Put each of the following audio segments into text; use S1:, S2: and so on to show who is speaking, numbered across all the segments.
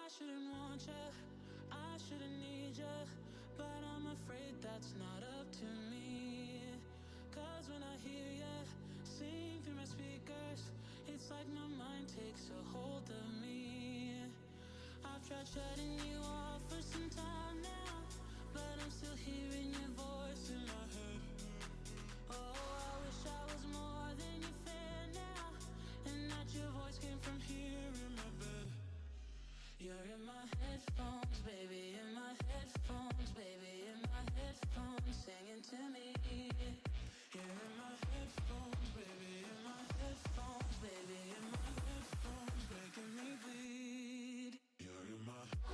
S1: I shouldn't want you, I shouldn't need you, but I'm afraid that's not up to me. Cause when I hear you sing through my speakers, it's like my mind takes a hold of me. I've tried shutting you off for some time now, but I'm still hearing your voice in my head. Oh, I wish I was more than your fan now, and that your voice came from here in my bed. You're in my headphones, baby, in my headphones, baby, in my headphones, singing to me. You're in my headphones, baby, in my headphones, baby, in my headphones, making me bleed. You're in my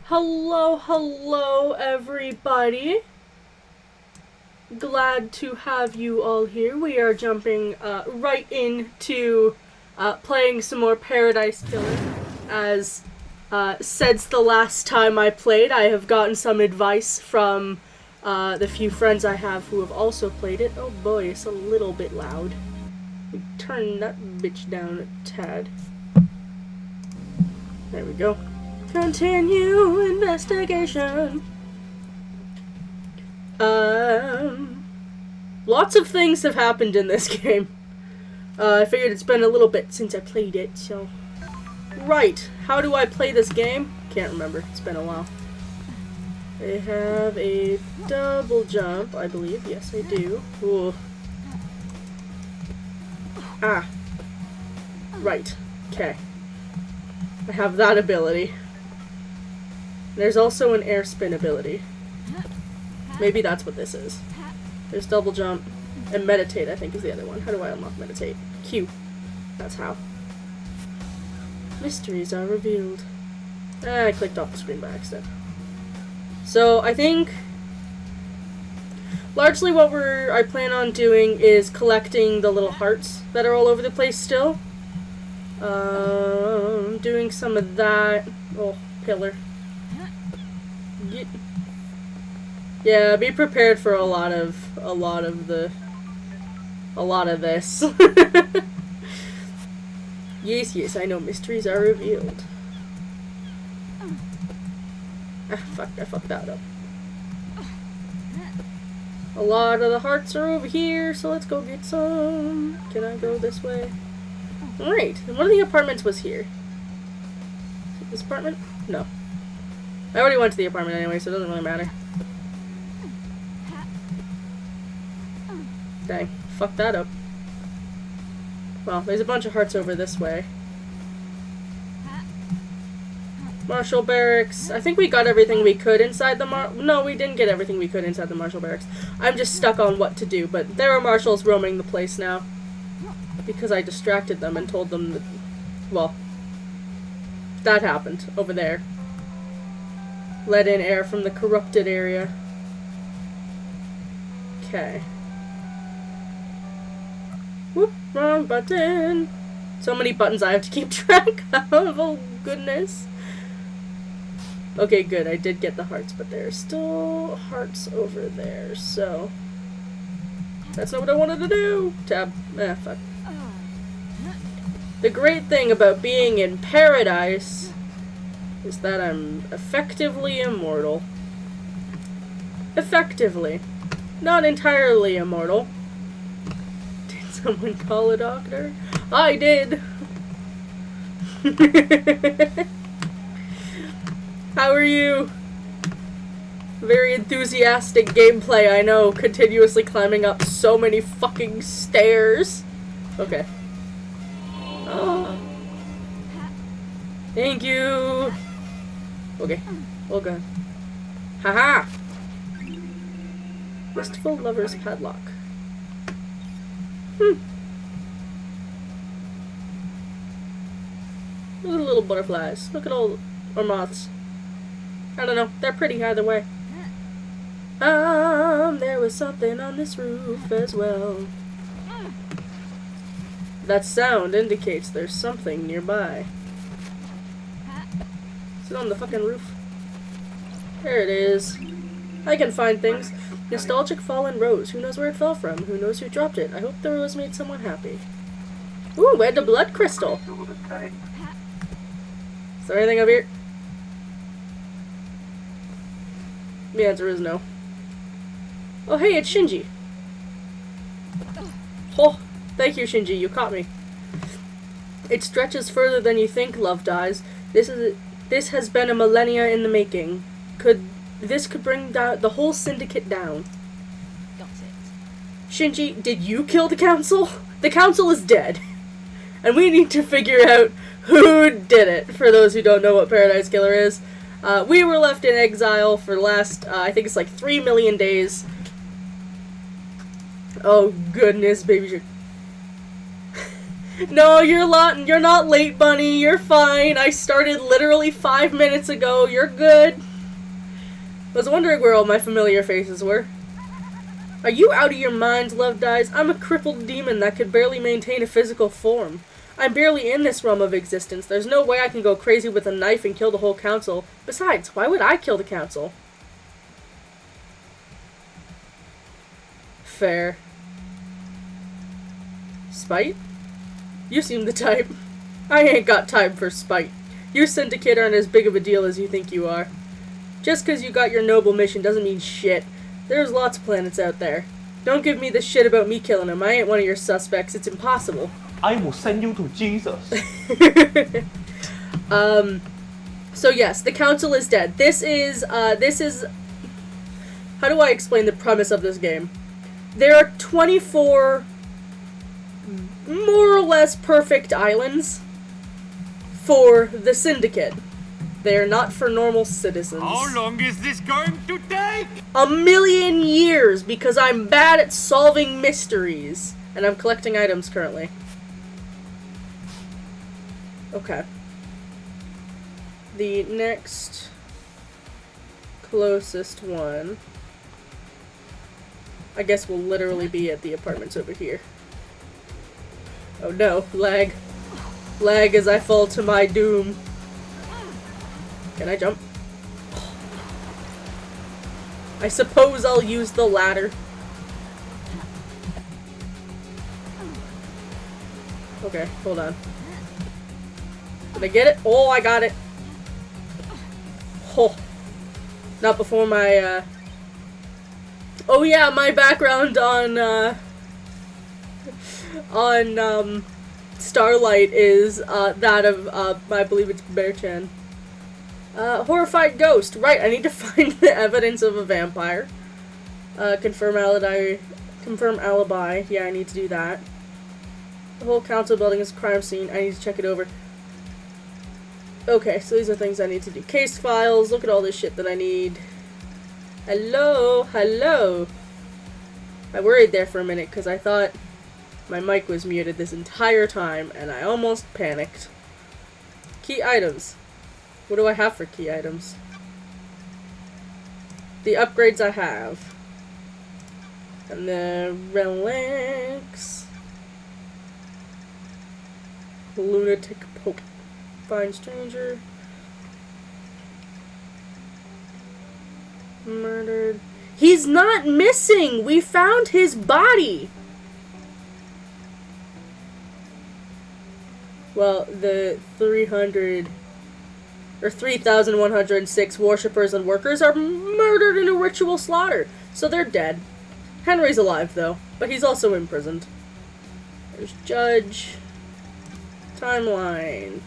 S2: Hello, everybody. Glad to have you all here. We are jumping right into playing some more Paradise Killer. As since the last time I played, I have gotten some advice from the few friends I have who have also played it. Oh boy, it's a little bit loud. Turn that bitch down a tad. There we go. Continue investigation. Lots of things have happened in this game. I figured it's been a little bit since I played it, so... Right, how do I play this game? Can't remember, it's been a while. I have a double jump, I believe. Yes, I do. Ooh. Ah. Right, okay. I have that ability. There's also an air spin ability. Maybe that's what this is. There's double jump, and meditate I think is the other one. How do I unlock meditate? Q. That's how. Mysteries are revealed. I clicked off the screen by accident. So I think largely what I plan on doing is collecting the little hearts that are all over the place still. Doing some of that. Oh, pillar. Yeah, be prepared for a lot of this. Yes, I know mysteries are revealed. Ah, fuck, I fucked that up. A lot of the hearts are over here, so let's go get some. Can I go this way? Alright, and one of the apartments was here. This apartment? No. I already went to the apartment anyway, so it doesn't really matter. Dang, fuck that up. Well, there's a bunch of hearts over this way. Marshal Barracks. I think we got everything we could inside the No, we didn't get everything we could inside the Marshal Barracks. I'm just stuck on what to do, but there are marshals roaming the place now. Because I distracted them and told them that... Well, that happened over there. Let in air from the corrupted area. Okay. Whoop, wrong button. So many buttons I have to keep track of. Oh, goodness. Okay, good. I did get the hearts, but there are still hearts over there, so... That's not what I wanted to do! Tab. Fuck. The great thing about being in paradise is that I'm effectively immortal. Effectively. Not entirely immortal. Did someone call a doctor? I did! How are you? Very enthusiastic gameplay, I know. Continuously climbing up so many fucking stairs. Okay. Oh. Thank you! Okay. Oh god. Haha! Wistful Lover's Padlock. Look at the little butterflies. Look at all... or moths. I don't know. They're pretty either way. There was something on this roof as well. That sound indicates there's something nearby. Is it on the fucking roof? There it is. I can find things. Nostalgic fallen rose. Who knows where it fell from? Who knows who dropped it? I hope the rose made someone happy. Ooh, and a blood crystal. Is there anything up here? The answer is no. Oh, hey, it's Shinji. Oh, thank you, Shinji. You caught me. It stretches further than you think, Love Dies. This has been a millennia in the making. This could bring down the whole syndicate down.
S3: Got it.
S2: Shinji, did you kill the council? The council is dead. And we need to figure out who did it, for those who don't know what Paradise Killer is. We were left in exile for the last, I think it's like 3 million days. Oh, goodness, baby. No, you're not late, Bunny. You're fine. I started literally 5 minutes ago. You're good. I was wondering where all my familiar faces were. Are you out of your mind, Love Dies? I'm a crippled demon that could barely maintain a physical form. I'm barely in this realm of existence. There's no way I can go crazy with a knife and kill the whole council. Besides, why would I kill the council? Fair. Spite? You seem the type. I ain't got time for spite. You Syndicate aren't as big of a deal as you think you are. Just 'cause you got your noble mission doesn't mean shit. There's lots of planets out there. Don't give me the shit about me killing him. I ain't one of your suspects. It's impossible.
S4: I will send you to Jesus.
S2: So yes, the council is dead. This is, how do I explain the premise of this game? There are 24 more or less perfect islands for the Syndicate. They are not for normal citizens.
S5: How long is this going to take?
S2: 1,000,000 years, because I'm bad at solving mysteries. And I'm collecting items currently. Okay. The next closest one, I guess, will literally be at the apartments over here. Oh no, lag. Lag as I fall to my doom. Can I jump? I suppose I'll use the ladder. Okay, hold on. Did I get it? Oh, I got it. Oh. Not before my, Oh yeah, my background on Starlight is, that of, I believe it's Bear-chan. Horrified ghost. Right, I need to find the evidence of a vampire. Confirm alibi. Yeah, I need to do that. The whole council building is a crime scene. I need to check it over. Okay, so these are things I need to do. Case files. Look at all this shit that I need. Hello? Hello? I worried there for a minute because I thought my mic was muted this entire time and I almost panicked. Key items. What do I have for key items? The upgrades I have. And the relics. Lunatic poke. Find stranger. Murdered. He's not missing! We found his body! Well, the 3,106 worshippers and workers are murdered in a ritual slaughter, so they're dead. Henry's alive, though, but he's also imprisoned. There's Judge. Timeline.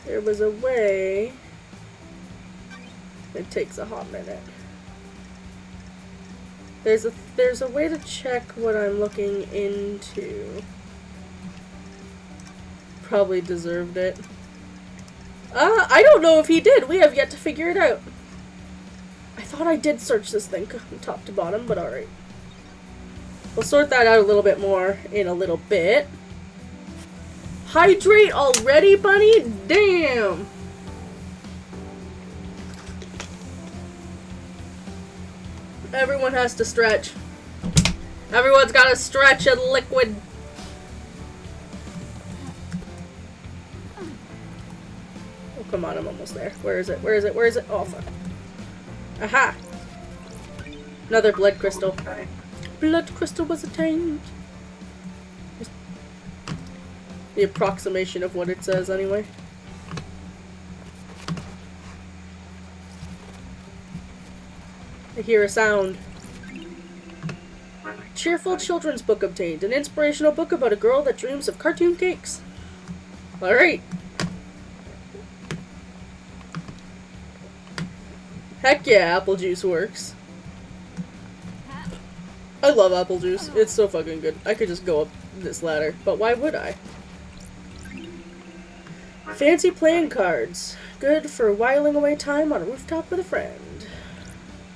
S2: There was a way. It takes a hot minute. There's a way to check what I'm looking into. Probably deserved it. I don't know if he did. We have yet to figure it out. I thought I did search this thing from top to bottom, but alright. We'll sort that out a little bit more in a little bit. Hydrate already, Bunny? Damn! Everyone has to stretch. Everyone's gotta stretch a liquid. Oh, come on, I'm almost there. Where is it? Where is it? Where is it? Oh, fuck. Aha! Another blood crystal. Blood crystal was attained. The approximation of what it says, anyway. I hear a sound. Cheerful children's book obtained. An inspirational book about a girl that dreams of cartoon cakes. Alright. Heck yeah, apple juice works. I love apple juice. It's so fucking good. I could just go up this ladder, but why would I? Fancy playing cards. Good for whiling away time on a rooftop with a friend.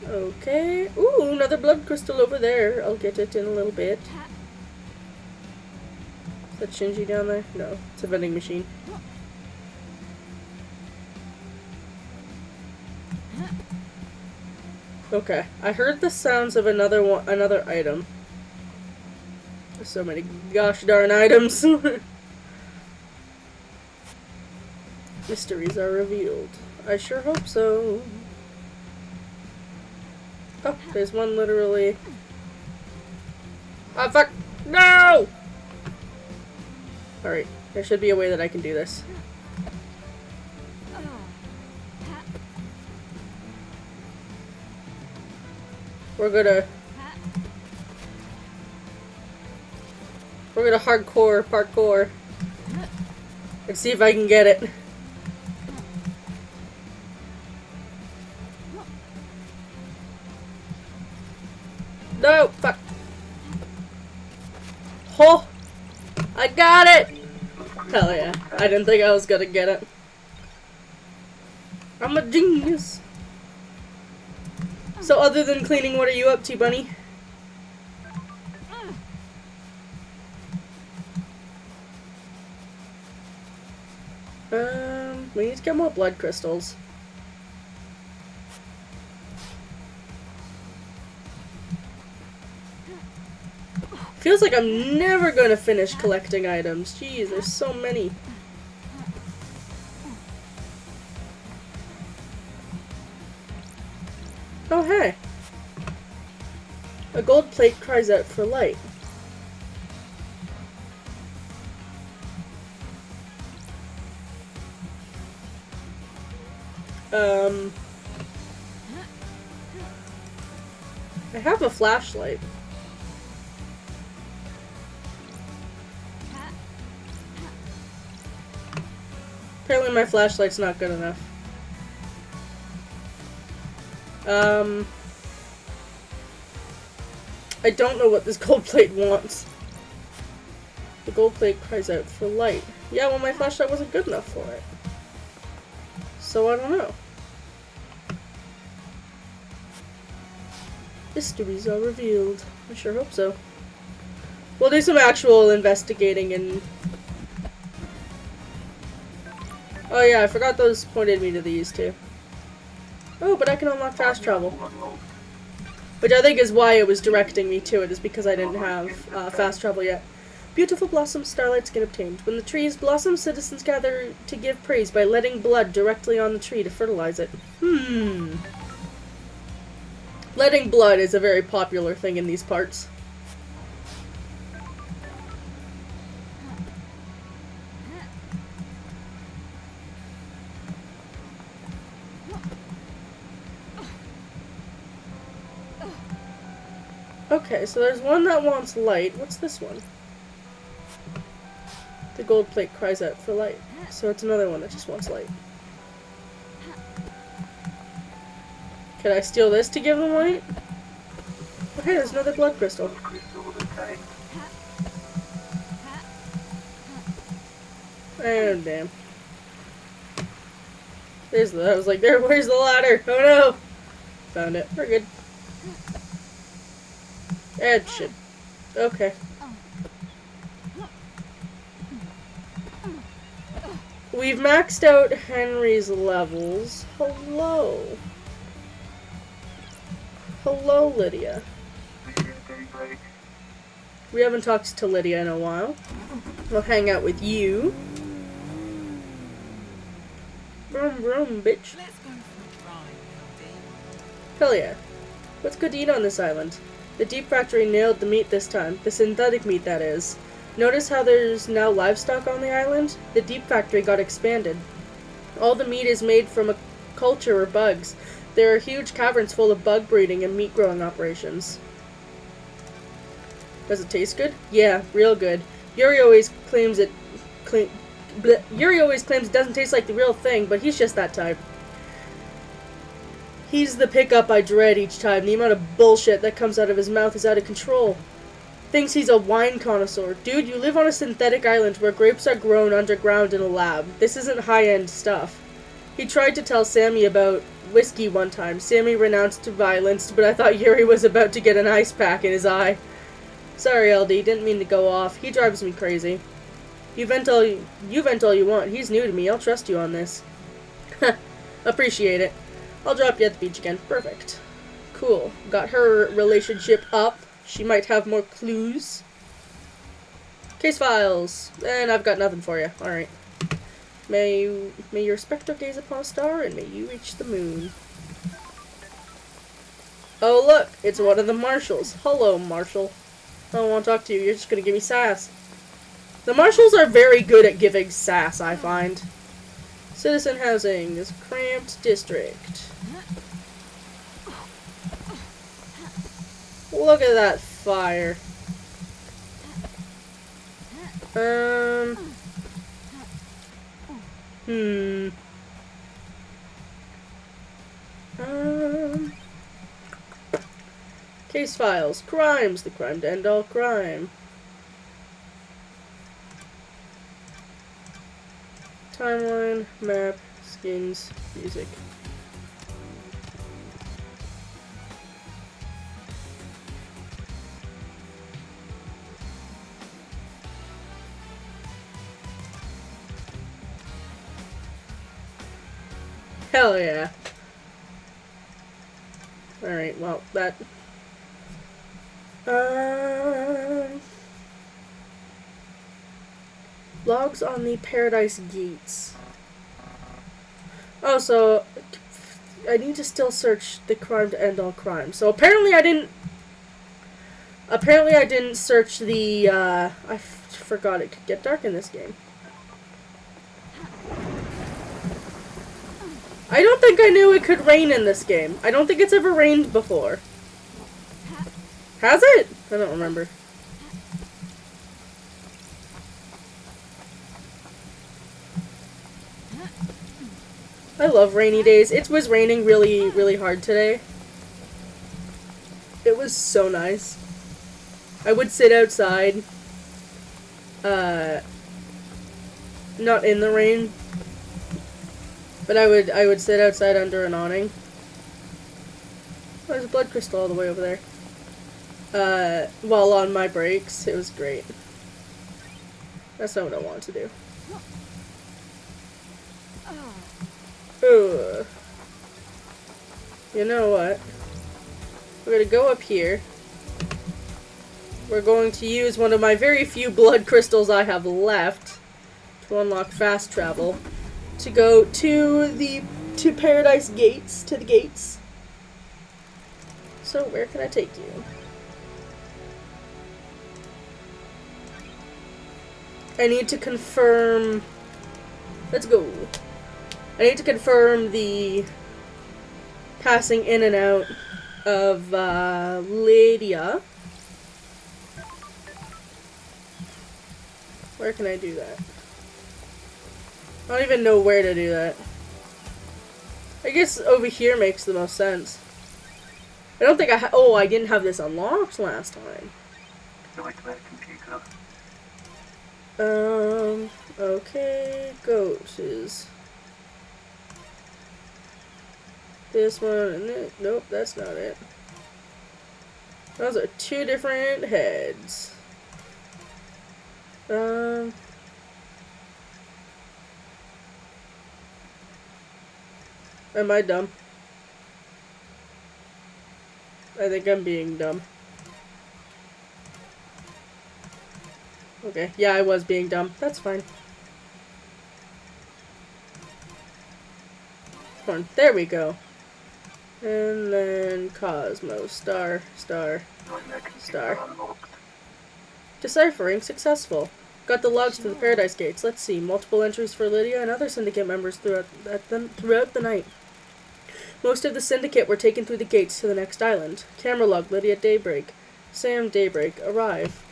S2: Okay. Ooh, another blood crystal over there. I'll get it in a little bit. Is that Shinji down there? No, it's a vending machine. Okay, I heard the sounds of another item. There's so many gosh darn items. Mysteries are revealed. I sure hope so. Oh, there's one literally. Oh fuck! No! Alright, there should be a way that I can do this. We're gonna hardcore parkour and see if I can get it. No, fuck. Oh, I got it. Hell yeah! I didn't think I was gonna get it. I'm a genius. So other than cleaning, what are you up to, bunny? We need to get more blood crystals. Feels like I'm never gonna finish collecting items. Jeez, there's so many. Oh, hey. A gold plate cries out for light. I have a flashlight. Apparently my flashlight's not good enough. I don't know what this gold plate wants. The gold plate cries out for light. Yeah, well my flashlight wasn't good enough for it. So I don't know. Mysteries are revealed. I sure hope so. We'll do some actual investigating and... Oh yeah, I forgot those pointed me to these too. Oh, but I can unlock fast travel. Which I think is why it was directing me to it, is because I didn't have fast travel yet. Beautiful blossom starlights get obtained. When the trees blossom, citizens gather to give praise by letting blood directly on the tree to fertilize it. Letting blood is a very popular thing in these parts. Okay, so there's one that wants light. What's this one? The gold plate cries out for light. So it's another one that just wants light. Can I steal this to give them light? Okay, there's another blood crystal. Oh, damn. There's the, I was like, where's the ladder? Oh no! Found it. We're good. That shit. Okay. We've maxed out Henry's levels. Hello. Hello, Lydia. We haven't talked to Lydia in a while. We'll hang out with you. Vroom vroom, bitch. Hell yeah. What's good to eat on this island? The Deep Factory nailed the meat this time. The synthetic meat, that is. Notice how there's now livestock on the island? The Deep Factory got expanded. All the meat is made from a culture or bugs. There are huge caverns full of bug breeding and meat growing operations. Does it taste good? Yeah, real good. Yuri always claims it doesn't taste like the real thing, but he's just that type. He's the pickup I dread each time. The amount of bullshit that comes out of his mouth is out of control. Thinks he's a wine connoisseur. Dude, you live on a synthetic island where grapes are grown underground in a lab. This isn't high-end stuff. He tried to tell Sammy about whiskey one time. Sammy renounced violence, but I thought Yuri was about to get an ice pack in his eye. Sorry, LD, didn't mean to go off. He drives me crazy. You vent all you want. He's new to me. I'll trust you on this. Appreciate it. I'll drop you at the beach again. Perfect. Cool. Got her relationship up. She might have more clues. Case files. And I've got nothing for you. Alright. May your spectre gaze upon a star, and may you reach the moon. Oh look, it's one of the marshals. Hello, Marshal. I don't want to talk to you. You're just gonna give me sass. The marshals are very good at giving sass, I find. Citizen housing is a cramped district. Look at that fire. Case files. Crimes. The crime to end all crime. Timeline. Map. Skins. Music. Hell yeah. Alright, well, that... Logs on the Paradise Gates. Oh, so... I need to still search the crime to end all crime. So apparently I didn't... Apparently I didn't search the, I forgot it could get dark in this game. I don't think I knew it could rain in this game. I don't think it's ever rained before. Has it? I don't remember. I love rainy days. It was raining really, really hard today. It was so nice. I would sit outside. Not in the rain. But I would sit outside under an awning. Oh, there's a blood crystal all the way over there. While on my breaks. It was great. That's not what I want to do. Ugh. You know what? We're gonna go up here. We're going to use one of my very few blood crystals I have left to unlock fast travel. To go to Paradise Gates, to the gates. So where can I take you? I need to confirm... Let's go. I need to confirm the passing in and out of Lydia. Where can I do that? I don't even know where to do that. I guess over here makes the most sense. I don't think oh, I didn't have this unlocked last time. Okay, go to this one and it. Nope, that's not it. Those are two different heads. Am I dumb? I think I'm being dumb. Okay, yeah, I was being dumb. That's fine. Horn. There we go. And then Cosmo. Star. Deciphering successful. Got the logs to the Paradise Gates. Let's see. Multiple entries for Lydia and other Syndicate members throughout the night. Most of the Syndicate were taken through the gates to the next island. Camera log, Lydia daybreak. Sam daybreak, arrive.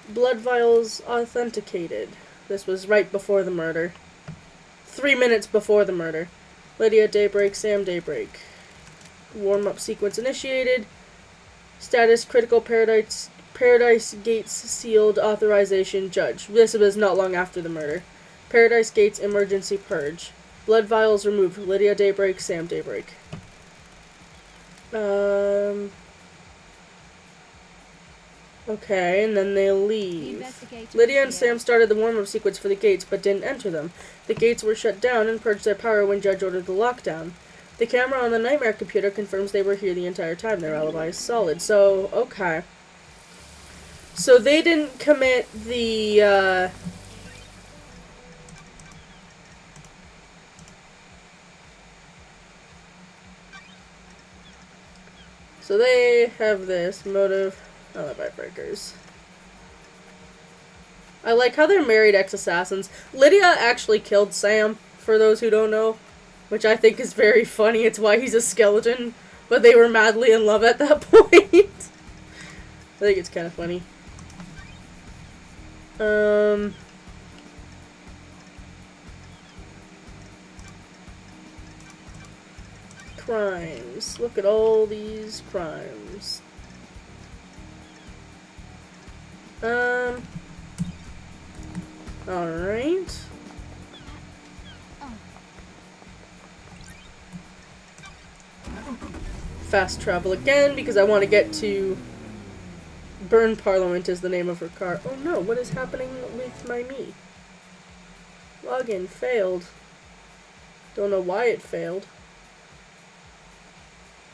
S2: Blood vials authenticated. This was right before the murder. 3 minutes before the murder. Lydia daybreak, Sam daybreak. Warm-up sequence initiated. Status critical Paradise Gates sealed authorization judge. This was not long after the murder. Paradise Gates emergency purge. Blood vials removed. Lydia Daybreak, Sam Daybreak. Okay, and then they leave. Lydia and Sam started the warm-up sequence for the gates, but didn't enter them. The gates were shut down and purged their power when Judge ordered the lockdown. The camera on the Nightmare computer confirms they were here the entire time. Their alibi is solid. So, okay. So they didn't commit the, So they have this motive. Alibi breakers. I like how they're married ex-assassins. Lydia actually killed Sam, for those who don't know. Which I think is very funny. It's why he's a skeleton. But they were madly in love at that point. I think it's kind of funny. Crimes. Look at all these crimes. Alright. Fast travel again, because I want to get to... Burn Parliament is the name of her car. Oh no, what is happening with my me? Login failed. Don't know why it failed.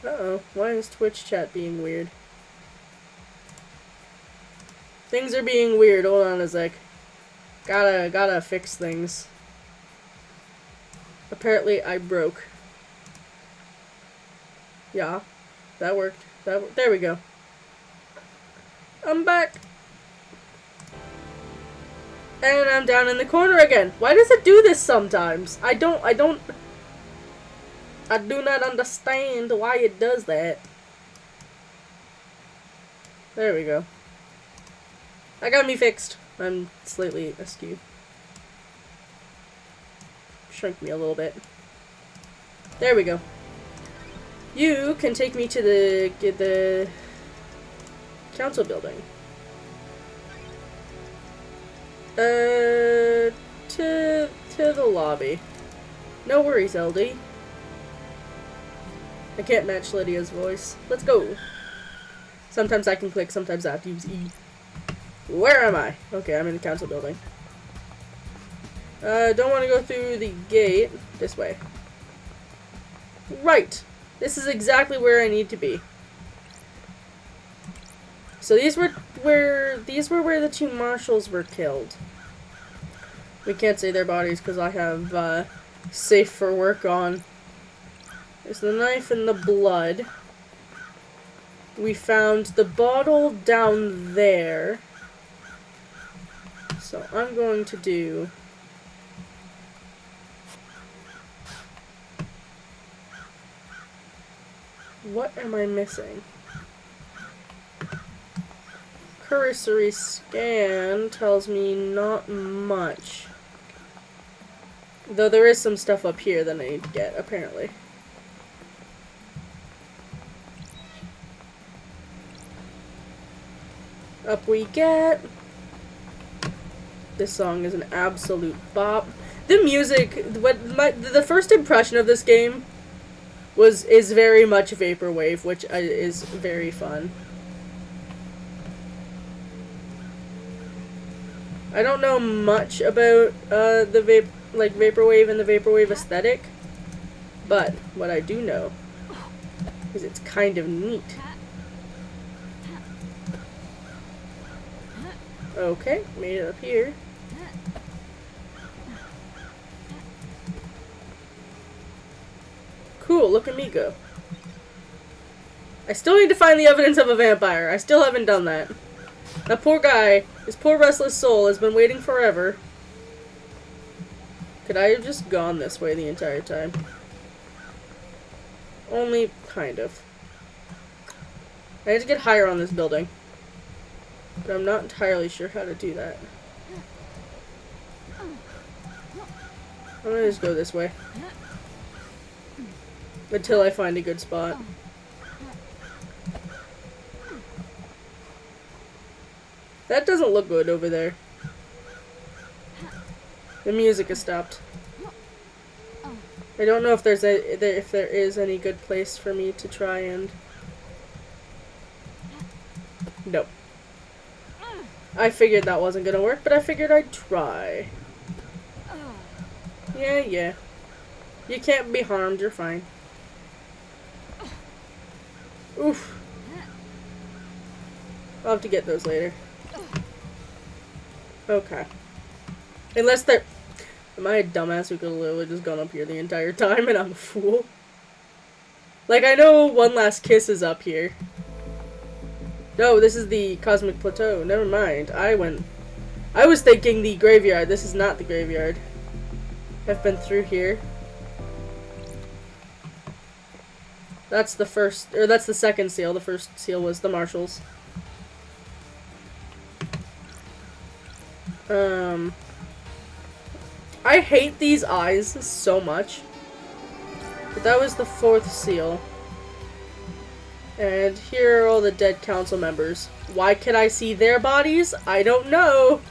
S2: Uh-oh, why is Twitch chat being weird? Things are being weird, hold on a sec. Gotta fix things. Apparently I broke. Yeah, that worked. There we go. I'm back. And I'm down in the corner again. Why does it do this sometimes? I do not understand why it does that. There we go. I got me fixed. I'm slightly askew. Shrink me a little bit. There we go. You can take me to the council building. To the lobby. No worries, LD. I can't match Lydia's voice. Let's go. Sometimes I can click, sometimes I have to use E. Where am I? Okay, I'm in the council building. Don't want to go through the gate. This way. Right. This is exactly where I need to be. So these were where the two marshals were killed. We can't say their bodies because I have safe for work on. There's the knife and the blood. We found the bottle down there. So I'm going to do... What am I missing? Cursory scan tells me not much. Though there is some stuff up here that I need to get, apparently. Up we get. This song is an absolute bop. The music, the first impression of this game is very much vaporwave, which is very fun. I don't know much about the vaporwave and the vaporwave aesthetic, but what I do know is it's kind of neat. Okay, made it up here. Cool, look at me go. I still need to find the evidence of a vampire. I still haven't done that. That poor guy, his poor restless soul, has been waiting forever. Could I have just gone this way the entire time? Only kind of. I need to get higher on this building. But I'm not entirely sure how to do that. I'm gonna just go this way. Until I find a good spot. That doesn't look good over there. The music has stopped. I don't know if if there is any good place for me to try and... Nope. I figured that wasn't gonna work, but I figured I'd try. Yeah. You can't be harmed, you're fine. Oof. I'll have to get those later. Okay. Unless they're... Am I a dumbass who could have literally just gone up here the entire time and I'm a fool? Like, I know One Last Kiss is up here. No, this is the Cosmic Plateau. Never mind. I was thinking the graveyard. This is not the graveyard. I've been through here. That's the first, or that's the second seal. The first seal was the marshals. I hate these eyes so much. But that was the fourth seal. And here are all the dead council members. Why can I see their bodies? I don't know.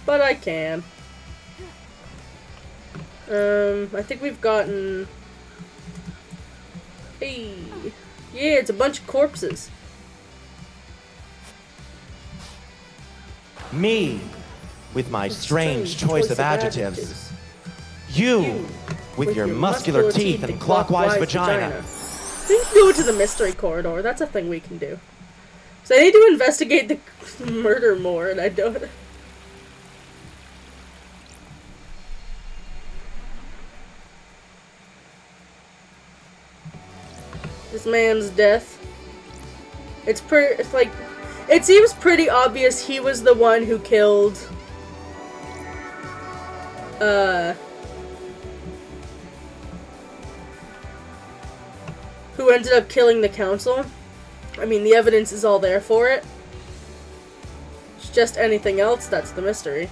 S2: But I can. I think we've gotten... Hey. Yeah, it's a bunch of corpses.
S6: Me, with my strange choice of adjectives. You, with your muscular teeth and clockwise vagina.
S2: We can go to the mystery corridor. That's a thing we can do. So I need to investigate the murder more, and I don't... This man's death. It's like... It seems pretty obvious he was the one who killed... who ended up killing the council. I mean, the evidence is all there for it. It's just anything else that's the mystery.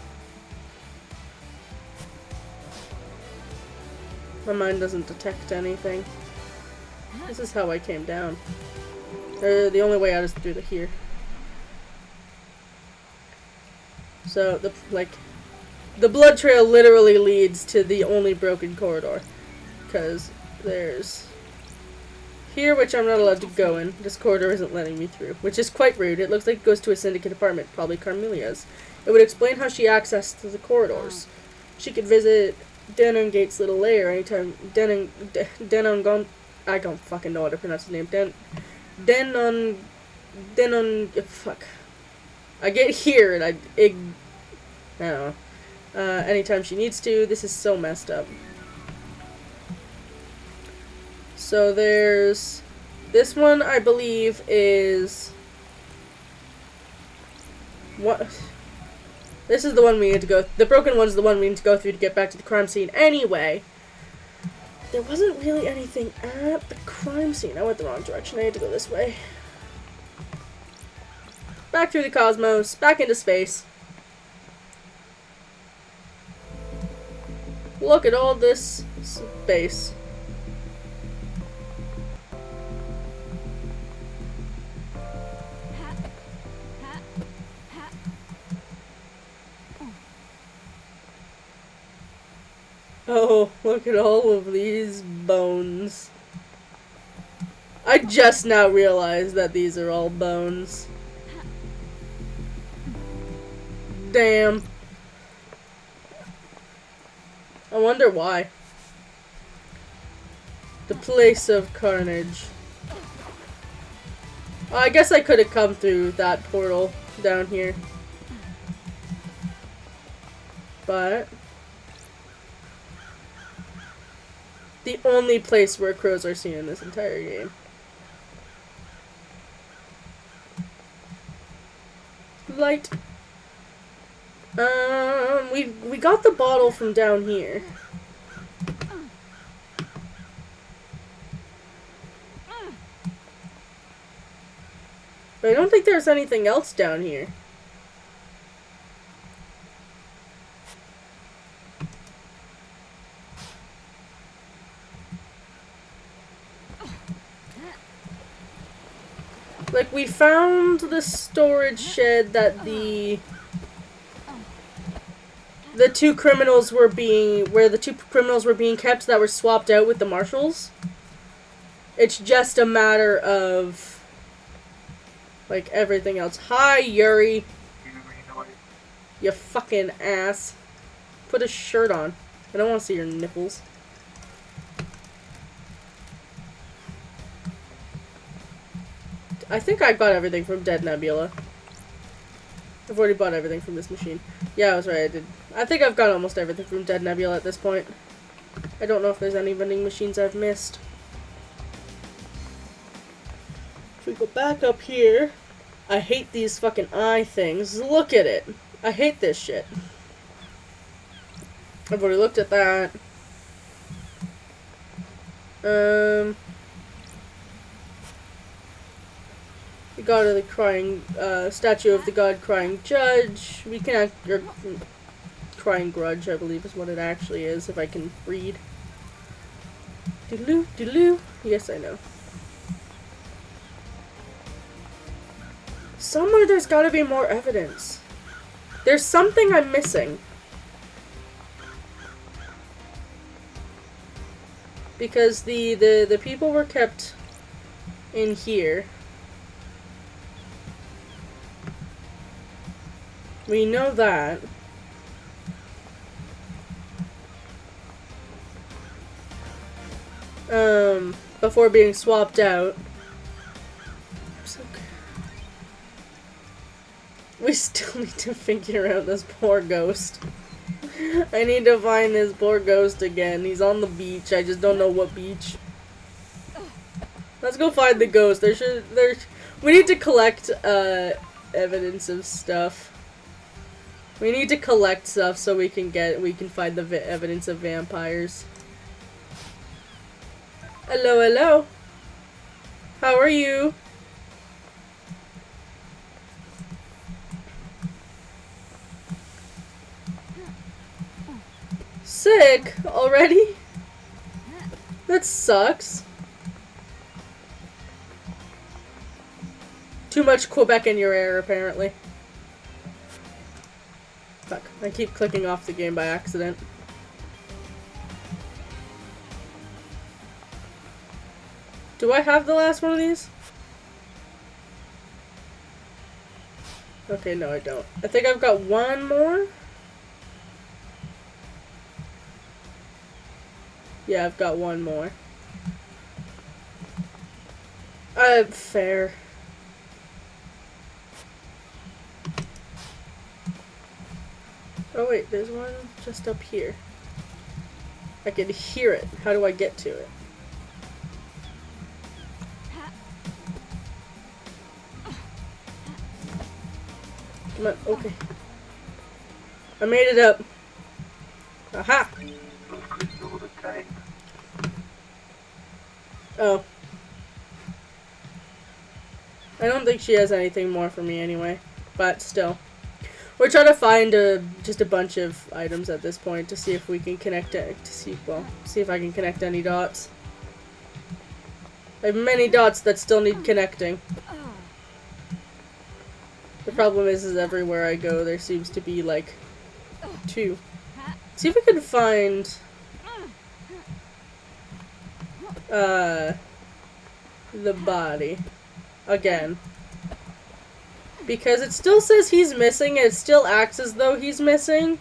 S2: My mind doesn't detect anything. This is how I came down. The only way out is through here. So, the blood trail literally leads to the only broken corridor. Because there's... here, which I'm not allowed to go in. This corridor isn't letting me through, which is quite rude. It looks like it goes to a syndicate apartment, probably Carmelia's. It would explain how she accessed the corridors. She could visit Denon Gate's little lair anytime. Denon I don't fucking know how to pronounce his name. Denon, fuck. I get here and I don't know. Anytime she needs to. This is so messed up. So there's... this one, I believe, is... what? This is the one we need to go... the broken one's the one we need to go through to get back to the crime scene anyway. There wasn't really anything at the crime scene. I went the wrong direction. I had to go this way. Back through the cosmos. Back into space. Look at all this space. Oh, look at all of these bones. I just now realized that these are all bones. Damn. I wonder why. The place of carnage. I guess I could have come through that portal down here. But... the only place where crows are seen in this entire game. Light. We got the bottle from down here. But I don't think there's anything else down here. Like, we found the storage shed that the the two criminals were being kept that were swapped out with the marshals. It's just a matter of like everything else. Hi, Yuri. You fucking ass. Put a shirt on. I don't want to see your nipples. I think I got everything from Dead Nebula. I've already bought everything from this machine. Yeah, I was right, I did. I think I've got almost everything from Dead Nebula at this point. I don't know if there's any vending machines I've missed. If we go back up here... I hate these fucking eye things. Look at it. I hate this shit. I've already looked at that. The god of the crying, statue of the god crying judge. We can or crying grudge, I believe is what it actually is, if I can read. Doodaloo, doodaloo. Yes, I know. Somewhere there's gotta be more evidence. There's something I'm missing. Because the people were kept in here. We know that. Before being swapped out. We still need to figure out this poor ghost. I need to find this poor ghost again. He's on the beach. I just don't know what beach. Let's go find the ghost. We need to collect evidence of stuff. We need to collect stuff so we can find the evidence of vampires. Hello, hello. How are you? Sick already? That sucks. Too much Quebec in your air, apparently. Fuck, I keep clicking off the game by accident. Do I have the last one of these? Okay, no I don't. I think I've got one more. Yeah, I've got one more. Fair. Oh wait, there's one just up here. I can hear it. How do I get to it? Come on, okay. I made it up. Aha! Oh. I don't think she has anything more for me anyway, but still. We're trying to find just a bunch of items at this point to see if we can connect it, see if I can connect any dots. I have many dots that still need connecting. The problem is everywhere I go there seems to be like two. See if we can find the body again, because it still says he's missing and it still acts as though he's missing,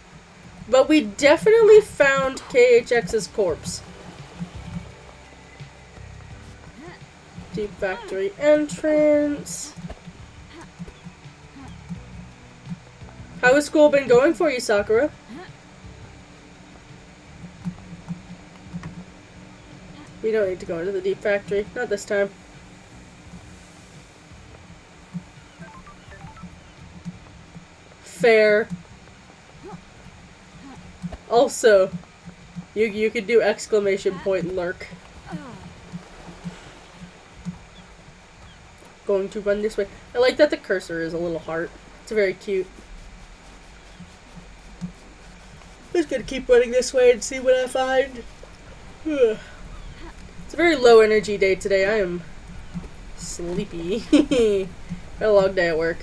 S2: but we definitely found KHX's corpse. Deep factory entrance. How has school been going for you, Sakura? We don't need to go into the deep factory. Not this time. Fair. Also, you could do exclamation point lurk. Going to run this way. I like that the cursor is a little heart. It's very cute. Just gonna keep running this way and see what I find. It's a very low energy day today. I am sleepy. Got a long day at work.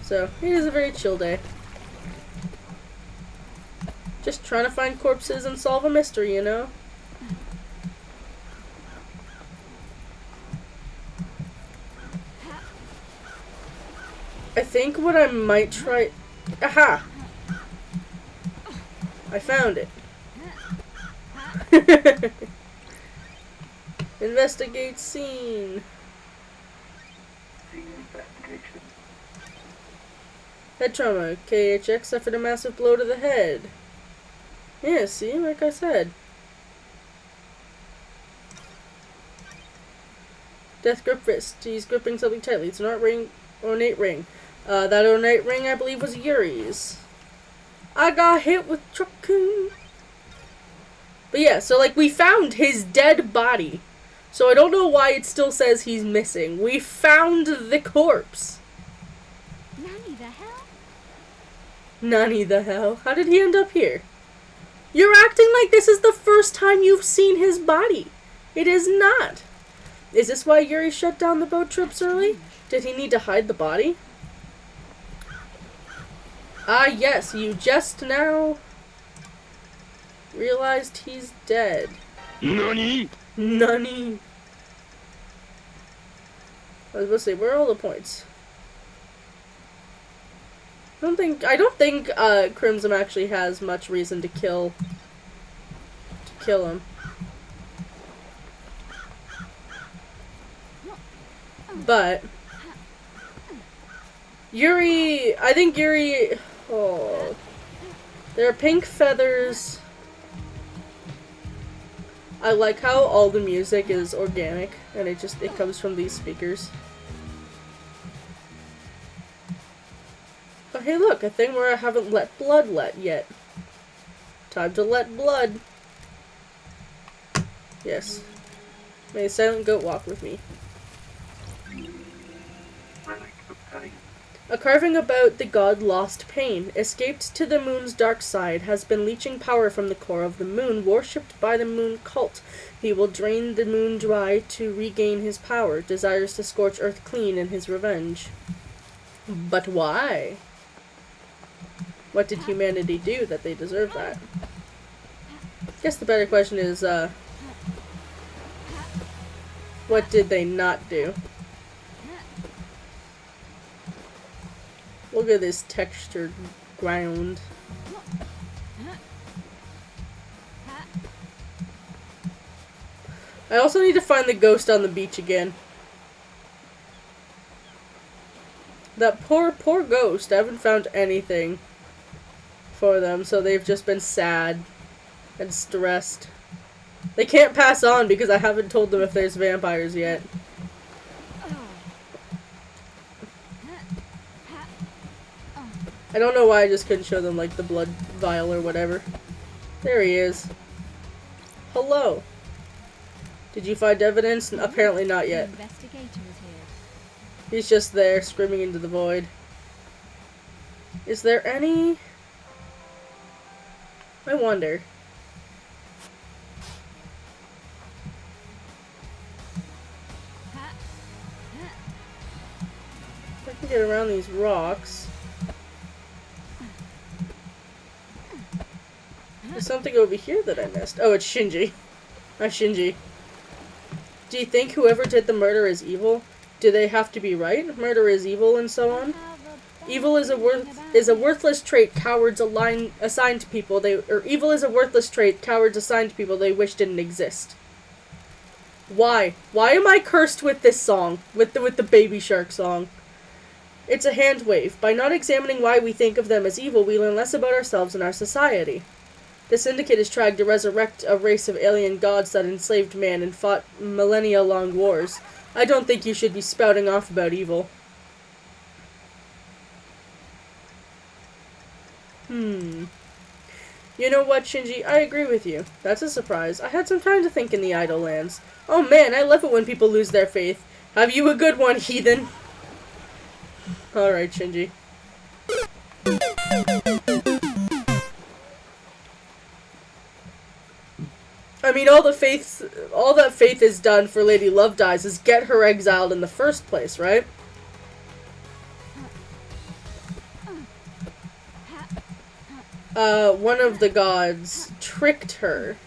S2: So, it is a very chill day. Just trying to find corpses and solve a mystery, you know? I think what I might try... Aha! I found it. Investigate scene. Head trauma. KHX suffered a massive blow to the head. Yeah, see? Like I said. Death grip wrist. He's gripping something tightly. It's an ornate ring. That ornate ring, I believe, was Yuri's. I got hit with Truckun. But yeah, so like we found his dead body. So I don't know why it still says he's missing. We found the corpse.
S3: Nanny the hell?
S2: Nanny the hell? How did he end up here? You're acting like this is the first time you've seen his body. It is not. Is this why Yuri shut down the boat trips early? Did he need to hide the body? Ah, yes, you just now realized he's dead.
S5: Nani?
S2: Nani? I was about to say, where are all the points? I don't think Crimson actually has much reason to kill him. But Yuri, I think Yuri, oh, there are pink feathers. I like how all the music is organic and it comes from these speakers. Oh, hey look, a thing where I haven't let blood yet. Time to let blood. Yes. May a silent goat walk with me. A carving about the god Lost Pain, escaped to the moon's dark side, has been leeching power from the core of the moon, worshipped by the moon cult. He will drain the moon dry to regain his power, desires to scorch earth clean in his revenge. But why? What did humanity do that they deserve that? I guess the better question is, what did they not do? Look at this textured ground. I also need to find the ghost on the beach again. That poor ghost. I haven't found anything for them, so they've just been sad and stressed. They can't pass on because I haven't told them if there's vampires yet. I don't know why I just couldn't show them, like, the blood vial or whatever. There he is. Hello. Did you find evidence? Apparently not yet. He's just there, screaming into the void. Is there any... I wonder. If I can get around these rocks... There's something over here that I missed. Oh, it's Shinji. Hi, Shinji. Do you think whoever did the murder is evil? Do they have to be right? Murder is evil and so on? Evil is a worthless trait cowards assigned to people evil is a worthless trait cowards assigned to people they wish didn't exist. Why? Why am I cursed with this song? With the Baby Shark song? It's a hand wave. By not examining why we think of them as evil, we learn less about ourselves and our society. The Syndicate is trying to resurrect a race of alien gods that enslaved man and fought millennia-long wars. I don't think you should be spouting off about evil. You know what, Shinji? I agree with you. That's a surprise. I had some time to think in the Idle Lands. Oh man, I love it when people lose their faith. Have you a good one, heathen? Alright, Shinji. I mean, all that faith has done for Lady Love Dies is get her exiled in the first place, right? one of the gods tricked her.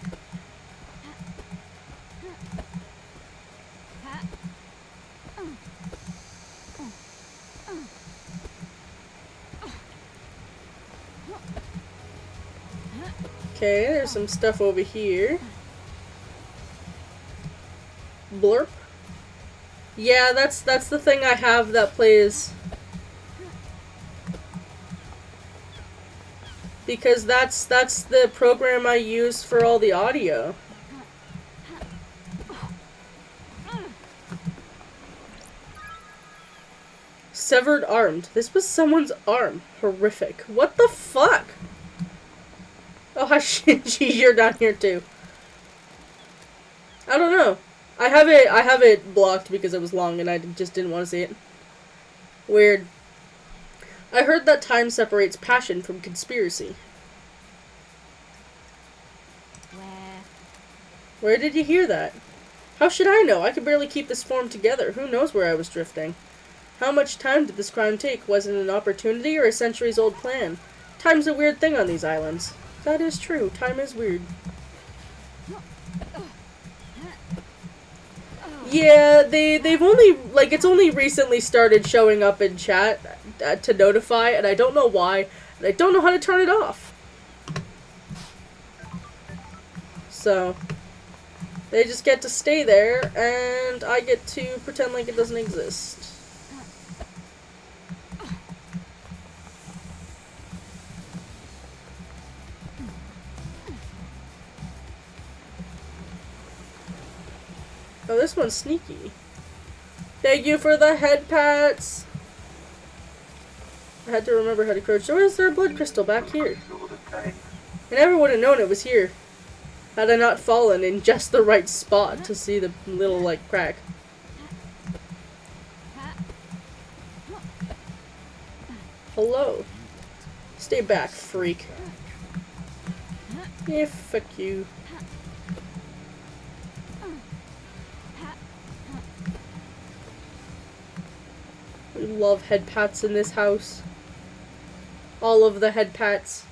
S2: Okay, there's some stuff over here. Blurp. Yeah, that's the thing I have that plays. Because that's the program I use for all the audio. Severed armed. This was someone's arm. Horrific. What the fuck? Oh, you're down here too. I don't know. I have it blocked because it was long and I just didn't want to see it. Weird. I heard that time separates passion from conspiracy. Where did you hear that? How should I know? I could barely keep this form together. Who knows where I was drifting? How much time did this crime take? Was it an opportunity or a centuries-old plan? Time's a weird thing on these islands. That is true. Time is weird. Yeah, they've only, like, it's only recently started showing up in chat to notify, and I don't know why, and I don't know how to turn it off. So, they just get to stay there, and I get to pretend like it doesn't exist. Oh, this one's sneaky. Thank you for the head pats! I had to remember how to crouch. So is there a blood crystal back here? I never would have known it was here. Had I not fallen in just the right spot to see the little, like, crack. Hello. Stay back, freak. Yeah, fuck you. We love head pats in this house. All of the head pats.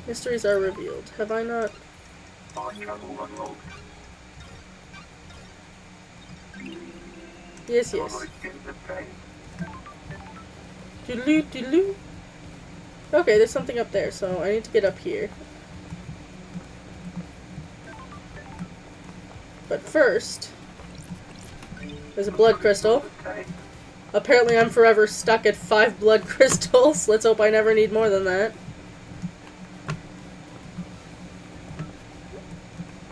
S2: Mysteries are revealed. Have I not? Yes, yes. Doodaloo, doodaloo. Okay, there's something up there, so I need to get up here. But first, there's a blood crystal. Apparently I'm forever stuck at 5 blood crystals. Let's hope I never need more than that.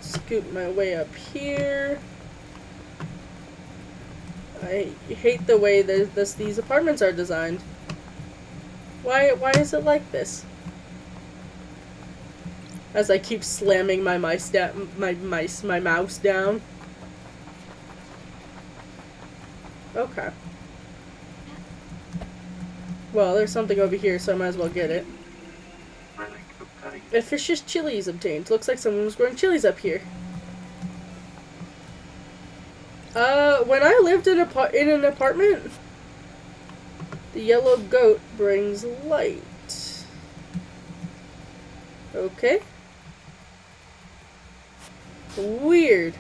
S2: Scoot my way up here. I hate the way these apartments are designed. Why is it like this? As I keep slamming my mouse down. Okay. Well, there's something over here, so I might as well get it. A fish's chili is obtained. Looks like someone was growing chilies up here. When I lived in an apartment, the yellow goat brings light. Okay. Weird.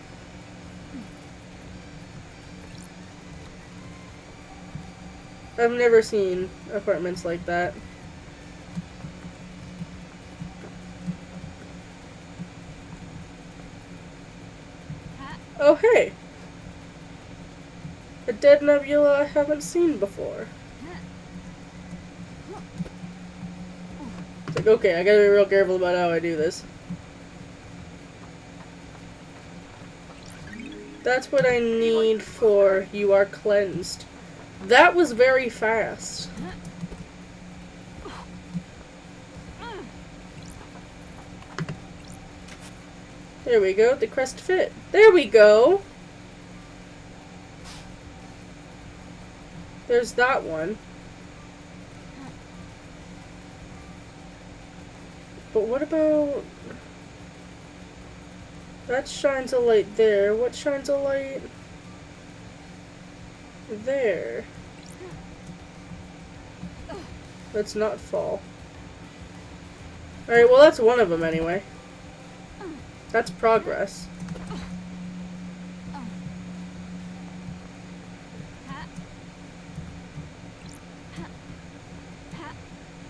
S2: I've never seen apartments like that. Oh, hey! A dead nebula I haven't seen before. It's like, okay, I gotta be real careful about how I do this. That's what I need for You Are Cleansed. That was very fast. There we go, the crest fit. There we go! There's that one. But what about... That shines a light there. What shines a light there? Let's not fall. Alright, well that's one of them anyway. That's progress.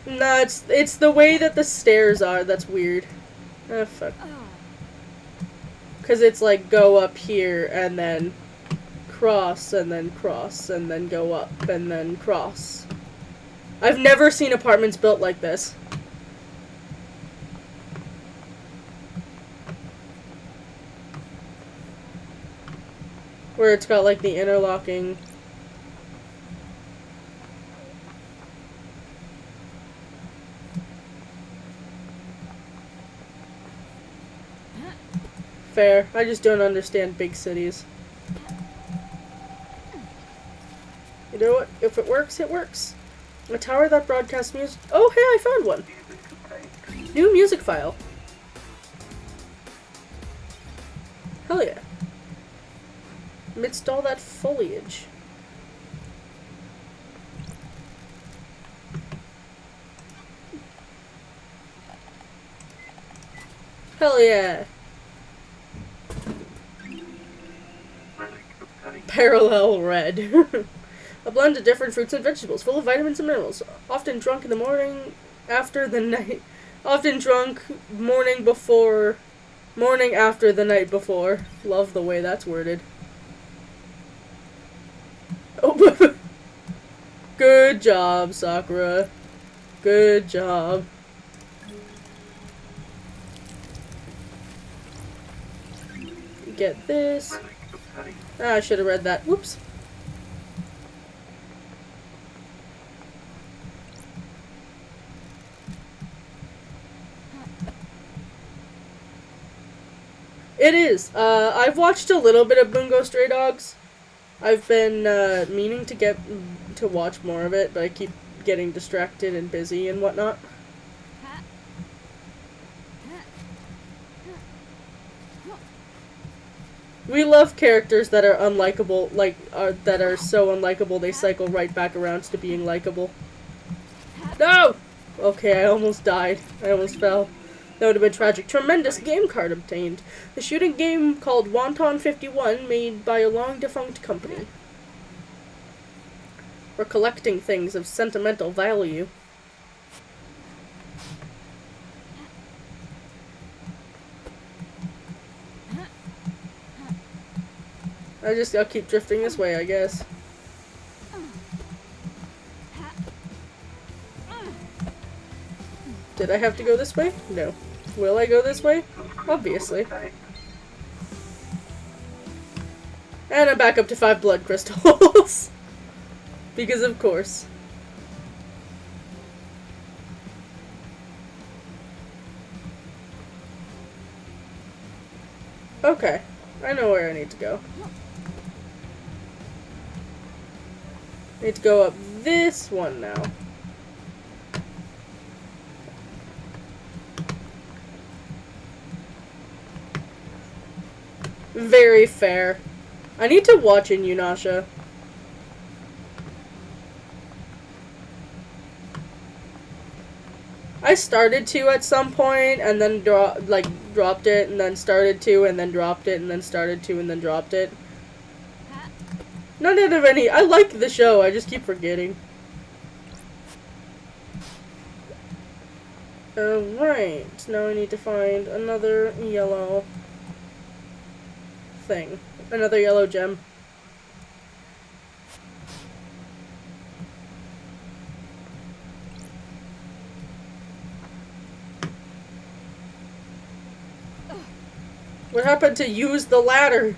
S2: No, it's the way that the stairs are that's weird. Ah, fuck. Because it's like go up here and then cross and then cross and then go up and then cross. I've never seen apartments built like this. Where it's got like the interlocking. Fair. I just don't understand big cities. You know what? If it works, it works. A tower that broadcasts music. Oh, hey, I found one. New music file. Hell yeah. Amidst all that foliage. Hell yeah. Parallel red. A blend of different fruits and vegetables, full of vitamins and minerals. Often drunk in the morning after the night. Often drunk morning before. Morning after the night before. Love the way that's worded. Oh, good job, Sakura. Good job. Get this. Ah, I should have read that. Whoops. It is. I've watched a little bit of Bungo Stray Dogs. I've been meaning to get to watch more of it, but I keep getting distracted and busy and whatnot. We love characters that are unlikable, that are so unlikable they cycle right back around to being likable. No! Okay, I almost died. I almost fell. That would have been tragic. Tremendous game card obtained. The shooting game called Wonton 51, made by a long-defunct company. We're collecting things of sentimental value. I'll keep drifting this way, I guess. Did I have to go this way? No. Will I go this way? Obviously. And I'm back up to 5 blood crystals. Because of course. Okay. I know where I need to go. I need to go up this one now. Very fair. I need to watch Inuyasha. I started to at some point, and then dropped it, and then started to, and then dropped it, and then started to, and then dropped it. None of any. I like the show, I just keep forgetting. Right. Now I need to find another yellow thing. Another yellow gem. What happened to use the ladder?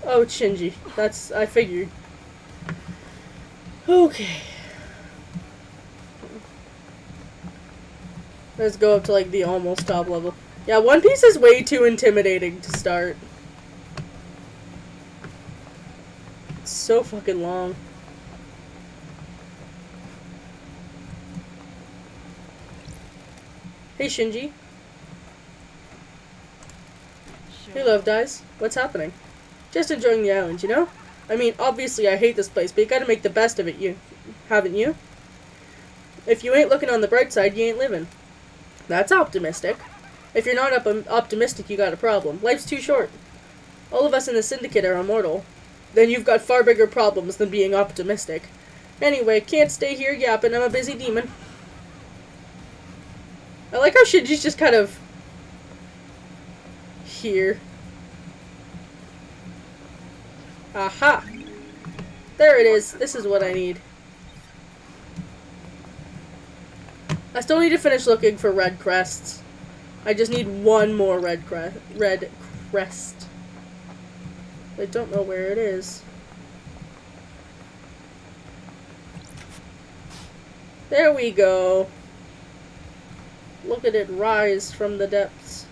S2: Oh, Shinji. I figured. Okay. Let's go up to, like, the almost top level. Yeah, One Piece is way too intimidating to start. It's so fucking long. Hey, Shinji. Hey, Love Dies. What's happening? Just enjoying the island, you know? I mean, obviously I hate this place, but you gotta make the best of it, haven't you? If you ain't looking on the bright side, you ain't living. That's optimistic. If you're not optimistic, you got a problem. Life's too short. All of us in the Syndicate are immortal. Then you've got far bigger problems than being optimistic. Anyway, can't stay here yapping, I'm a busy demon. I like how Shinji's just kind of... here. Aha! There it is. This is what I need. I still need to finish looking for red crests. I just need one more red crest. I don't know where it is. There we go. Look at it rise from the depths.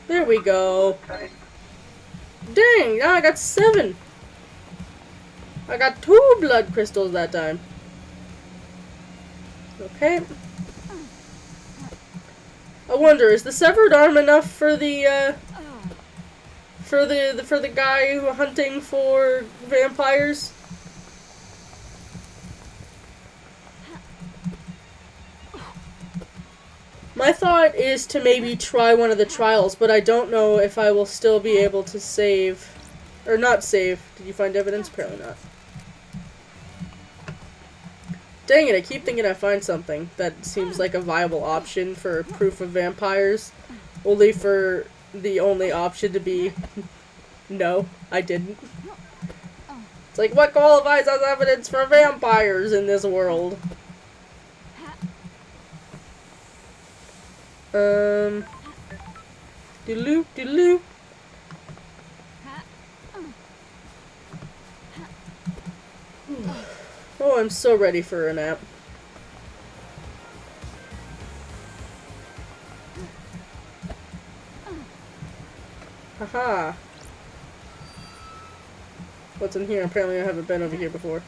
S2: There we go. Dang, now I got 7. I got 2 blood crystals that time. Okay. I wonder, is the severed arm enough for the for the guy who hunting for vampires? My thought is to maybe try one of the trials, but I don't know if I will still be able to save. Or not save. Did you find evidence? Apparently not. Dang it, I keep thinking I find something that seems like a viable option for proof of vampires. Only for the only option to be, no, I didn't. It's like, what qualifies as evidence for vampires in this world? Doodaloo, doodaloo. Oh, I'm so ready for a nap. Haha. What's in here? Apparently I haven't been over here before.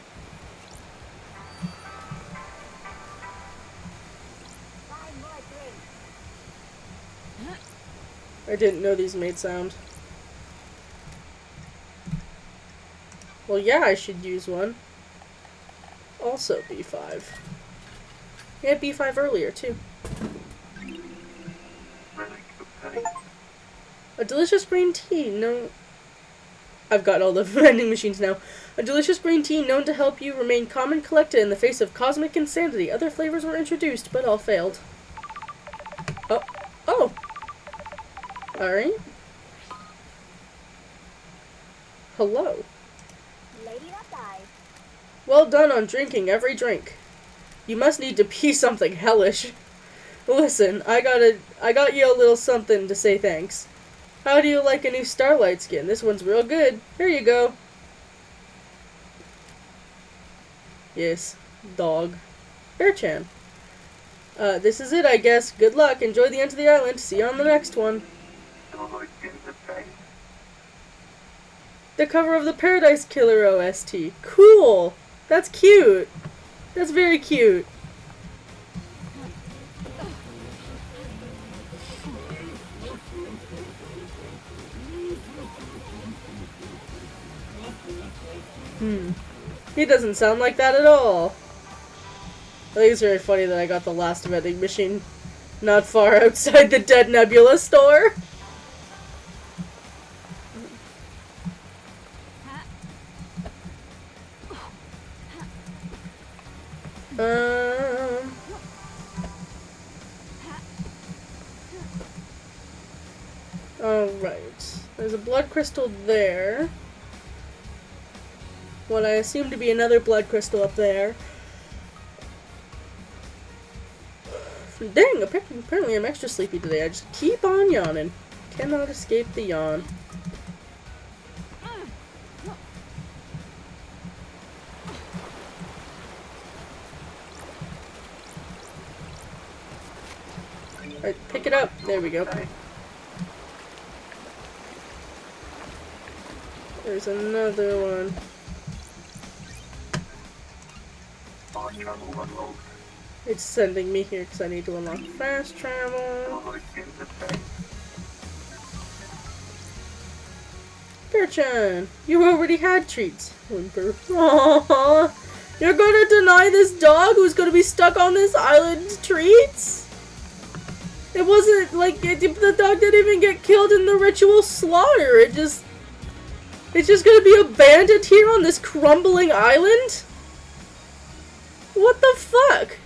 S2: I didn't know these made sound. Well, yeah, I should use one. Also B5. Yeah, B5 earlier, too. A delicious green tea, no... I've got all the vending machines now. A delicious green tea known to help you remain calm and collected in the face of cosmic insanity. Other flavors were introduced, but all failed. Oh. Oh! Alright. Hello. Well done on drinking every drink. You must need to pee something hellish. Listen, I got you a little something to say thanks. How do you like a new Starlight skin? This one's real good. Here you go. Yes, dog. Bear-chan. This is it, I guess. Good luck. Enjoy the end of the island. See you on the next one. The cover of the Paradise Killer OST. Cool! That's cute. That's very cute. He doesn't sound like that at all. I think it's very funny that I got the last vending machine not far outside the Dead Nebula store. Alright. There's a blood crystal there. What I assume to be another blood crystal up there. Dang, apparently I'm extra sleepy today. I just keep on yawning. Cannot escape the yawn. Alright, pick it up. There we go. There's another one. It's sending me here because I need to unlock fast travel. Bear-chan, you already had treats. Whimper. Aww. You're gonna deny this dog who's gonna be stuck on this island treats? It wasn't like the dog didn't even get killed in the ritual slaughter. It's just gonna be abandoned here on this crumbling island? What the fuck?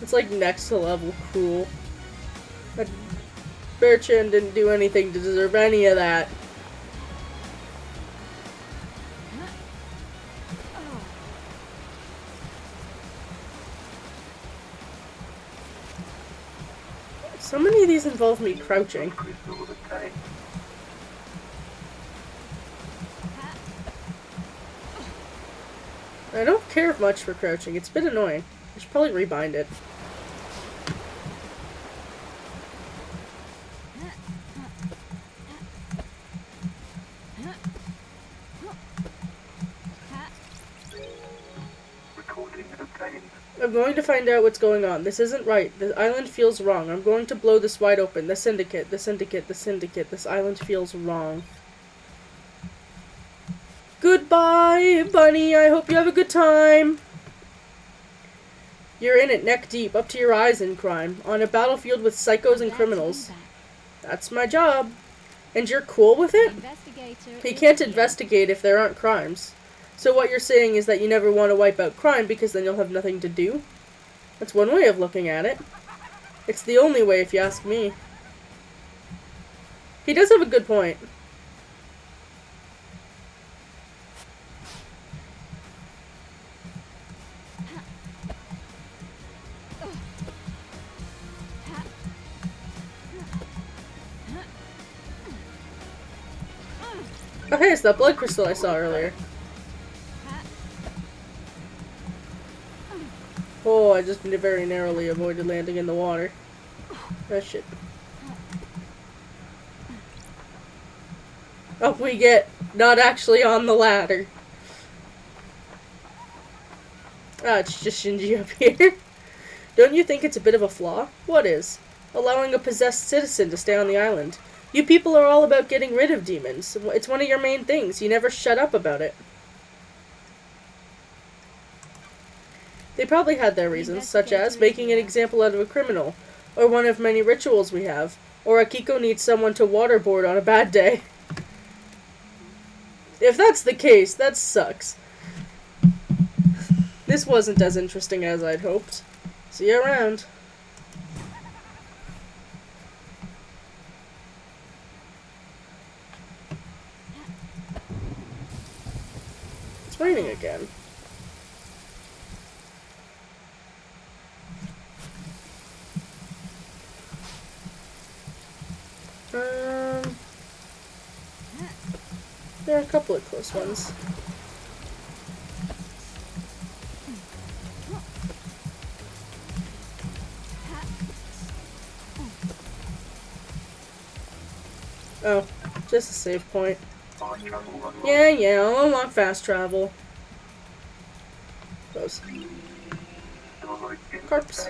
S2: It's like next to level cruel. But Bear-chan didn't do anything to deserve any of that. So many of these involve me crouching. I don't care much for crouching. It's a bit annoying. I should probably rebind it. I'm going to find out what's going on. This isn't right. The island feels wrong. I'm going to blow this wide open. The Syndicate, the Syndicate, the Syndicate. This island feels wrong. Goodbye, Bunny. I hope you have a good time. You're in it, neck deep, up to your eyes in crime. On a battlefield with psychos and criminals. That's my job. And you're cool with it? You can't investigate if there aren't crimes. So what you're saying is that you never want to wipe out crime because then you'll have nothing to do? That's one way of looking at it. It's the only way if you ask me. He does have a good point. Oh hey, it's that blood crystal I saw earlier. Oh, I just very narrowly avoided landing in the water. That shit. Up we get, not actually on the ladder. Ah, it's just Shinji up here. Don't you think it's a bit of a flaw? What is? Allowing a possessed citizen to stay on the island. You people are all about getting rid of demons. It's one of your main things. You never shut up about it. They probably had their reasons, such as making an example out of a criminal, or one of many rituals we have, or Akiko needs someone to waterboard on a bad day. If that's the case, that sucks. This wasn't as interesting as I'd hoped. See you around. It's raining again. There are a couple of close ones. Oh, just a save point. Yeah, I'll unlock fast travel. Close. Carps.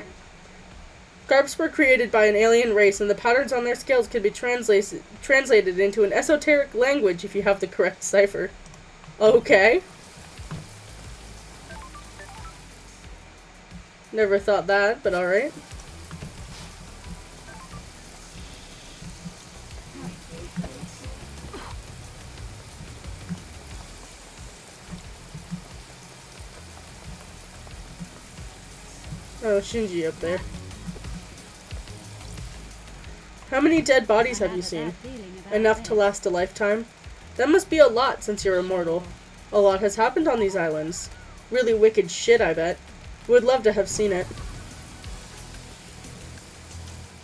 S2: Carps were created by an alien race, and the patterns on their scales can be translated into an esoteric language if you have the correct cipher. Okay. Never thought that, but alright. Oh, Shinji up there. How many dead bodies have you seen? Enough to last a lifetime? That must be a lot since you're immortal. A lot has happened on these islands. Really wicked shit, I bet. Would love to have seen it.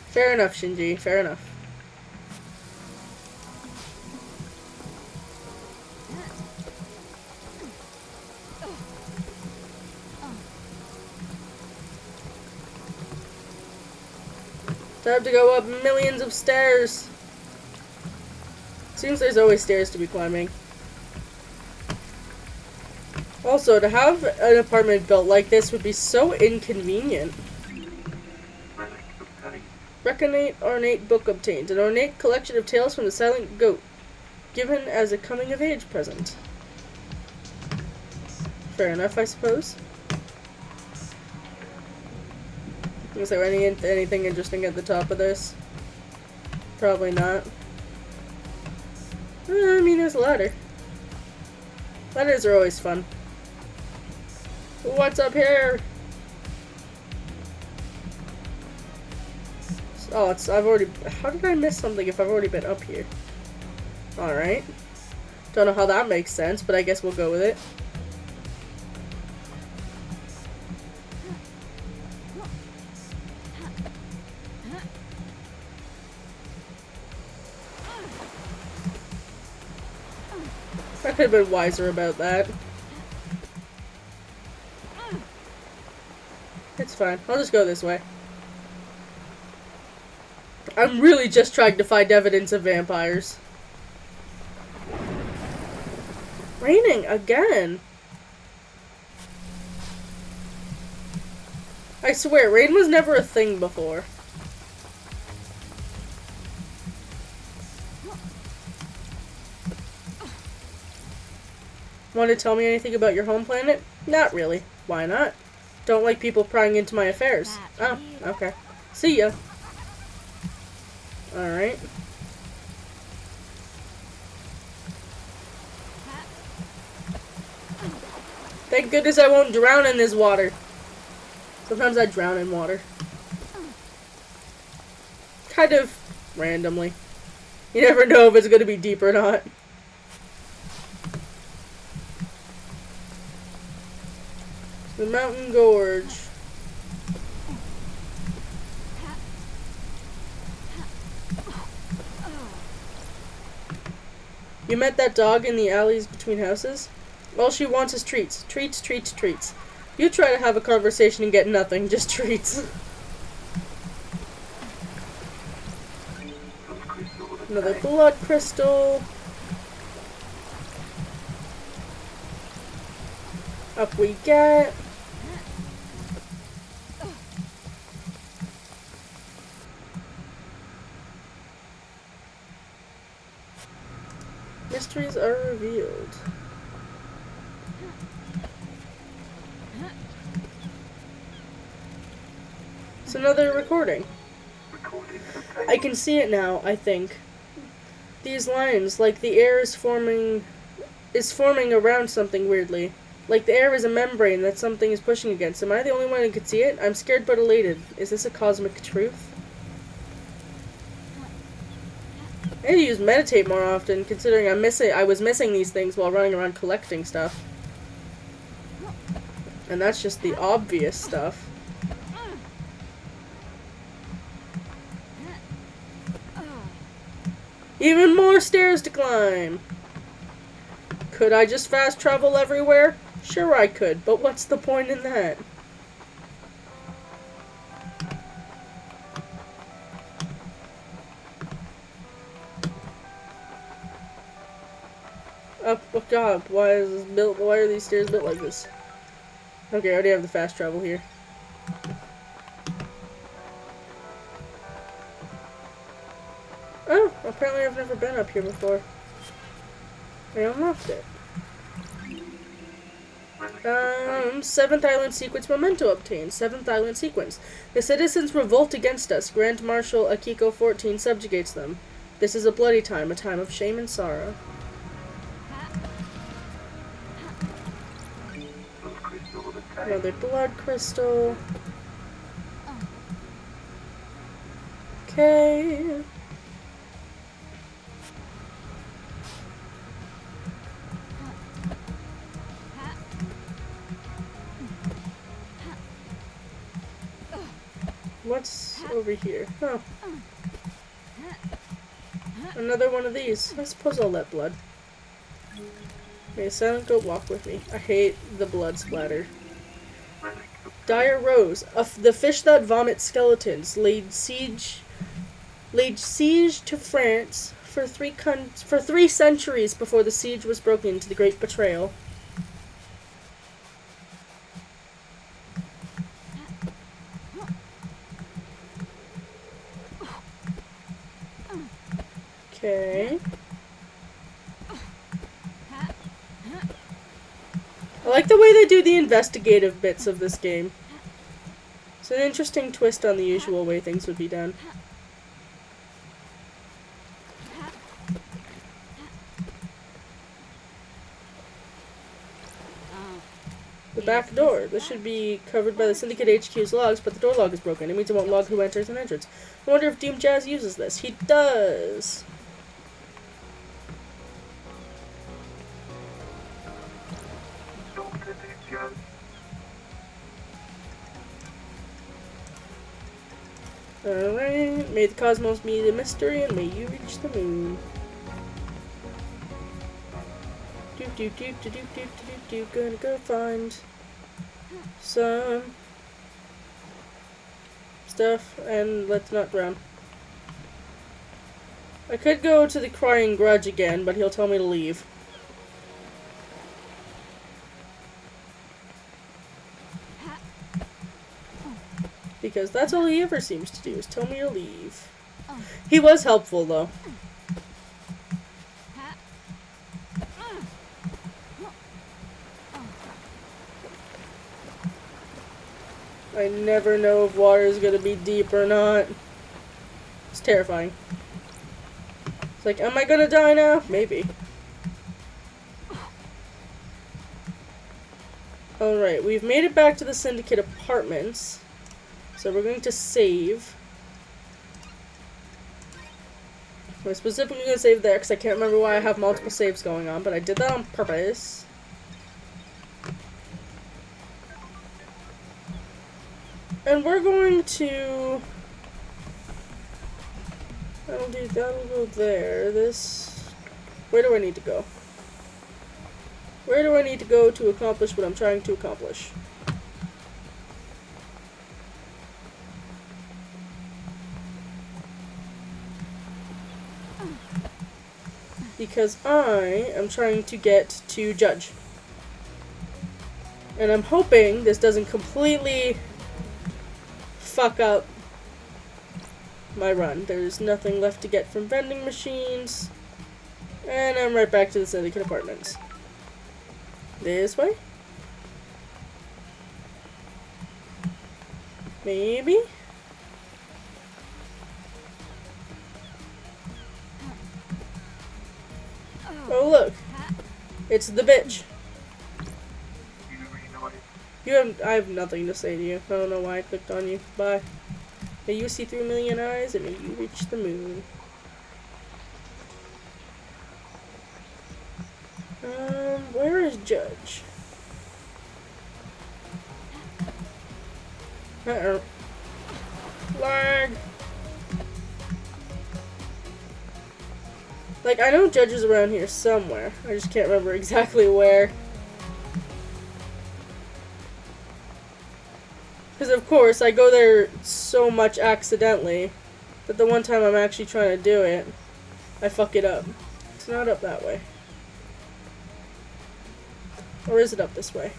S2: Fair enough, Shinji. Fair enough. Time to go up millions of stairs. Seems there's always stairs to be climbing. Also, to have an apartment built like this would be so inconvenient. Reckonate ornate book obtained. An ornate collection of tales from the silent goat. Given as a coming-of-age present. Fair enough, I suppose. Is there anything interesting at the top of this? Probably not. I mean, there's a ladder. Ladders are always fun. What's up here? Oh, I've already... How did I miss something if I've already been up here? Alright. Don't know how that makes sense, but I guess we'll go with it. I could have been wiser about that. It's fine. I'll just go this way. I'm really just trying to find evidence of vampires. Raining again. I swear, rain was never a thing before. Want to tell me anything about your home planet? Not really. Why not? Don't like people prying into my affairs. Oh, okay. See ya. Alright. Thank goodness I won't drown in this water. Sometimes I drown in water. Kind of randomly. You never know if it's going to be deep or not. The Mountain Gorge. You met that dog in the alleys between houses? All she wants is treats. Treats, treats, treats. You try to have a conversation and get nothing, just treats. Another blood crystal. Up we get. Mysteries are revealed. It's another recording. I can see it now, I think. These lines, like the air is forming around something weirdly. Like the air is a membrane that something is pushing against. Am I the only one who can see it? I'm scared but elated. Is this a cosmic truth? I need to use meditate more often, considering I was missing these things while running around collecting stuff. And that's just the obvious stuff. Even more stairs to climb! Could I just fast travel everywhere? Sure I could, but what's the point in that? Oh god, why are these stairs built like this? Okay, I already have the fast travel here. Oh, apparently I've never been up here before. I unlocked it. 7th Island Sequence Memento obtained. 7th Island Sequence. The citizens revolt against us. Grand Marshal Akiko 14 subjugates them. This is a bloody time, a time of shame and sorrow. Another blood crystal. Okay. What's over here? Oh. Another one of these. I suppose I'll let blood. Okay, Silent Goat, walk with me. I hate the blood splatter. Dire Rose. The fish that vomits skeletons laid siege to France for for 3 centuries before the siege was broken into the Great Betrayal. Okay. I like the way they do the investigative bits of this game. It's an interesting twist on the usual way things would be done. The back door. This should be covered by the Syndicate HQ's logs, but the door log is broken. It means it won't log who enters an entrance. I wonder if Doom Jazz uses this. He does! Alright, may the cosmos be the mystery and may you reach the moon. Gonna go find some stuff and let's not drown. I could go to the Crying Grudge again, but he'll tell me to leave. Because that's all he ever seems to do, is tell me to leave. He was helpful, though. I never know if water is gonna be deep or not. It's terrifying. It's like, am I gonna die now? Maybe. Alright, we've made it back to the Syndicate apartments. So we're going to save. I'm specifically going to save there because I can't remember why I have multiple saves going on, but I did that on purpose. And we're going to... that'll go there. This... Where do I need to go? Where do I need to go to accomplish what I'm trying to accomplish? Because I am trying to get to Judge. And I'm hoping this doesn't completely fuck up my run. There's nothing left to get from vending machines. And I'm right back to the Syndicate apartments. This way? Maybe? Oh look, it's the bitch. I have nothing to say to you. I don't know why I clicked on you. Bye. May you see through a million eyes and may you reach the moon. Where is Judge? Uh-oh. Lag! Like, I know Judge is around here somewhere. I just can't remember exactly where. Because, of course, I go there so much accidentally that the one time I'm actually trying to do it, I fuck it up. It's not up that way. Or is it up this way?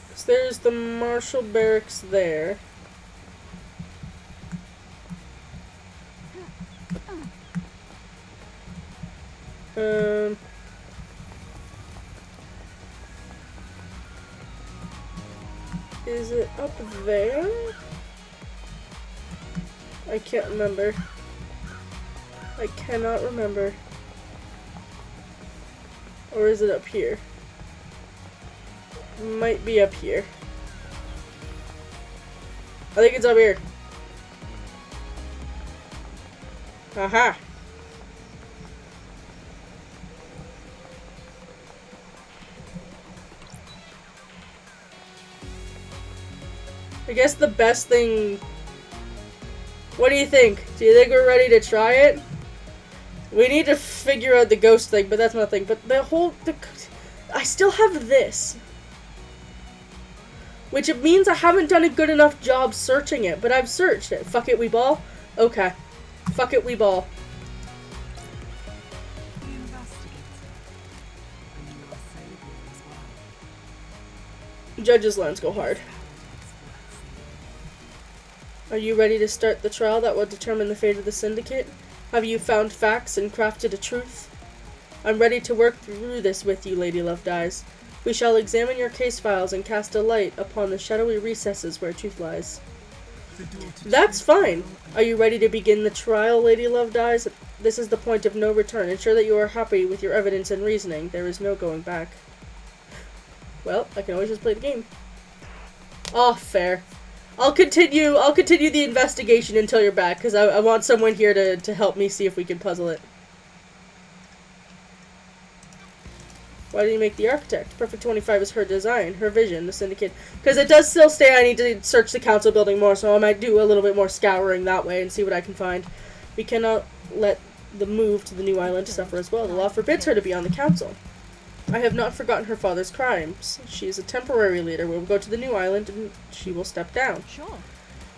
S2: Because there's the Marshal Barracks there. Is it up there? I can't remember. I cannot remember. Or is it up here? Might be up here. I think it's up here. Aha! I guess the best thing... What do you think? Do you think we're ready to try it? We need to figure out the ghost thing, but that's nothing. But the whole... I still have this. Which it means I haven't done a good enough job searching it, but I've searched it. Fuck it, we ball? Okay. Fuck it, we ball. Judge's lines go hard. Are you ready to start the trial that will determine the fate of the syndicate? Have you found facts and crafted a truth? I'm ready to work through this with you, Lady Love Dies. We shall examine your case files and cast a light upon the shadowy recesses where truth lies. That's fine. Are you ready to begin the trial, Lady Love Dies? This is the point of no return. Ensure that you are happy with your evidence and reasoning. There is no going back. Well, I can always just play the game. Oh, fair. I'll continue the investigation until you're back, because I want someone here to help me see if we can puzzle it. Why did you make the architect? Pt.5 is her design, her vision, the syndicate. Because it does still say I need to search the council building more, so I might do a little bit more scouring that way and see what I can find. We cannot let the move to the new island suffer as well. The law forbids her to be on the council. I have not forgotten her father's crimes. She is a temporary leader. We will go to the new island and she will step down.
S3: Sure.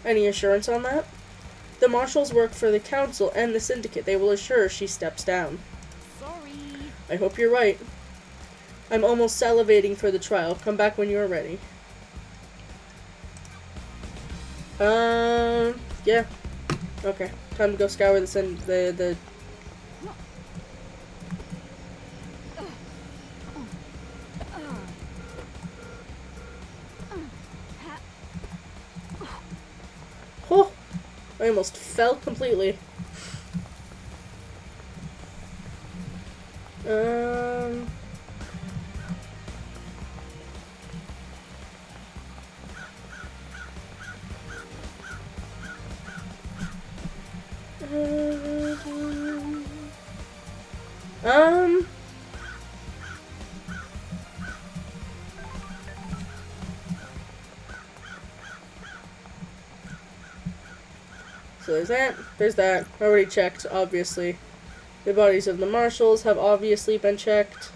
S2: Any assurance on that? The marshals work for the council and the syndicate. They will assure she steps down.
S3: Sorry.
S2: I hope you're right. I'm almost salivating for the trial. Come back when you're ready. Yeah. Okay. Time to go scour the Oh! I almost fell completely. So there's that. I already checked, obviously. The bodies of the marshals have obviously been checked.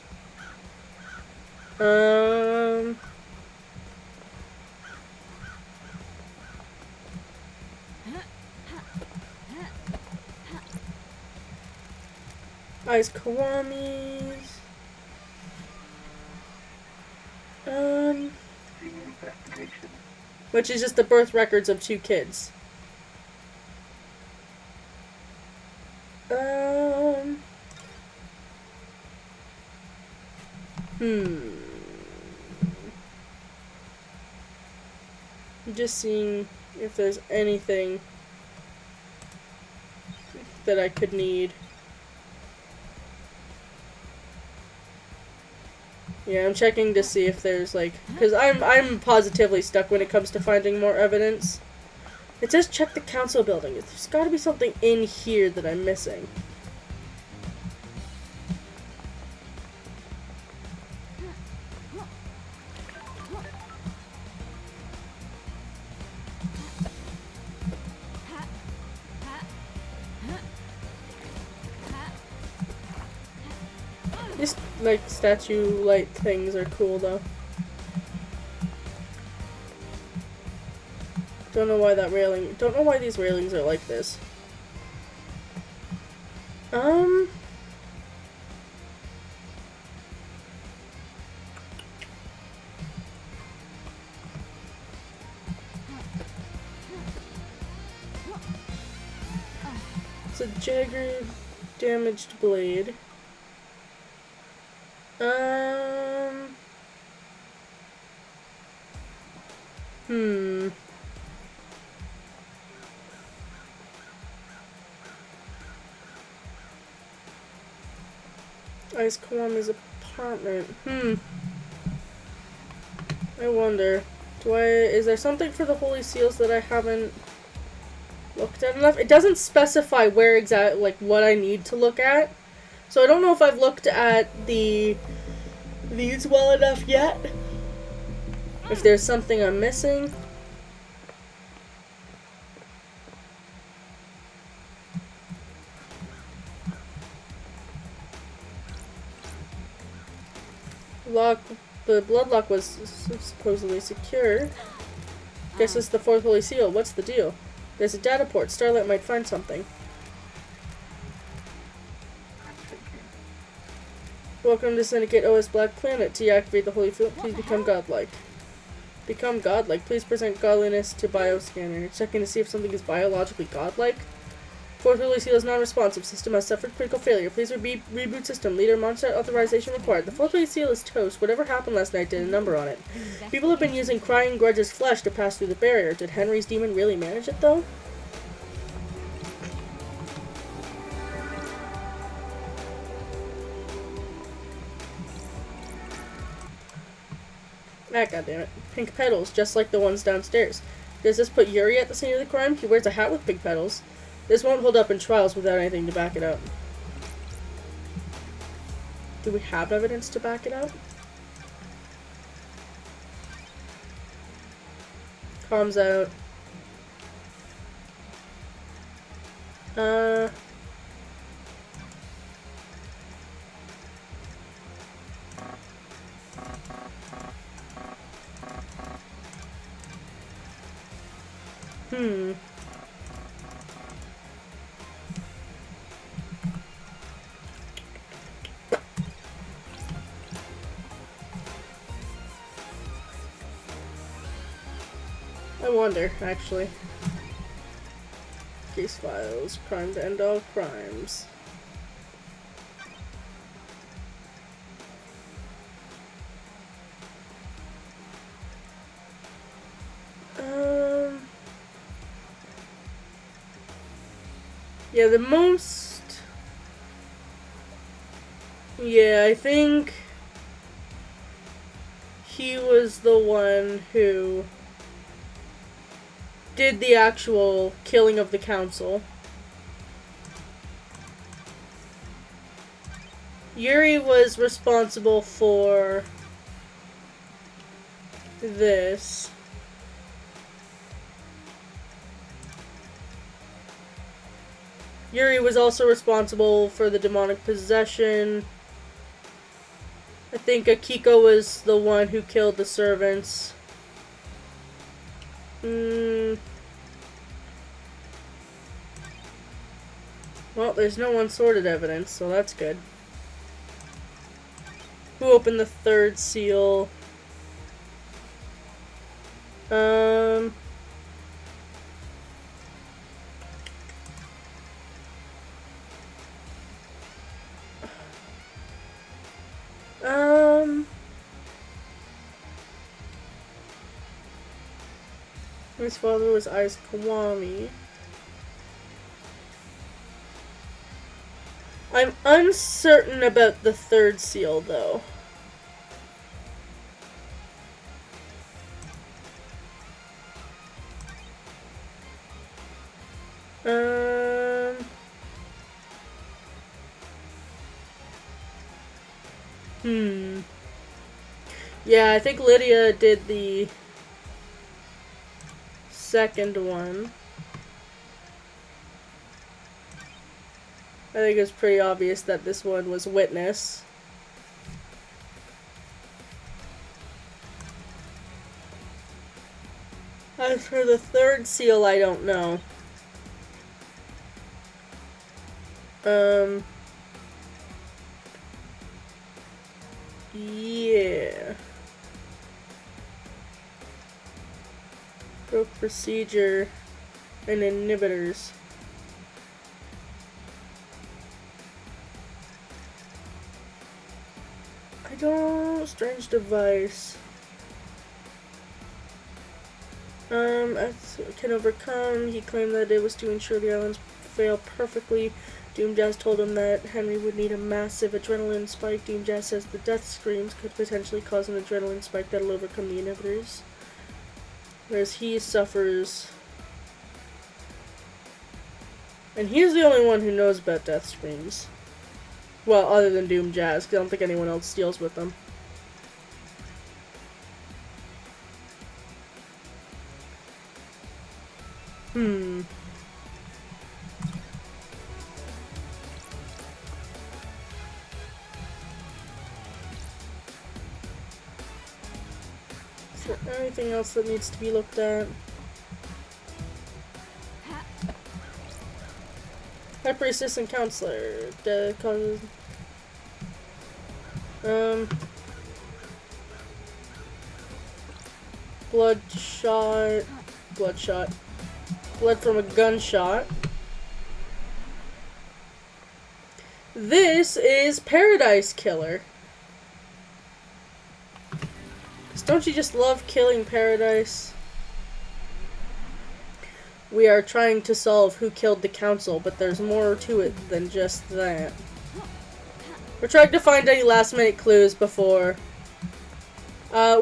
S2: Eyes Kiwamis. Which is just the birth records of 2 kids. I'm just seeing if there's anything that I could need. Yeah, I'm checking to see if there's like, because I'm positively stuck when it comes to finding more evidence. It says check the council building. There's got to be something in here that I'm missing. These, like, statue light things are cool, though. Don't know why don't know why these railings are like this. It's a Jagger damaged blade. Ice Kiwami's apartment. I wonder. Is there something for the Holy Seals that I haven't looked at enough? It doesn't specify where exactly, like, what I need to look at. So I don't know if I've looked at these well enough yet. If there's something I'm missing. Lock The bloodlock was supposedly secure. Guess it's the fourth holy seal. What's the deal? There's a data port. Starlight might find something. Welcome to Syndicate OS Black Planet. To activate the holy field, please become godlike. Become godlike. Please present godliness to bioscanner. Checking to see if something is biologically godlike. Fourth holy seal is non-responsive. System has suffered critical failure. Please reboot system. Leader monster authorization required. The fourth holy seal is toast. Whatever happened last night did a number on it. People have been using Crying Grudge's flesh to pass through the barrier. Did Henry's demon really manage it though? Ah, goddammit. Pink petals, just like the ones downstairs. Does this put Yuri at the scene of the crime? He wears a hat with pink petals. This won't hold up in trials without anything to back it up. Do we have evidence to back it up? Comms out. I wonder, actually. Case files, crime to end all crimes. Yeah, the most... Yeah, I think he was the one who did the actual killing of the council. Yuri was responsible for this. Yuri was also responsible for the demonic possession. I think Akiko was the one who killed the servants. Well, there's no unsorted evidence, so that's good. Who opened the third seal? His father was Ice Kawami. I'm uncertain about the third seal, though. Yeah, I think Lydia did the second one. I think it's pretty obvious that this one was Witness. As for the third seal, I don't know. Yeah. Broke procedure and inhibitors. I don't... Strange device. Can overcome. He claimed that it was to ensure the islands fail perfectly. Doom Jazz told him that Henry would need a massive adrenaline spike. Doom Jazz says the death screams could potentially cause an adrenaline spike that'll overcome the inhibitors. Whereas he suffers... And he's the only one who knows about death screams. Well, other than Doom Jazz, because I don't think anyone else deals with them. anything else that needs to be looked at? High Priestess and Counselor. Causes. Bloodshot. Blood from a gunshot. This is Paradise Killer. 'Cause don't you just love killing Paradise? We are trying to solve who killed the council, but there's more to it than just that. We're trying to find any last-minute clues before...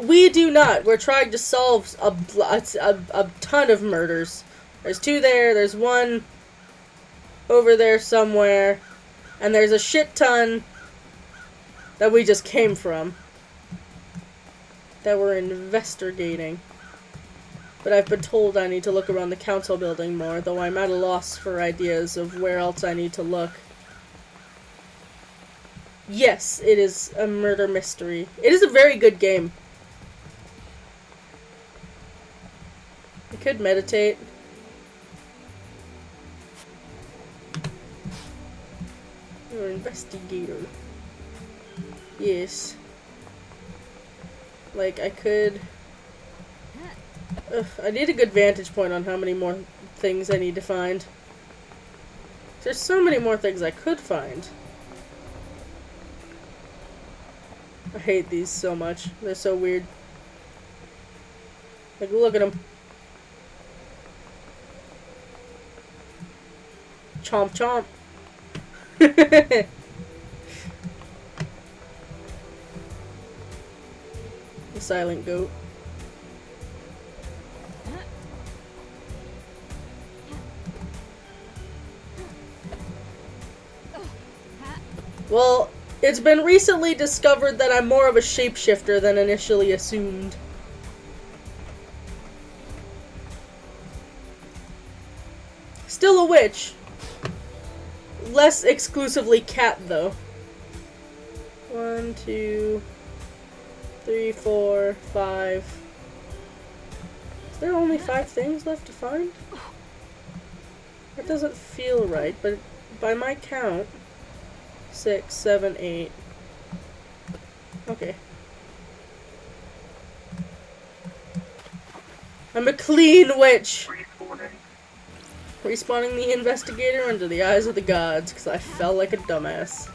S2: we do not. We're trying to solve a ton of murders. There's 2 there, there's 1 over there somewhere, and there's a shit ton that we just came from that we're investigating. But I've been told I need to look around the council building more, though I'm at a loss for ideas of where else I need to look. Yes, it is a murder mystery. It is a very good game. I could meditate. You're an investigator. Yes. Like, I could... I need a good vantage point on how many more things I need to find. There's so many more things I could find. I hate these so much. They're so weird. Like, look at them. Chomp chomp. The silent goat. Well, it's been recently discovered that I'm more of a shapeshifter than initially assumed. Still a witch. Less exclusively cat, though. 1, 2, 3, 4, 5. Is there only 5 things left to find? That doesn't feel right, but by my count... 6, 7, 8. Okay. I'm a clean witch! Respawning the investigator under the eyes of the gods, because I fell like a dumbass.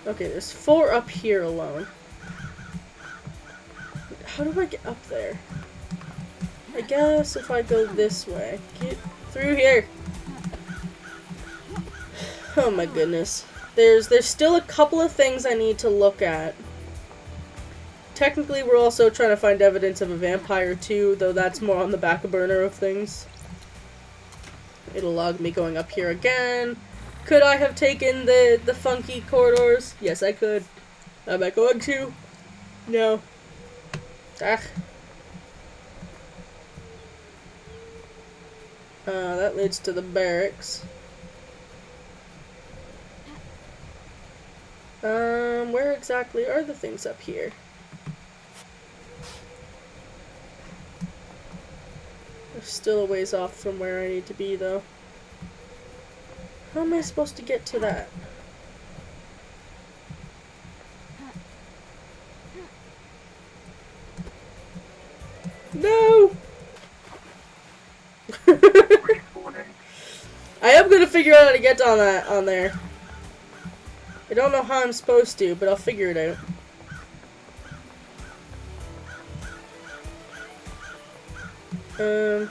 S2: Okay, there's 4 up here alone. How do I get up there? I guess if I go this way. Get through here! Oh my goodness. There's still a couple of things I need to look at. Technically, we're also trying to find evidence of a vampire too, though that's more on the back burner of things. It'll log me going up here again. Could I have taken the funky corridors? Yes, I could. Am I going to? No. Ah. That leads to the barracks. Where exactly are the things up here? They're still a ways off from where I need to be, though. How am I supposed to get to that? No! I am gonna figure out how to get on there. I don't know how I'm supposed to, but I'll figure it out. It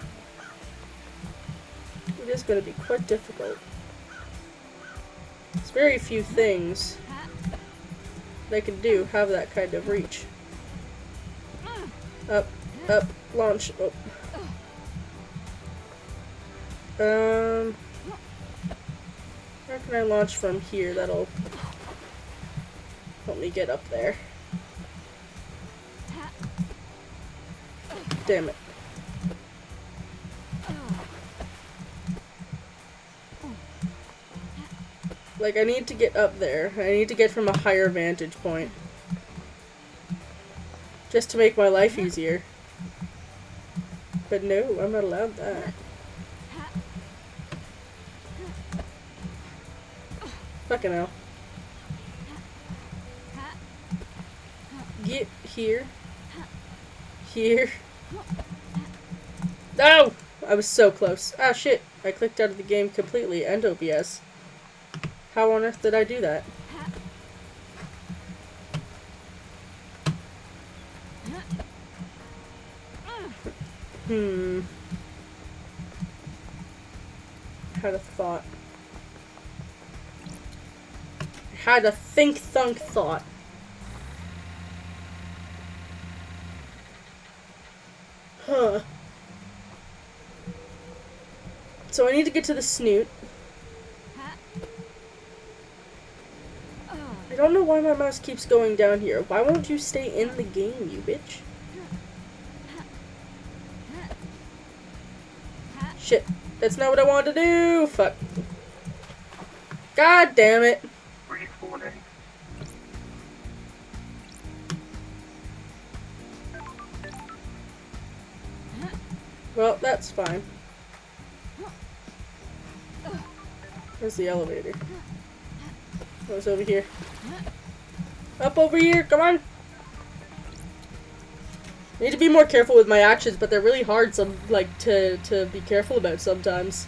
S2: is gonna be quite difficult. There's very few things they can do have that kind of reach. Up, up, launch, oh. Where can I launch from here that'll help me get up there? Damn it. Like, I need to get up there. I need to get from a higher vantage point. Just to make my life easier. But no, I'm not allowed that. Fucking hell. Get here. Here. No! I was so close. Ah, shit. I clicked out of the game completely and OBS. How on earth did I do that? Had a thought. Had a think-thunk thought. Huh. So I need to get to the snoot. I don't know why my mouse keeps going down here. Why won't you stay in the game, you bitch? Shit. That's not what I wanted to do! Fuck. God damn it. Well, that's fine. Where's the elevator? Oh, it's over here. Up over here, come on! I need to be more careful with my actions, but they're really hard to be careful about sometimes.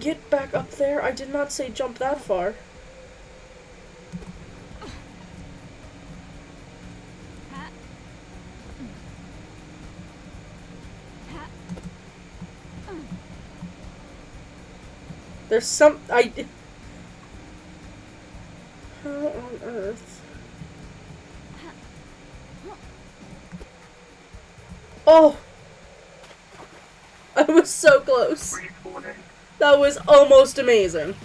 S2: Get back up there. I did not say jump that far. There's some... How on earth? Oh! I was so close. That was almost amazing.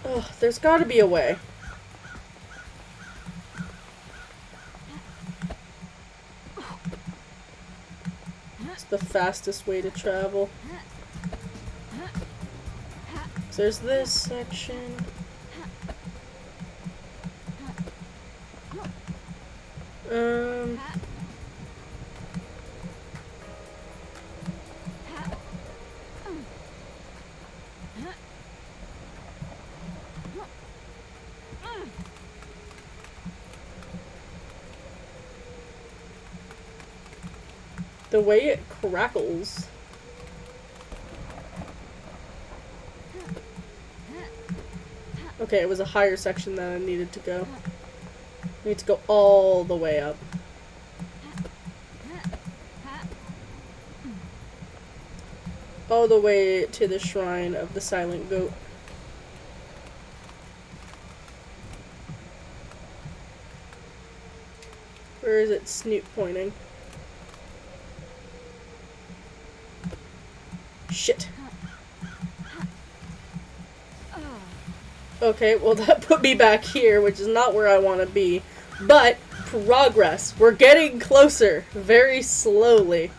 S2: Oh, there's gotta be a way. It's the fastest way to travel. So there's this section. The way it crackles. Okay, it was a higher section that I needed to go. I need to go all the way up. All the way to the shrine of the silent goat. Where is it snoot pointing? Shit. Okay, well that put me back here, which is not where I want to be. But, progress. We're getting closer. Very slowly.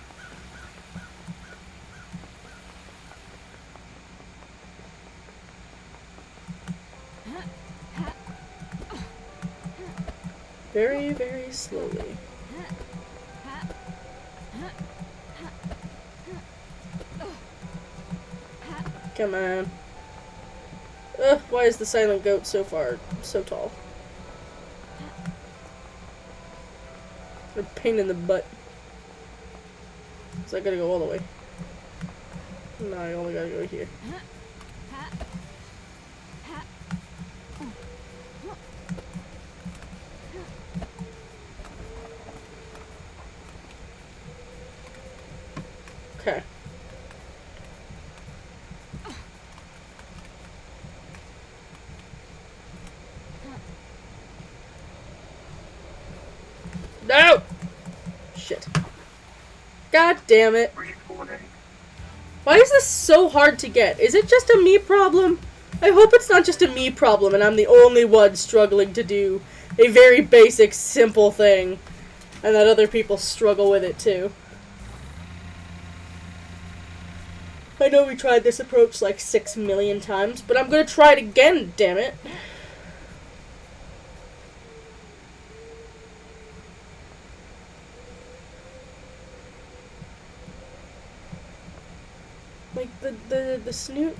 S2: Very, very slowly. Come on. Why is the silent goat so tall? A pain in the butt. So I gotta go all the way. No, I only gotta go here. Okay. No! Shit. God damn it. Why is this so hard to get? Is it just a me problem? I hope it's not just a me problem and I'm the only one struggling to do a very basic, simple thing, and that other people struggle with it too. I know we tried this approach like 6 million times, but I'm gonna try it again, damn it. Like, the snoot...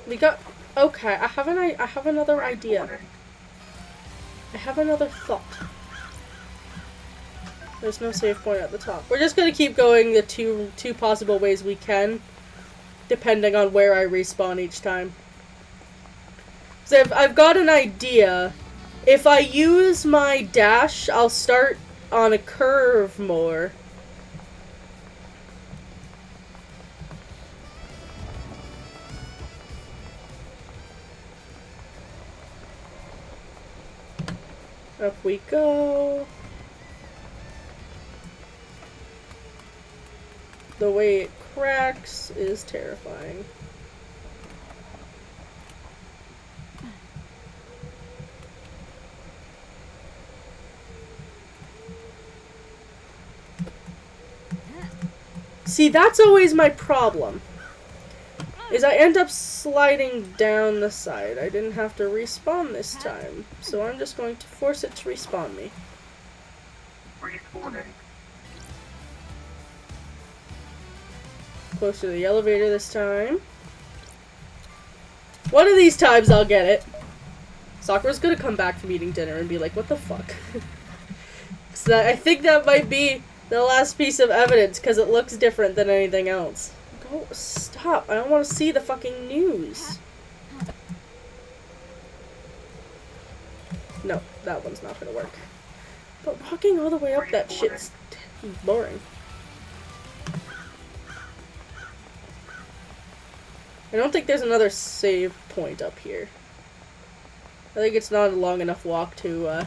S2: We got... Okay, I have another idea. I have another thought. There's no save point at the top. We're just gonna keep going the two possible ways we can, depending on where I respawn each time. So I've got an idea. If I use my dash, I'll start on a curve more. Up we go. The way it cracks is terrifying. See, that's always my problem. Is I end up sliding down the side. I didn't have to respawn this time, so I'm just going to force it to respawn me. Close to the elevator this time. One of these times I'll get it. Sakura's gonna come back from eating dinner and be like, what the fuck? So I think that might be the last piece of evidence, because it looks different than anything else. Go, stop. I don't want to see the fucking news. No, that one's not gonna work. But walking all the way up that shit's boring. I don't think there's another save point up here. I think it's not a long enough walk to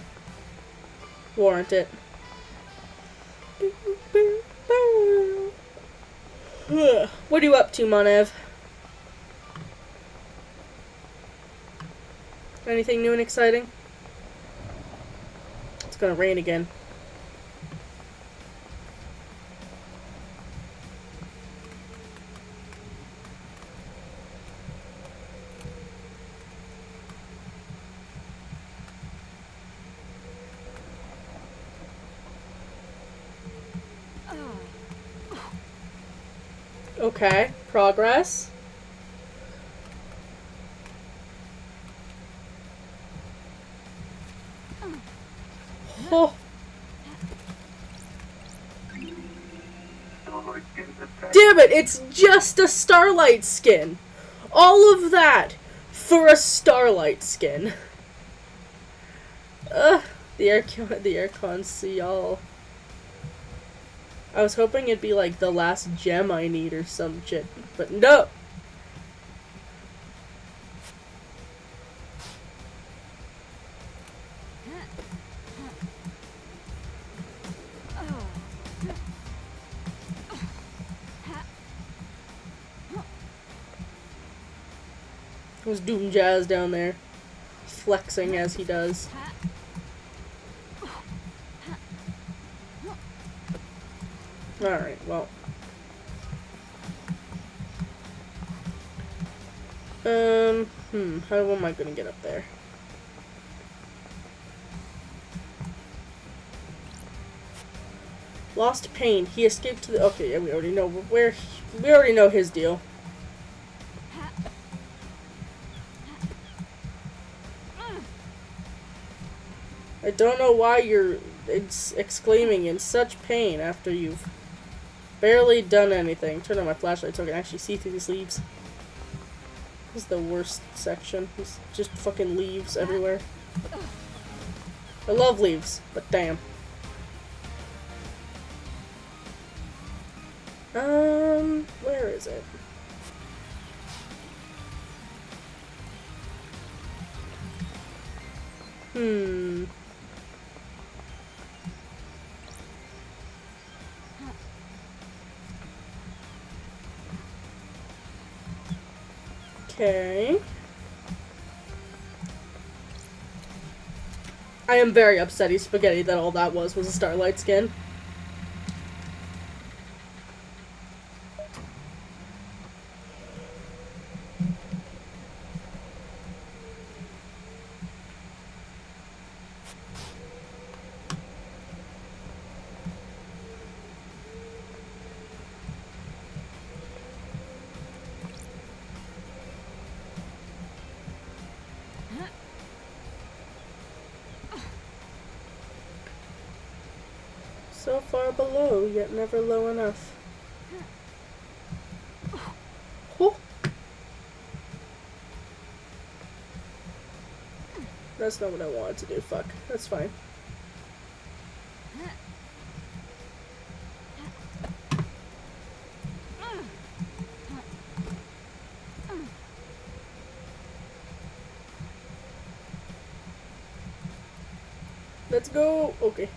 S2: warrant it. What are you up to, Monev? Anything new and exciting? It's gonna rain again. Okay, progress. Oh. Damn it, it's just a Starlight skin. All of that for a Starlight skin. The aircon seal. I was hoping it'd be like the last gem I need or some shit, but no! There's Doom Jazz down there, flexing as he does. Alright, well. How am I gonna get up there? Lost Pain. He escaped to the... Okay, yeah, we already know where... We already know his deal. I don't know why you're exclaiming in such pain after you've barely done anything. Turn on my flashlight so I can actually see through these leaves. This is the worst section. It's just fucking leaves everywhere. I love leaves, but damn. Where is it? Okay. I am very upsetty spaghetti that all that was a Starlight skin. So far below, yet never low enough. Oh. That's not what I wanted to do. Fuck. That's fine. Let's go. Okay.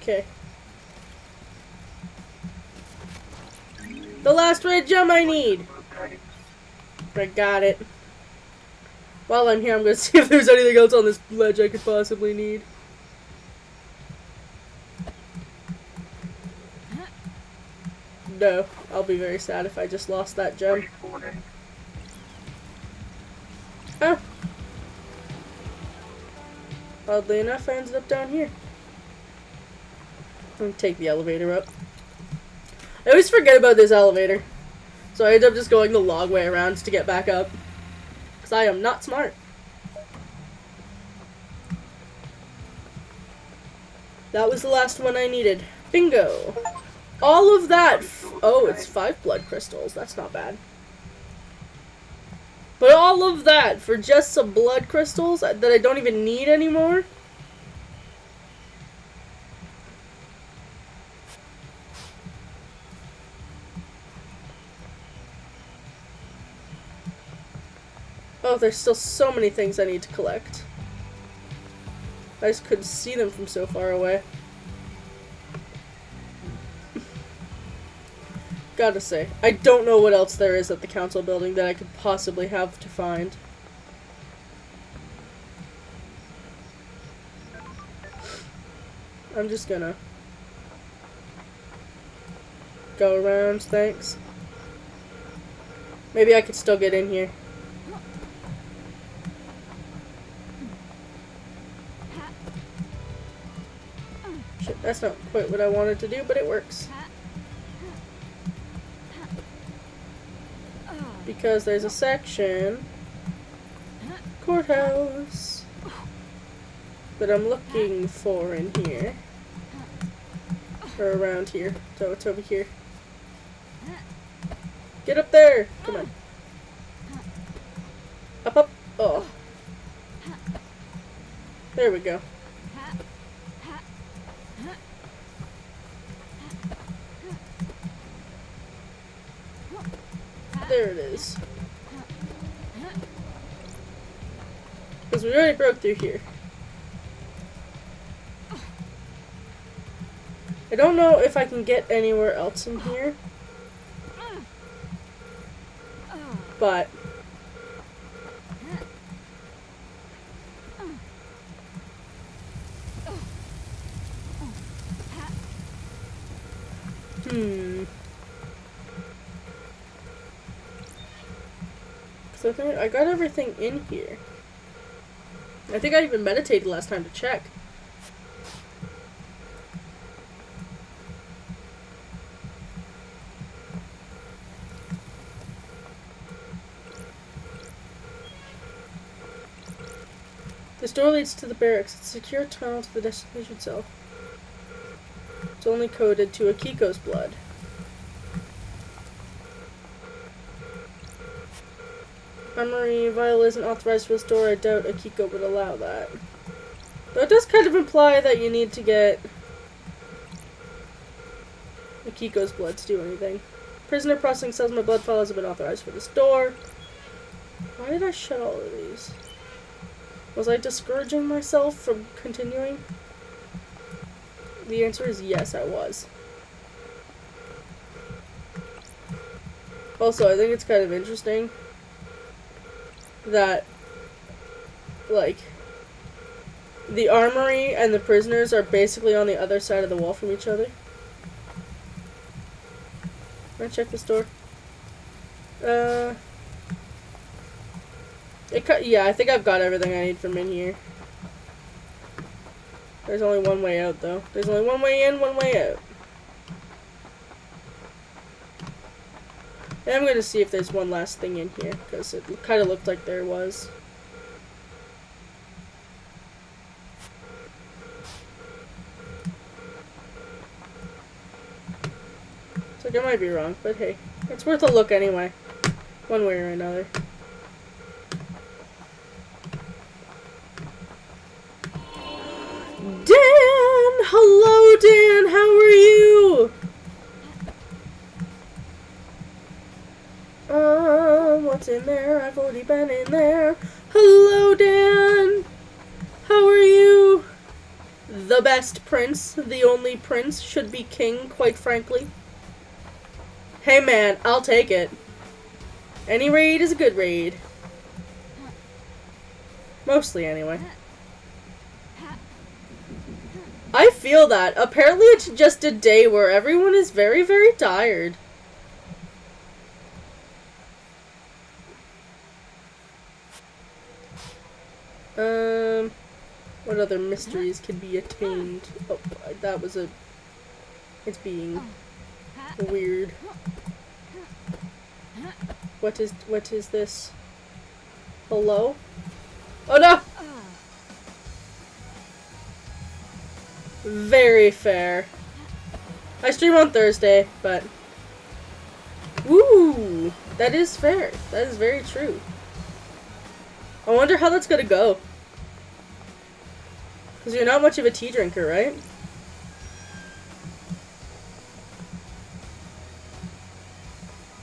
S2: Okay. The last red gem I need! I got it. While I'm here, I'm gonna see if there's anything else on this ledge I could possibly need. No, I'll be very sad if I just lost that gem. Oh. Oddly enough, I ended up down here. I'm gonna take the elevator up. I always forget about this elevator. So I end up just going the long way around to get back up. Because I am not smart. That was the last one I needed. Bingo! All of that! Oh, it's 5 blood crystals. That's not bad. But all of that for just some blood crystals that I don't even need anymore? Oh, there's still so many things I need to collect. I just couldn't see them from so far away. Gotta say, I don't know what else there is at the council building that I could possibly have to find. I'm just gonna go around, thanks. Maybe I could still get in here. Shit, that's not quite what I wanted to do, but it works. Because there's a section, courthouse, that I'm looking for in here. Or around here. So it's over here. Get up there! Come on. Up, up. Oh. There we go. There it is. Because we already broke through here. I don't know if I can get anywhere else in here. But So I got everything in here. I think I even meditated last time to check. This door leads to the barracks. It's a secure tunnel to the destination cell. It's only coded to Akiko's blood. Memory vial isn't authorized for this door. I doubt Akiko would allow that. Though it does kind of imply that you need to get Akiko's blood to do anything. Prisoner processing says my blood file hasn't been authorized for this door. Why did I shut all of these? Was I discouraging myself from continuing? The answer is yes, I was. Also, I think it's kind of interesting that, like, the armory and the prisoners are basically on the other side of the wall from each other. Can I check this door? Yeah, I think I've got everything I need from in here. There's only one way out, though. There's only one way in, one way out. And I'm gonna see if there's one last thing in here, because it kind of looked like there was. So I might be wrong, but hey, it's worth a look anyway, one way or another. Dan! Hello, Dan! How are you? What's in there? I've already been in there. Hello, Dan! How are you? The best prince, the only prince, should be king, quite frankly. Hey man, I'll take it. Any raid is a good raid. Mostly, anyway. I feel that. Apparently it's just a day where everyone is very, very tired. What other mysteries can be attained? Oh, that was a... It's being weird. What is this? Hello? Oh no! Very fair. I stream on Thursday, but... Woo! That is fair. That is very true. I wonder how that's gonna go. Because you're not much of a tea drinker, right?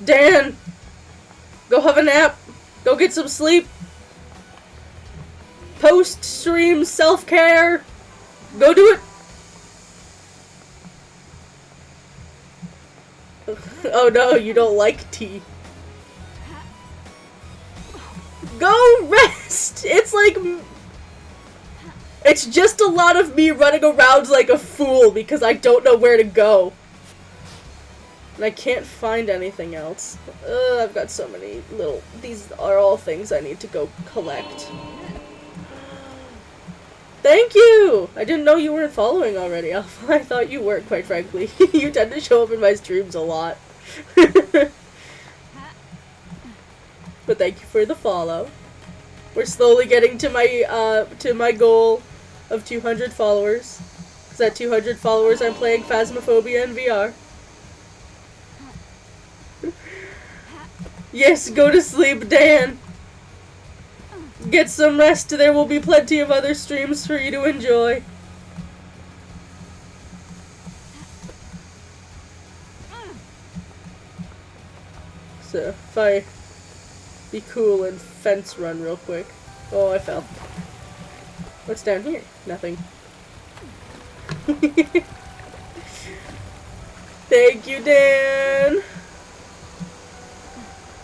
S2: Dan! Go have a nap! Go get some sleep! Post-stream self-care! Go do it! Oh no, you don't like tea. Go rest! It's like... It's just a lot of me running around like a fool because I don't know where to go. And I can't find anything else. I've got so many little... These are all things I need to go collect. Thank you! I didn't know you weren't following already, Alpha. I thought you weren't, quite frankly. You tend to show up in my streams a lot. But thank you for the follow. We're slowly getting to my goal of 200 followers. Because at 200 followers, I'm playing Phasmophobia in VR. Yes, go to sleep, Dan. Get some rest. There will be plenty of other streams for you to enjoy. So, if I be cool and fence run real quick. Oh, I fell. What's down here? Nothing. Thank you, Dan.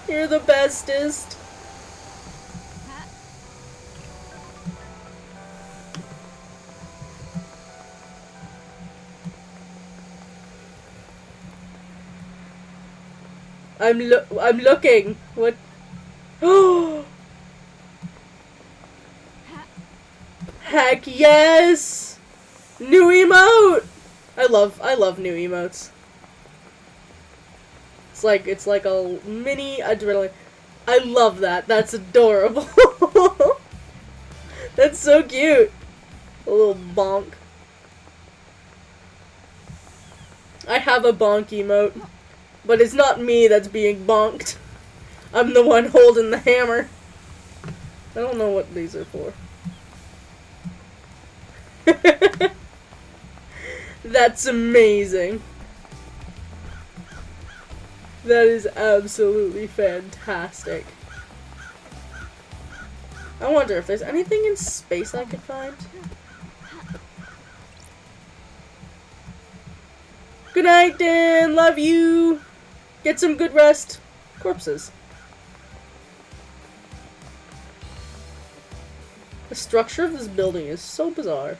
S2: You're the bestest. I'm looking. What? Oh! Heck yes! New emote! I love new emotes. It's like a mini adrenaline. I love that. That's adorable. That's so cute. A little bonk. I have a bonk emote, but it's not me that's being bonked. I'm the one holding the hammer. I don't know what these are for. That's amazing. That is absolutely fantastic. I wonder if there's anything in space I could find. Good night, Dan. Love you. Get some good rest. corpses. The structure of this building is so bizarre.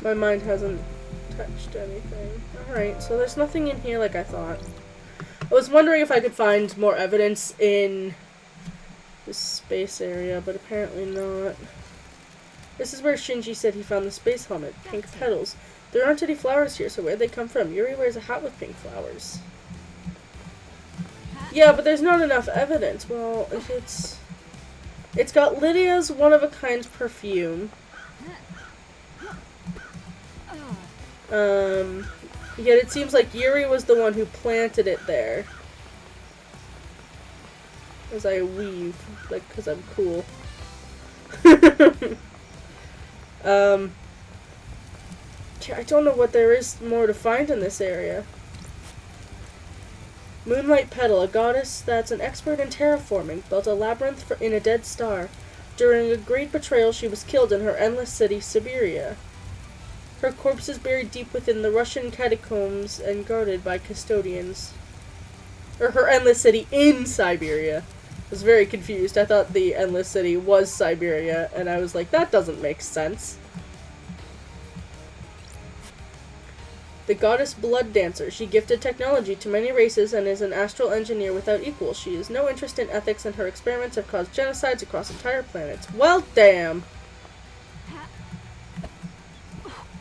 S2: My mind hasn't touched anything. Alright, so there's nothing in here like I thought. I was wondering if I could find more evidence in this space area, but apparently not. This is where Shinji said he found the space helmet. Pink petals. There aren't any flowers here, so where'd they come from? Yuri wears a hat with pink flowers. Yeah, but there's not enough evidence. Well, if it's got Lydia's one-of-a-kind perfume. Yet it seems like Yuri was the one who planted it there. As I weave, like, 'cause I'm cool. I don't know what there is more to find in this area. Moonlight Petal, a goddess that's an expert in terraforming, built a labyrinth in a dead star. During a great betrayal, she was killed in her endless city, Siberia. Her corpse is buried deep within the Russian catacombs and guarded by custodians. Or her endless city in Siberia. I was very confused. I thought the endless city was Siberia, and I was like, that doesn't make sense. The goddess Blood Dancer. She gifted technology to many races and is an astral engineer without equal. She has no interest in ethics, and her experiments have caused genocides across entire planets. Well, damn.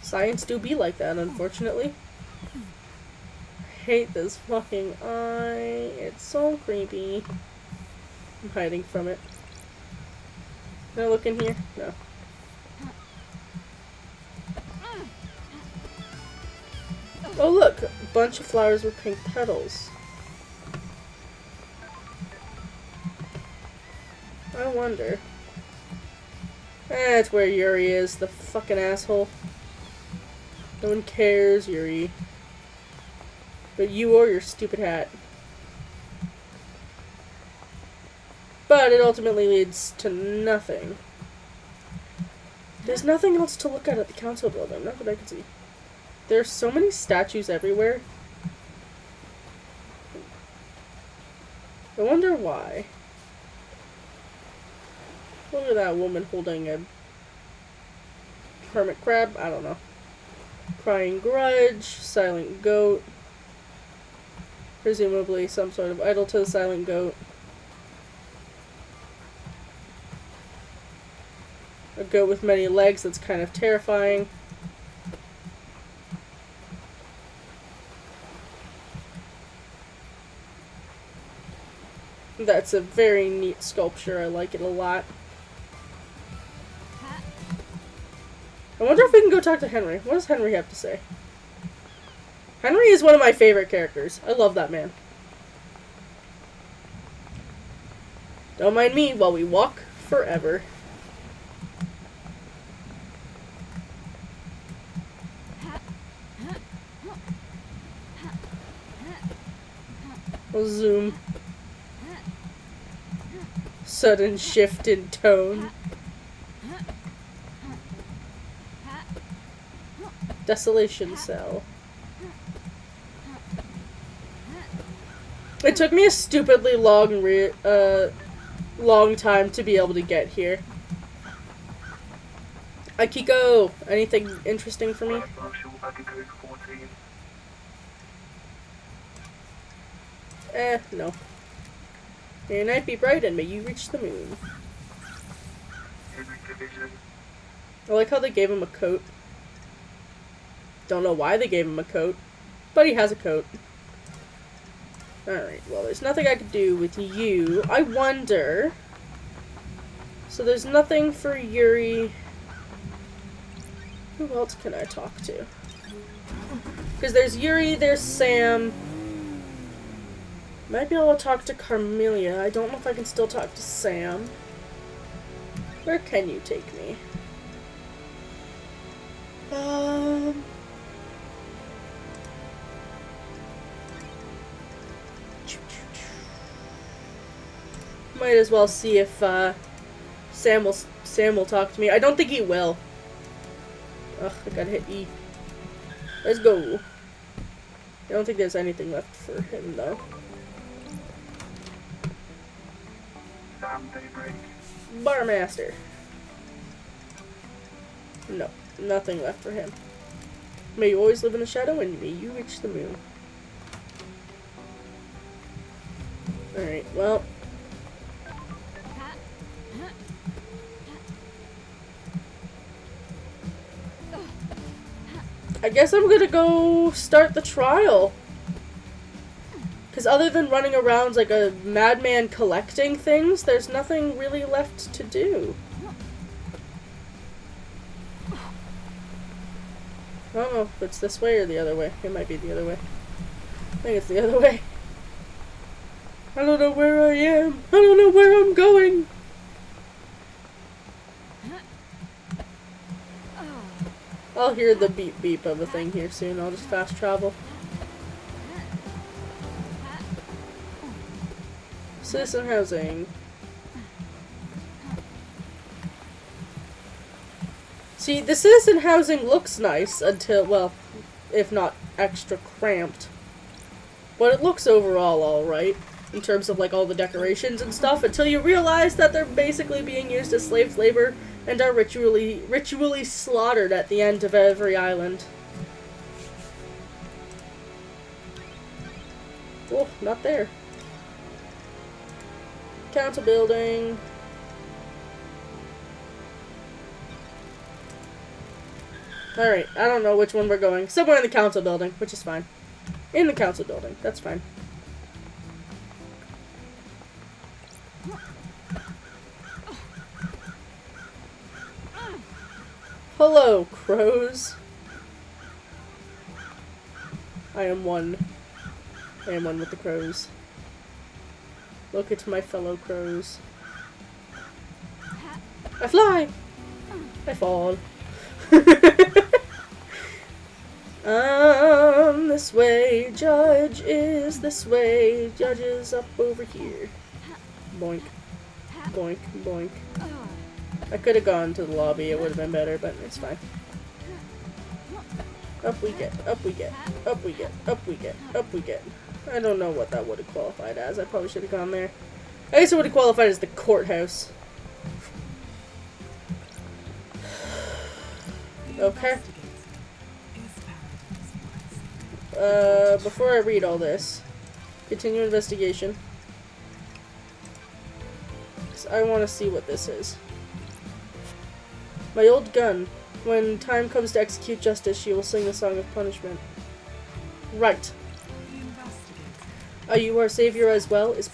S2: Science do be like that, unfortunately. I hate this fucking eye. It's so creepy. I'm hiding from it. Can I look in here? No. Oh look! A bunch of flowers with pink petals. I wonder. That's where Yuri is, the fucking asshole. No one cares, Yuri. But you or your stupid hat. But it ultimately leads to nothing. There's nothing else to look at the council building, not that I can see. There's so many statues everywhere. I wonder why. Look at that woman holding a hermit crab. I don't know. Crying grudge. Silent goat. Presumably some sort of idol to the silent goat. A goat with many legs that's kind of terrifying. That's a very neat sculpture. I like it a lot. I wonder if we can go talk to Henry. What does Henry have to say? Henry is one of my favorite characters. I love that man. Don't mind me while we walk forever. We'll zoom. Sudden shift in tone. Desolation cell. It took me a stupidly long time to be able to get here. Akiko, anything interesting for me? No. May your night be bright and may you reach the moon. I like how they gave him a coat. Don't know why they gave him a coat, but he has a coat. Alright, well, there's nothing I could do with you. I wonder... So there's nothing for Yuri. Who else can I talk to? Because there's Yuri, there's Sam. Might be able to talk to Carmelia. I don't know if I can still talk to Sam. Where can you take me? Might as well see if Sam will talk to me. I don't think he will. Ugh, I gotta hit E. Let's go. I don't think there's anything left for him, though. Barmaster. No, nothing left for him. May you always live in the shadow, and may you reach the moon. Alright, well. I guess I'm gonna go start the trial. Because other than running around like a madman collecting things, there's nothing really left to do. I don't know if it's this way or the other way. It might be the other way. I think it's the other way. I don't know where I am. I don't know where I'm going. I'll hear the beep beep of a thing here soon. I'll just fast travel. Citizen housing. See, the citizen housing looks nice until, well, if not extra cramped. But it looks overall alright, in terms of like all the decorations and stuff, until you realize that they're basically being used as slave labor and are ritually slaughtered at the end of every island. Oh, not there. Council building. Alright, I don't know which one we're going. Somewhere in the council building, which is fine. In the council building, that's fine. Hello, crows. I am one. I am one with the crows. Look at my fellow crows. I fly! I fall. This way, judge is this way, judge is up over here. Boink. Boink, boink. I could have gone to the lobby, it would have been better, but it's fine. Up we get, up we get, up we get, up we get, up we get. I don't know what that would have qualified as. I probably should have gone there. I guess it would have qualified as the courthouse. Okay. Before I read all this, continue investigation. 'Cause I want to see what this is. My old gun. When time comes to execute justice, she will sing the song of punishment. Right. Are you our savior as well? Is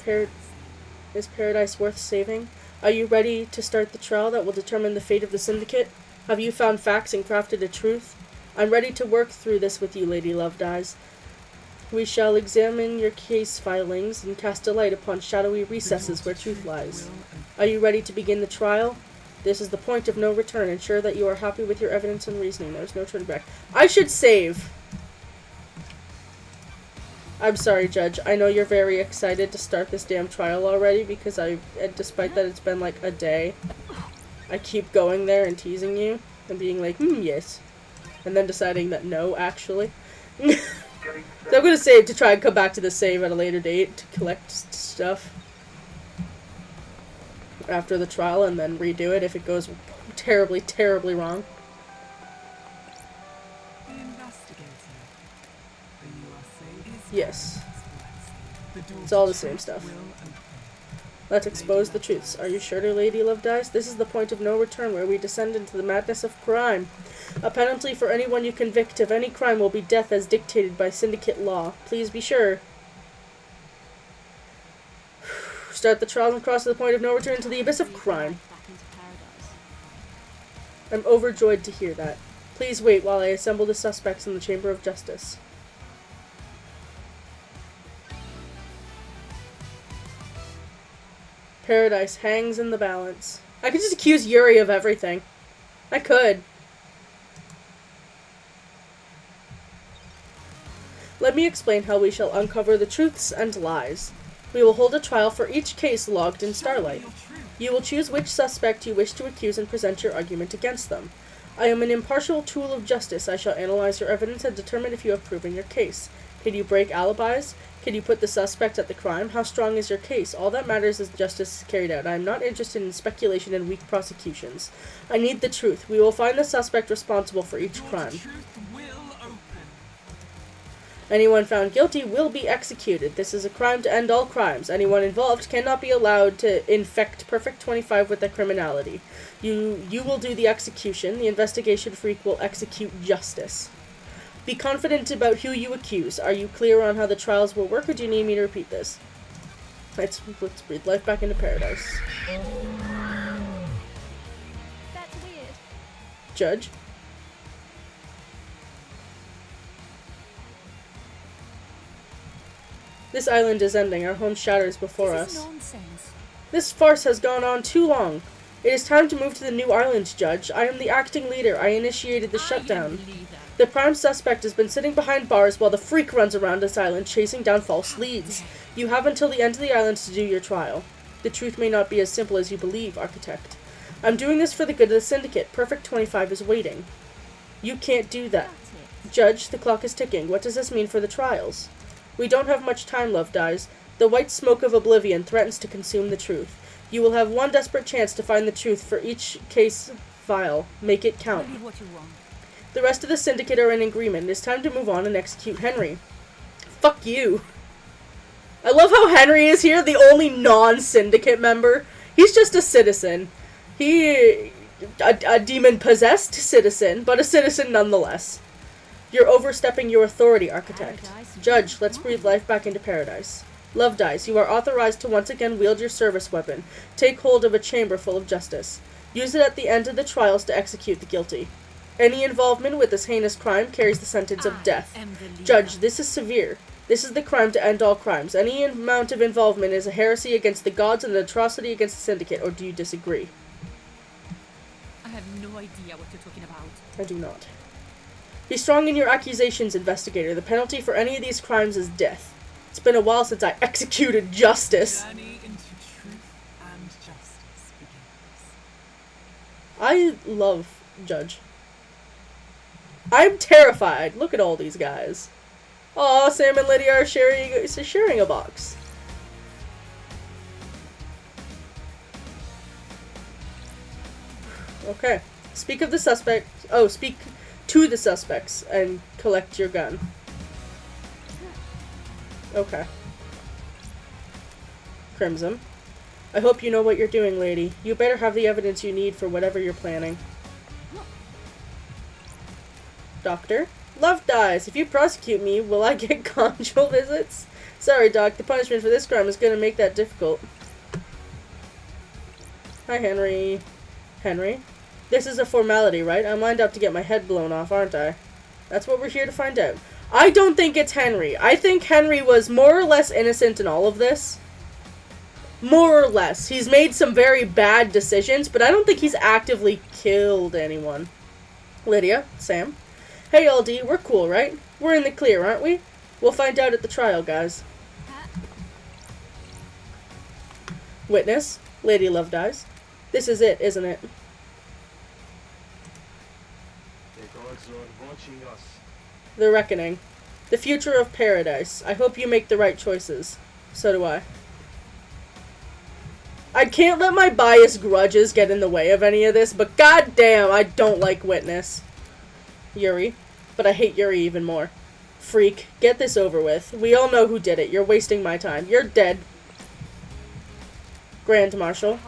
S2: paradise worth saving? Are you ready to start the trial that will determine the fate of the syndicate? Have you found facts and crafted a truth? I'm ready to work through this with you, Lady Loved Eyes. We shall examine your case filings and cast a light upon shadowy recesses where truth lies. Are you ready to begin the trial? This is the point of no return. Ensure that you are happy with your evidence and reasoning. There's no turning back. I should save. I'm sorry, Judge. I know you're very excited to start this damn trial already because despite that it's been like a day, I keep going there and teasing you and being like, yes. And then deciding that no, actually. So I'm gonna save to try and come back to the save at a later date to collect stuff after the trial and then redo it if it goes terribly, terribly wrong. Yes. It's all the same stuff. Let's expose the truths. Are you sure, Lady Loved Eyes? This is the point of no return where we descend into the madness of crime. A penalty for anyone you convict of any crime will be death as dictated by syndicate law. Please be sure. Start the trial and cross to the point of no return to the abyss of crime. I'm overjoyed to hear that. Please wait while I assemble the suspects in the Chamber of Justice. Paradise hangs in the balance. I could just accuse Yuri of everything. I could. Let me explain how we shall uncover the truths and lies. We will hold a trial for each case logged in Starlight. You will choose which suspect you wish to accuse and present your argument against them. I am an impartial tool of justice. I shall analyze your evidence and determine if you have proven your case. Can you break alibis? Can you put the suspect at the crime? How strong is your case? All that matters is justice carried out. I am not interested in speculation and weak prosecutions. I need the truth. We will find the suspect responsible for each crime. Anyone found guilty will be executed. This is a crime to end all crimes. Anyone involved cannot be allowed to infect Pt.5 with their criminality. You will do the execution. The investigation freak will execute justice. Be confident about who you accuse. Are you clear on how the trials will work, or do you need me to repeat this? Let's breathe life back into paradise.
S3: That's weird.
S2: Judge? This island is ending. Our home shatters before
S3: This is
S2: us.
S3: nonsense.
S2: This farce has gone on too long. It is time to move to the new island, Judge. I am the acting leader. I initiated the shutdown. The prime suspect has been sitting behind bars while the freak runs around this island chasing down false leads. You have until the end of the island to do your trial. The truth may not be as simple as you believe, Architect. I'm doing this for the good of the Syndicate. Pt.5 is waiting. You can't do that.
S3: That's it.
S2: Judge, the clock is ticking. What does this mean for the trials? We don't have much time, Love Dies. The white smoke of oblivion threatens to consume the truth. You will have one desperate chance to find the truth for each case file. Make it count.
S3: Believe what you want.
S2: The rest of the Syndicate are in agreement. It is time to move on and execute Henry. Fuck you. I love how Henry is here, the only non-Syndicate member. He's just a citizen. A demon-possessed citizen, but a citizen nonetheless. You're overstepping your authority, Architect.
S3: Paradise.
S2: Judge, let's breathe life back into paradise. Love Dies, you are authorized to once again wield your service weapon. Take hold of a chamber full of justice. Use it at the end of the trials to execute the guilty. Any involvement with this heinous crime carries the sentence of death. Judge, this is severe. This is the crime to end all crimes. Any amount of involvement is a heresy against the gods and an atrocity against the Syndicate, or do you disagree?
S3: I have no idea what you're talking about.
S2: I do not. Be strong in your accusations, investigator. The penalty for any of these crimes is death. It's been a while since I executed justice.
S1: Journey into truth and justice begins.
S2: I love Judge. I'm terrified. Look at all these guys. Aw, Sam and Lydia are sharing a box. Okay. Speak of the suspect. Oh, speak to the suspects and collect your gun. Okay. Crimson. I hope you know what you're doing, lady. You better have the evidence you need for whatever you're planning. Doctor. Love Dies. If you prosecute me, will I get conjugal visits? Sorry, Doc. The punishment for this crime is going to make that difficult. Hi, Henry. Henry? This is a formality, right? I'm lined up to get my head blown off, aren't I? That's what we're here to find out. I don't think it's Henry. I think Henry was more or less innocent in all of this. More or less. He's made some very bad decisions, but I don't think he's actively killed anyone. Lydia? Sam? Hey, LD, we're cool, right? We're in the clear, aren't we? We'll find out at the trial, guys. Witness? Lady Love Dies. This is it, isn't it?
S4: The gods are watching us.
S2: The Reckoning. The future of paradise. I hope you make the right choices. So do I. I can't let my biased grudges get in the way of any of this, but goddamn, I don't like Witness. Yuri. But I hate Yuri even more. Freak. Get this over with. We all know who did it. You're wasting my time. You're dead. Grand Marshal.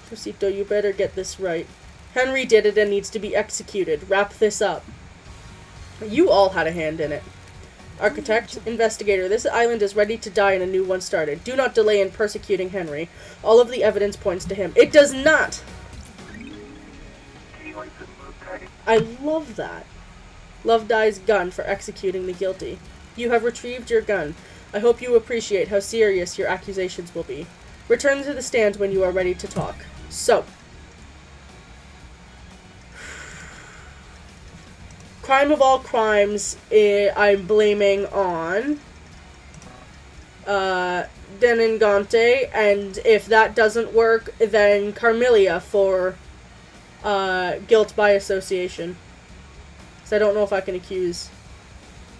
S2: Rosito, you better get this right. Henry did it and needs to be executed. Wrap this up. You all had a hand in it. Architect, investigator, this island is ready to die and a new one started. Do not delay in persecuting Henry. All of the evidence points to him. It does not! I love that. Love Dies gun for executing the guilty. You have retrieved your gun. I hope you appreciate how serious your accusations will be. Return to the stand when you are ready to talk. So. Crime of all crimes, I'm blaming on Deningante, and if that doesn't work, then Carmelia for guilt by association. So I don't know if I can accuse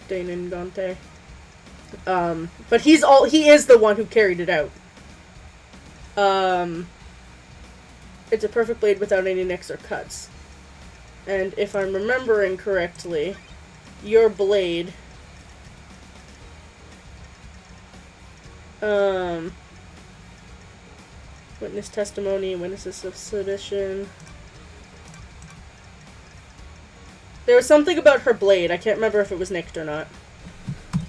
S2: Dane and Gante. But he is the one who carried it out. It's a perfect blade without any nicks or cuts. And if I'm remembering correctly, your blade, witness testimony, witnesses of submission. There was something about her blade. I can't remember if it was nicked or not.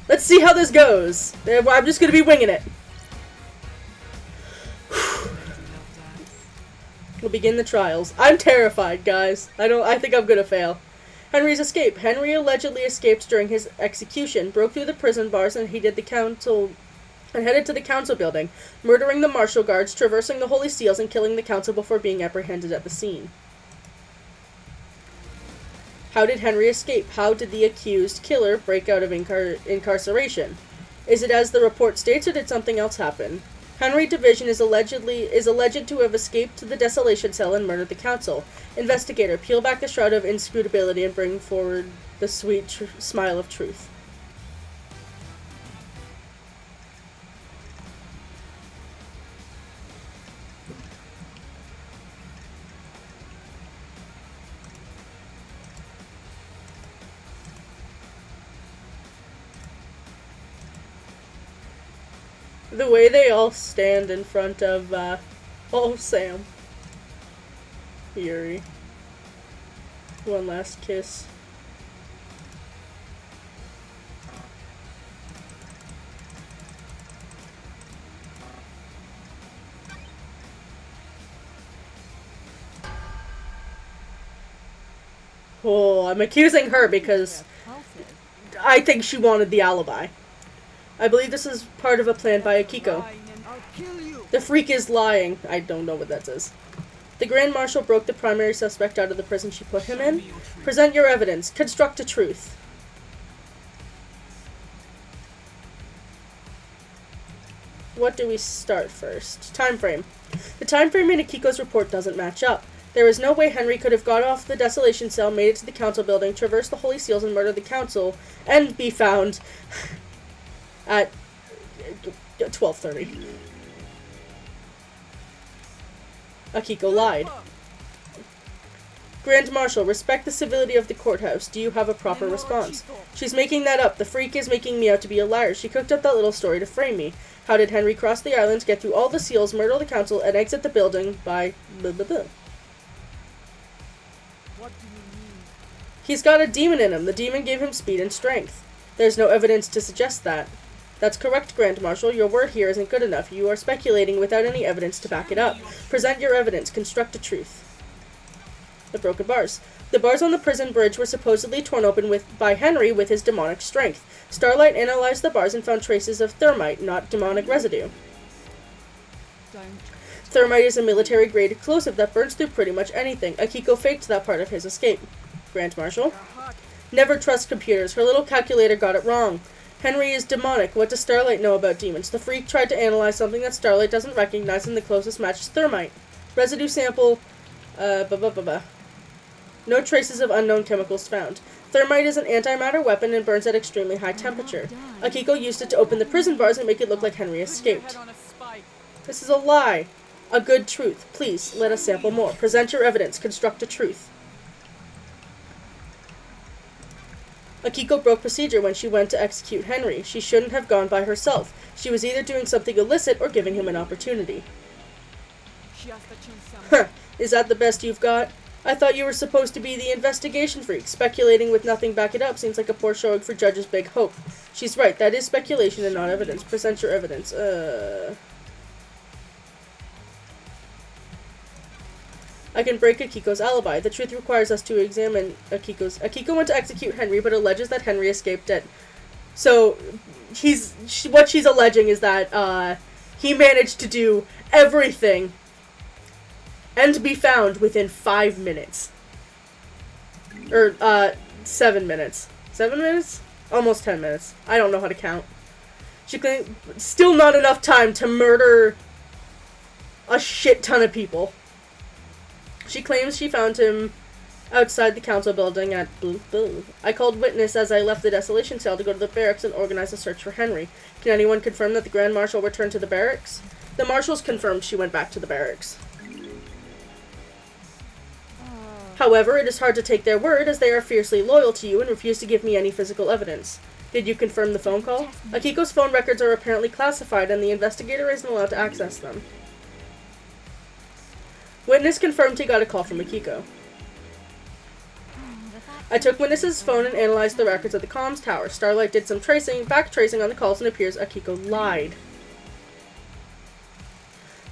S2: Let's see how this goes. I'm just gonna be winging it. We'll begin the trials. I'm terrified, guys. I think I'm gonna fail. Henry's escape. Henry allegedly escaped during his execution, broke through the prison bars, and headed to the council building, murdering the martial guards, traversing the holy seals, and killing the council before being apprehended at the scene. How did Henry escape? How did the accused killer break out of incarceration? Is it as the report states, or did something else happen? Henry Division is alleged to have escaped to the desolation cell and murdered the council. Investigator, peel back the shroud of inscrutability and bring forward the sweet smile of truth. The way they all stand in front of, Sam. Yuri. One last kiss. Oh, I'm accusing her because I think she wanted the alibi. I believe this is part of a plan by Akiko. The freak is lying. I don't know what that says. The Grand Marshal broke the primary suspect out of the prison she put him in. Present your evidence. Construct a truth. What do we start first? Time frame. The time frame in Akiko's report doesn't match up. There is no way Henry could have got off the desolation cell, made it to the council building, traversed the holy seals, and murdered the council, and be found at 12:30. Akiko lied. Grand Marshal, respect the civility of the courthouse. Do you have a proper response? She's making that up. The freak is making me out to be a liar. She cooked up that little story to frame me. How did Henry cross the islands, get through all the seals, murder the council, and exit the building by blah blah blah? What do you mean? He's got a demon in him. The demon gave him speed and strength. There's no evidence to suggest that. That's correct, Grand Marshal. Your word here isn't good enough. You are speculating without any evidence to back it up. Present your evidence. Construct a truth. The broken bars. The bars on the prison bridge were supposedly torn open by Henry with his demonic strength. Starlight analyzed the bars and found traces of thermite, not demonic residue. Thermite is a military-grade explosive that burns through pretty much anything. Akiko faked that part of his escape. Grand Marshal. Never trust computers. Her little calculator got it wrong. Henry is demonic. What does Starlight know about demons? The freak tried to analyze something that Starlight doesn't recognize, and the closest match is thermite. Residue sample, No traces of unknown chemicals found. Thermite is an antimatter weapon and burns at extremely high temperature. Akiko used it to open the prison bars and make it look like Henry escaped. This is a lie. A good truth. Please, let us sample more. Present your evidence. Construct a truth. Akiko broke procedure when she went to execute Henry. She shouldn't have gone by herself. She was either doing something illicit or giving him an opportunity. Huh. Is that the best you've got? I thought you were supposed to be the investigation freak. Speculating with nothing back it up seems like a poor showing for Judge's big hope. She's right. That is speculation and not evidence. Present your evidence. I can break Akiko's alibi. The truth requires us to examine Akiko went to execute Henry, but alleges that Henry escaped dead. So, what she's alleging is that, he managed to do everything and be found within 5 minutes. Or, 7 minutes. 7 minutes? Almost 10 minutes. I don't know how to count. Still not enough time to murder a shit ton of people. She claims she found him outside the council building at I called witness as I left the desolation cell to go to the barracks and organize a search for Henry. Can anyone confirm that the Grand Marshal returned to the barracks? The marshals confirmed she went back to the barracks. However, it is hard to take their word as they are fiercely loyal to you and refuse to give me any physical evidence. Did you confirm the phone call? Akiko's phone records are apparently classified and the investigator isn't allowed to access them. Witness confirmed he got a call from Akiko. I took Witness's phone and analyzed the records of the comms tower. Starlight did some back tracing on the calls and it appears Akiko lied.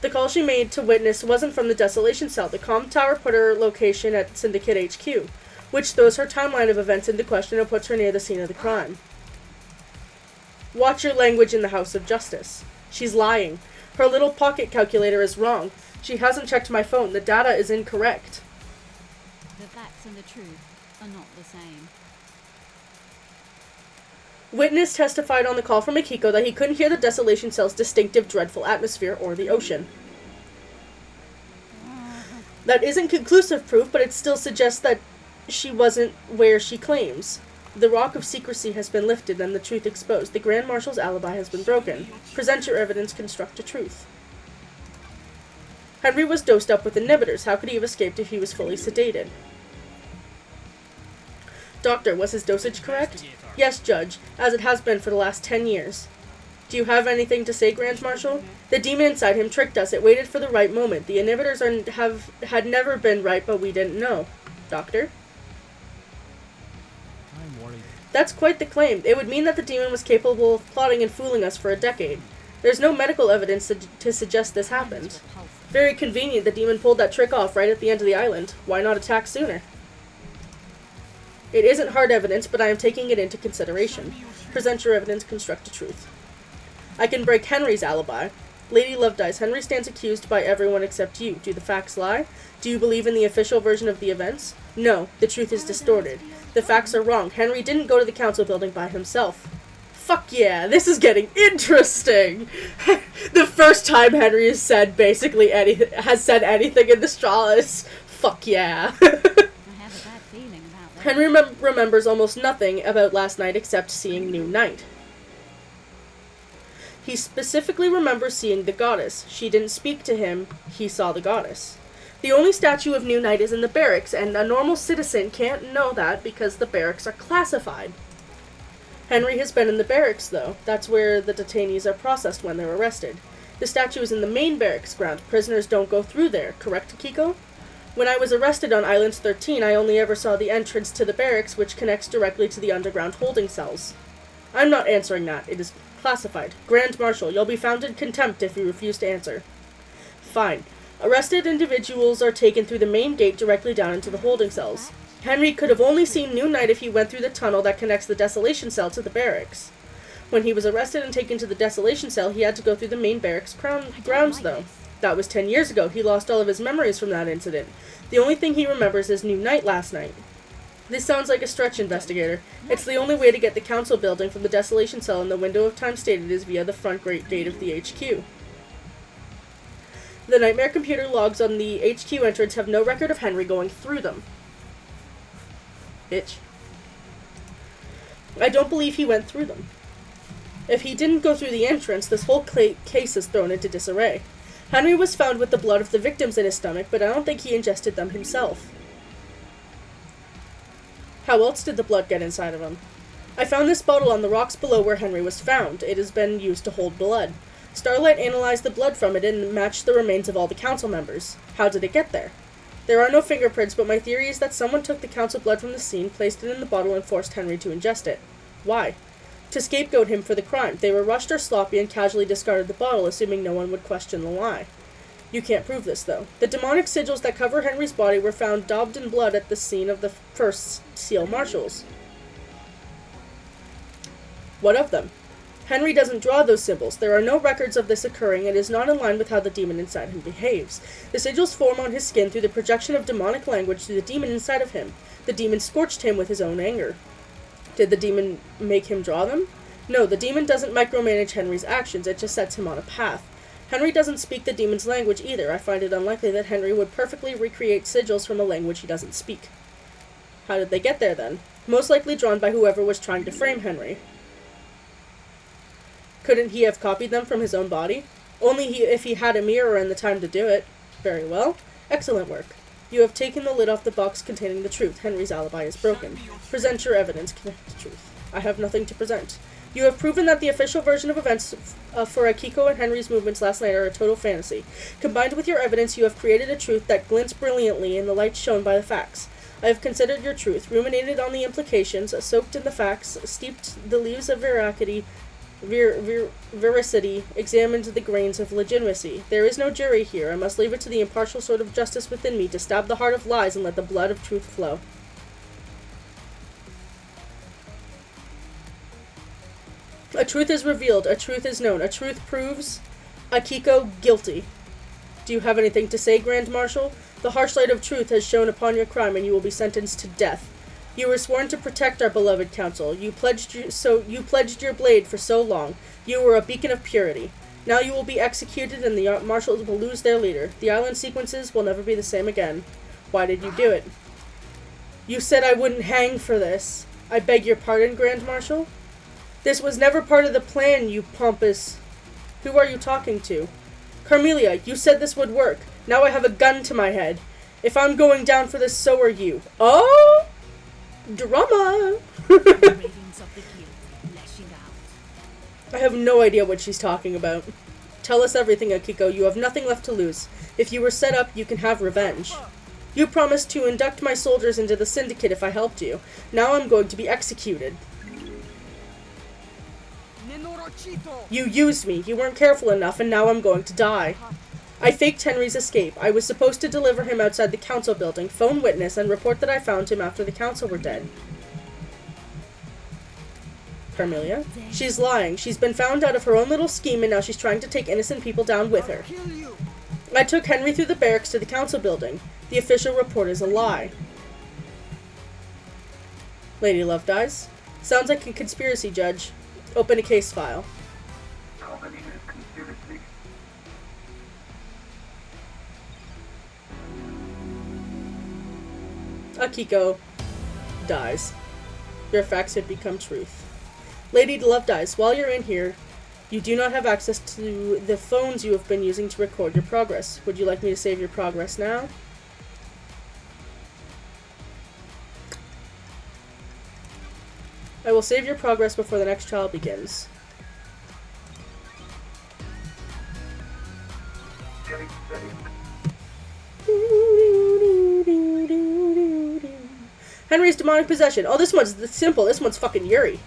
S2: The call she made to Witness wasn't from the desolation cell. The comm tower put her location at Syndicate HQ, which throws her timeline of events into question and puts her near the scene of the crime. Watch your language in the House of Justice. She's lying. Her little pocket calculator is wrong. She hasn't checked my phone. The data is incorrect.
S3: The facts and the truth are not the same.
S2: Witness testified on the call from Akiko that he couldn't hear the desolation cell's distinctive, dreadful atmosphere or the ocean. That isn't conclusive proof, but it still suggests that she wasn't where she claims. The rock of secrecy has been lifted and the truth exposed. The Grand Marshal's alibi has been broken. Present your evidence, construct a truth. Henry was dosed up with inhibitors. How could he have escaped if he was fully sedated? Doctor, was his dosage correct? Yes, Judge, as it has been for the last 10 years. Do you have anything to say, Grand Marshal? The demon inside him tricked us. It waited for the right moment. The inhibitors had never been right, but we didn't know. Doctor?
S7: I'm worried.
S2: That's quite the claim. It would mean that the demon was capable of plotting and fooling us for a decade. There's no medical evidence to suggest this happened. Very convenient the demon pulled that trick off right at the end of the island. Why not attack sooner? It isn't hard evidence, but I am taking it into consideration. Present your evidence, construct a truth. I can break Henry's alibi. Lady Lovedyes, Henry stands accused by everyone except you. Do the facts lie? Do you believe in the official version of the events? No, the truth is distorted. The facts are wrong. Henry didn't go to the council building by himself. Fuck yeah, this is getting interesting! The first time Henry has said anything in this trial is fuck yeah. Henry remembers almost nothing about last night except seeing New Night. He specifically remembers seeing the goddess. She didn't speak to him, he saw the goddess. The only statue of New Night is in the barracks, and a normal citizen can't know that because the barracks are classified. Henry has been in the barracks, though. That's where the detainees are processed when they're arrested. The statue is in the main barracks ground. Prisoners don't go through there, correct, Akiko? When I was arrested on Island 13, I only ever saw the entrance to the barracks, which connects directly to the underground holding cells. I'm not answering that. It is classified. Grand Marshal, you'll be found in contempt if you refuse to answer. Fine. Arrested individuals are taken through the main gate directly down into the holding cells. Henry could have only seen New Night if he went through the tunnel that connects the desolation cell to the barracks. When he was arrested and taken to the desolation cell, he had to go through the main barracks grounds, though. That was 10 years ago. He lost all of his memories from that incident. The only thing he remembers is New Night last night. This sounds like a stretch, investigator. It's the only way to get the council building from the desolation cell, and the window of time stated is via the front gate of the HQ. The Nightmare computer logs on the HQ entrance have no record of Henry going through them. Bitch. I don't believe he went through them. If he didn't go through the entrance, this whole case is thrown into disarray. Henry was found with the blood of the victims in his stomach, but I don't think he ingested them himself. How else did the blood get inside of him? I found this bottle on the rocks below where Henry was found. It has been used to hold blood. Starlight analyzed the blood from it and matched the remains of all the council members. How did it get there? There are no fingerprints, but my theory is that someone took the council blood from the scene, placed it in the bottle, and forced Henry to ingest it. Why? To scapegoat him for the crime. They were rushed or sloppy and casually discarded the bottle, assuming no one would question the lie. You can't prove this, though. The demonic sigils that cover Henry's body were found daubed in blood at the scene of the first seal marshals. What of them? Henry doesn't draw those symbols. There are no records of this occurring, and it is not in line with how the demon inside him behaves. The sigils form on his skin through the projection of demonic language to the demon inside of him. The demon scorched him with his own anger. Did the demon make him draw them? No, the demon doesn't micromanage Henry's actions, it just sets him on a path. Henry doesn't speak the demon's language either. I find it unlikely that Henry would perfectly recreate sigils from a language he doesn't speak. How did they get there, then? Most likely drawn by whoever was trying to frame Henry. Couldn't he have copied them from his own body? Only if he had a mirror and the time to do it. Very well. Excellent work. You have taken the lid off the box containing the truth. Henry's alibi is broken. Present your evidence. Connect the truth. I have nothing to present. You have proven that the official version of events for Akiko and Henry's movements last night are a total fantasy. Combined with your evidence, you have created a truth that glints brilliantly in the light shown by the facts. I have considered your truth, ruminated on the implications, soaked in the facts, steeped the leaves of veracity, veracity, examined the grains of legitimacy. There is no jury here. I must leave it to the impartial sort of justice within me to stab the heart of lies and let the blood of truth flow. A truth is revealed, a truth is known, a truth proves Akiko guilty. Do you have anything to say, Grand Marshal? The harsh light of truth has shone upon your crime, and you will be sentenced to death. You were sworn to protect our beloved council. You pledged your blade for so long. You were a beacon of purity. Now you will be executed, and the marshals will lose their leader. The island sequences will never be the same again. Why did you do it? You said I wouldn't hang for this. I beg your pardon, Grand Marshal? This was never part of the plan, you pompous... Who are you talking to? Carmelia, you said this would work. Now I have a gun to my head. If I'm going down for this, so are you. Oh! Drama! I have no idea what she's talking about. Tell us everything, Akiko. You have nothing left to lose. If you were set up, you can have revenge. You promised to induct my soldiers into the syndicate if I helped you. Now I'm going to be executed. You used me. You weren't careful enough, and now I'm going to die. I faked Henry's escape. I was supposed to deliver him outside the council building, phone witness, and report that I found him after the council were dead. Carmelia? She's lying. She's been found out of her own little scheme, and now she's trying to take innocent people down with her. I took Henry through the barracks to the council building. The official report is a lie. Lady Lovedies? Sounds like a conspiracy, Judge. Open a case file. Akiko dies. Your facts have become truth. Lady Lovedies, while you're in here, you do not have access to the phones you have been using to record your progress. Would you like me to save your progress now? I will save your progress before the next trial begins. Henry's demonic possession. Oh, this one's simple. This one's fucking Yuri.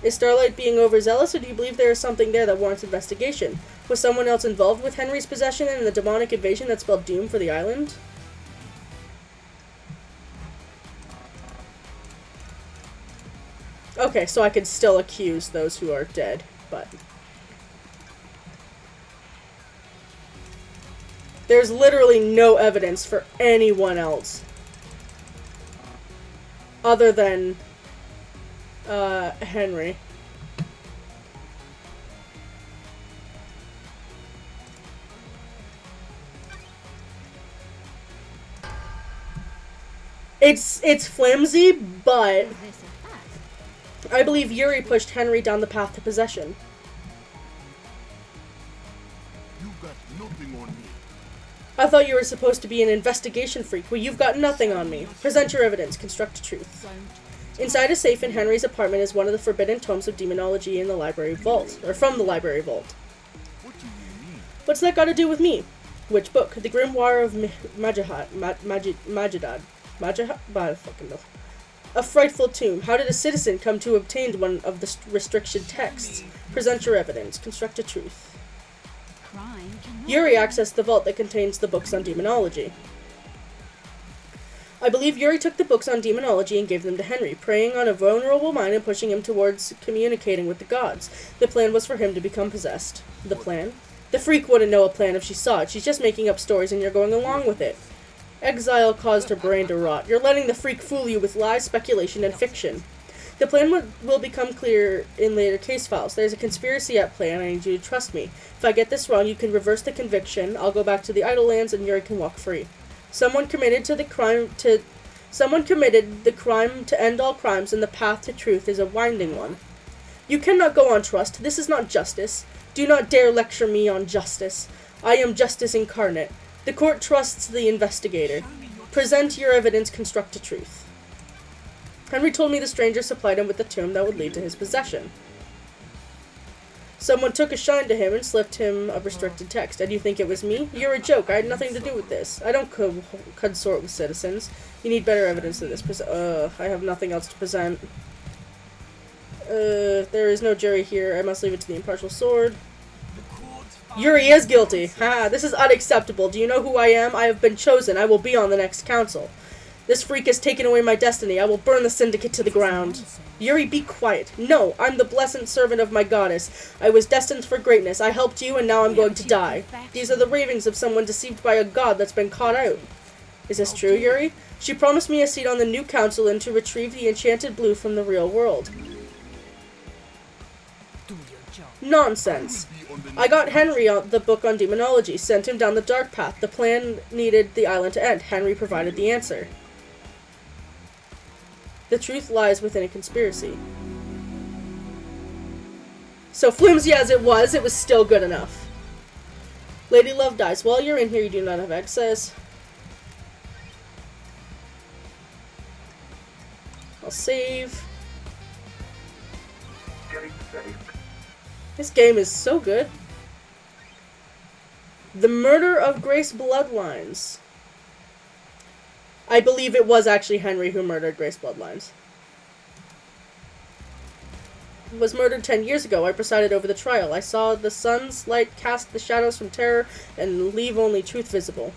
S2: Is Starlight being overzealous, or do you believe there is something there that warrants investigation? Was someone else involved with Henry's possession and the demonic invasion that spelled doom for the island? Okay, so I could still accuse those who are dead, but... There's literally no evidence for anyone else. Other than... Henry. It's flimsy, but I believe Yuri pushed Henry down the path to possession.
S4: You got nothing on me.
S2: I thought you were supposed to be an investigation freak. Well, you've got nothing on me. Present your evidence. Construct a truth. Inside a safe in Henry's apartment is one of the forbidden tomes of demonology in the library vault, or from the library vault.
S4: What do you mean?
S2: What's that got to do with me? Which book? The Grimoire of Majidad. Majidad? I fucking know. A frightful tomb. How did a citizen come to obtain one of the restricted texts? Present your evidence. Construct a truth. Yuri accessed the vault that contains the books on demonology. I believe Yuri took the books on demonology and gave them to Henry, preying on a vulnerable mind and pushing him towards communicating with the gods. The plan was for him to become possessed. The plan? The freak wouldn't know a plan if she saw it. She's just making up stories and you're going along with it. Exile caused her brain to rot. You're letting the freak fool you with lies, speculation, and fiction. The plan will become clear in later case files. There's a conspiracy at play, and I need you to trust me. If I get this wrong, you can reverse the conviction. I'll go back to the Idle Lands, and Yuri can walk free. Someone committed the crime to end all crimes, and the path to truth is a winding one. You cannot go on trust. This is not justice. Do not dare lecture me on justice. I am justice incarnate. The court trusts the investigator. Present your evidence, construct a truth. Henry told me the stranger supplied him with the tomb that would lead to his possession. Someone took a shine to him and slipped him a restricted text. And you think it was me? You're a joke. I had nothing to do with this. I don't consort with citizens. You need better evidence than this. I have nothing else to present. There is no jury here. I must leave it to the impartial sword. Yuri is guilty. Ha! This is unacceptable. Do you know who I am? I have been chosen. I will be on the next council. This freak has taken away my destiny. I will burn the syndicate to the ground. Yuri, be quiet. No, I'm the blessed servant of my goddess. I was destined for greatness. I helped you, and now I'm going to die. These are the ravings of someone deceived by a god that's been caught out. Is this true, Yuri? She promised me a seat on the new council and to retrieve the enchanted blue from the real world. Nonsense. I got Henry the book on demonology, sent him down the dark path. The plan needed the island to end. Henry provided the answer. The truth lies within a conspiracy. So flimsy as it was still good enough. Lady Love dies. While you're in here, you do not have access. I'll save. This game is so good. The Murder of Grace Bloodlines. I believe it was actually Henry who murdered Grace Bloodlines. Was murdered 10 years ago. I presided over the trial. I saw the sun's light cast the shadows from terror and leave only truth visible.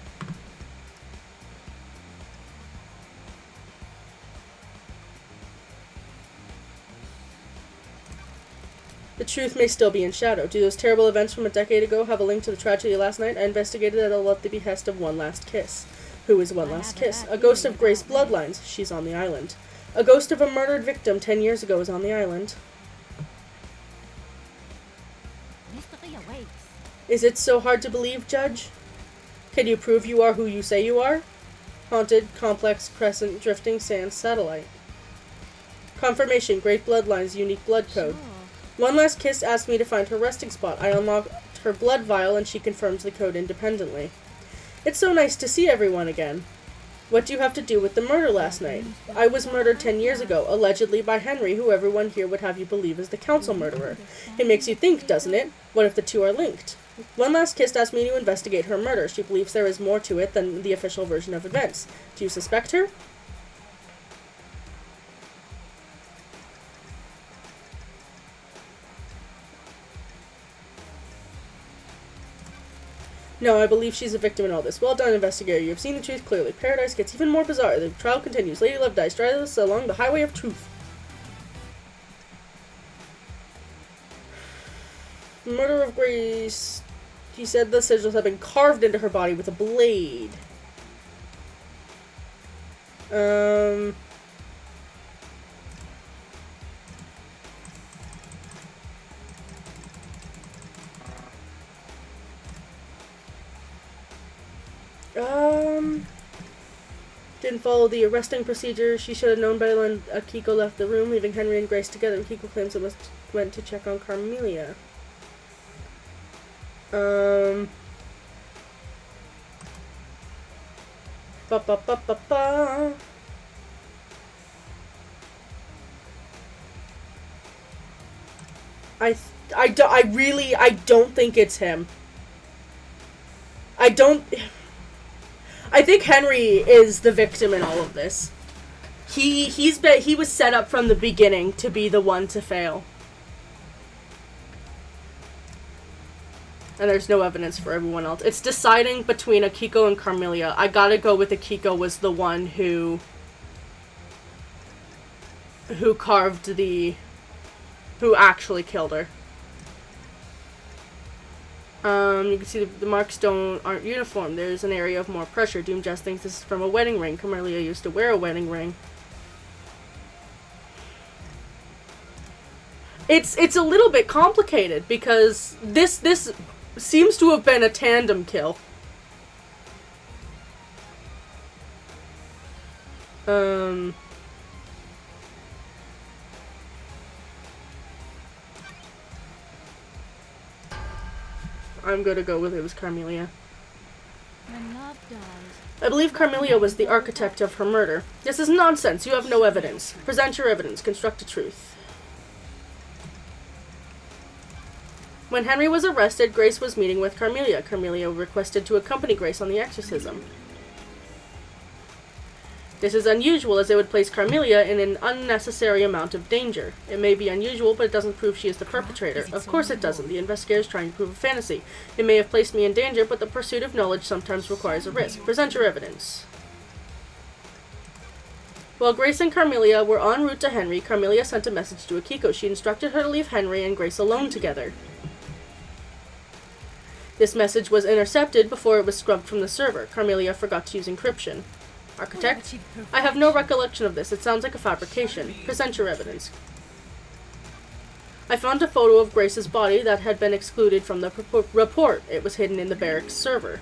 S2: The truth may still be in shadow. Do those terrible events from a decade ago have a link to the tragedy last night? I investigated it all at the behest of One Last Kiss. Who is One Last Kiss? A ghost of Grace Bloodlines. She's on the island. A ghost of a murdered victim 10 years ago is on the island. Is it so hard to believe, Judge? Can you prove you are who you say you are? Haunted, complex, crescent, drifting sand, satellite. Confirmation, Great Bloodlines, unique blood code. One Last Kiss asked me to find her resting spot. I unlocked her blood vial and she confirms the code independently. It's so nice to see everyone again. What do you have to do with the murder last night? I was murdered 10 years ago, allegedly by Henry, who everyone here would have you believe is the council murderer. It makes you think, doesn't it? What if the two are linked? One Last Kiss asked me to investigate her murder. She believes there is more to it than the official version of events. Do you suspect her? No, I believe she's a victim in all this. Well done, investigator. You have seen the truth clearly. Paradise gets even more bizarre. The trial continues. Lady Love dies. Drive us along the highway of truth. Murder of Grace. He said the sigils have been carved into her body with a blade. Didn't follow the arresting procedure. She should have known better when Akiko left the room, leaving Henry and Grace together. Akiko claims it went to check on Carmelia. I don't think it's him. I think Henry is the victim in all of this. He was set up from the beginning to be the one to fail. And there's no evidence for everyone else. It's deciding between Akiko and Carmelia. I gotta go with Akiko was the one who actually killed her. You can see the marks aren't uniform. There's an area of more pressure. Doom just thinks this is from a wedding ring. Carmelia used to wear a wedding ring. It's a little bit complicated because this seems to have been a tandem kill. I'm gonna go with it was Carmelia.
S3: When love dies,
S2: I believe Carmelia was the architect of her murder. This is nonsense. You have no evidence. Present your evidence. Construct a truth. When Henry was arrested, Grace was meeting with Carmelia. Carmelia requested to accompany Grace on the exorcism. This is unusual as it would place Carmelia in an unnecessary amount of danger. It may be unusual, but it doesn't prove she is the perpetrator. Of course it doesn't. The investigator is trying to prove a fantasy. It may have placed me in danger, but the pursuit of knowledge sometimes requires a risk. Present your evidence. While Grace and Carmelia were en route to Henry, Carmelia sent a message to Akiko. She instructed her to leave Henry and Grace alone together. This message was intercepted before it was scrubbed from the server. Carmelia forgot to use encryption. Architect? I have no recollection of this. It sounds like a fabrication. Present your evidence. I found a photo of Grace's body that had been excluded from the report. It was hidden in the barracks server.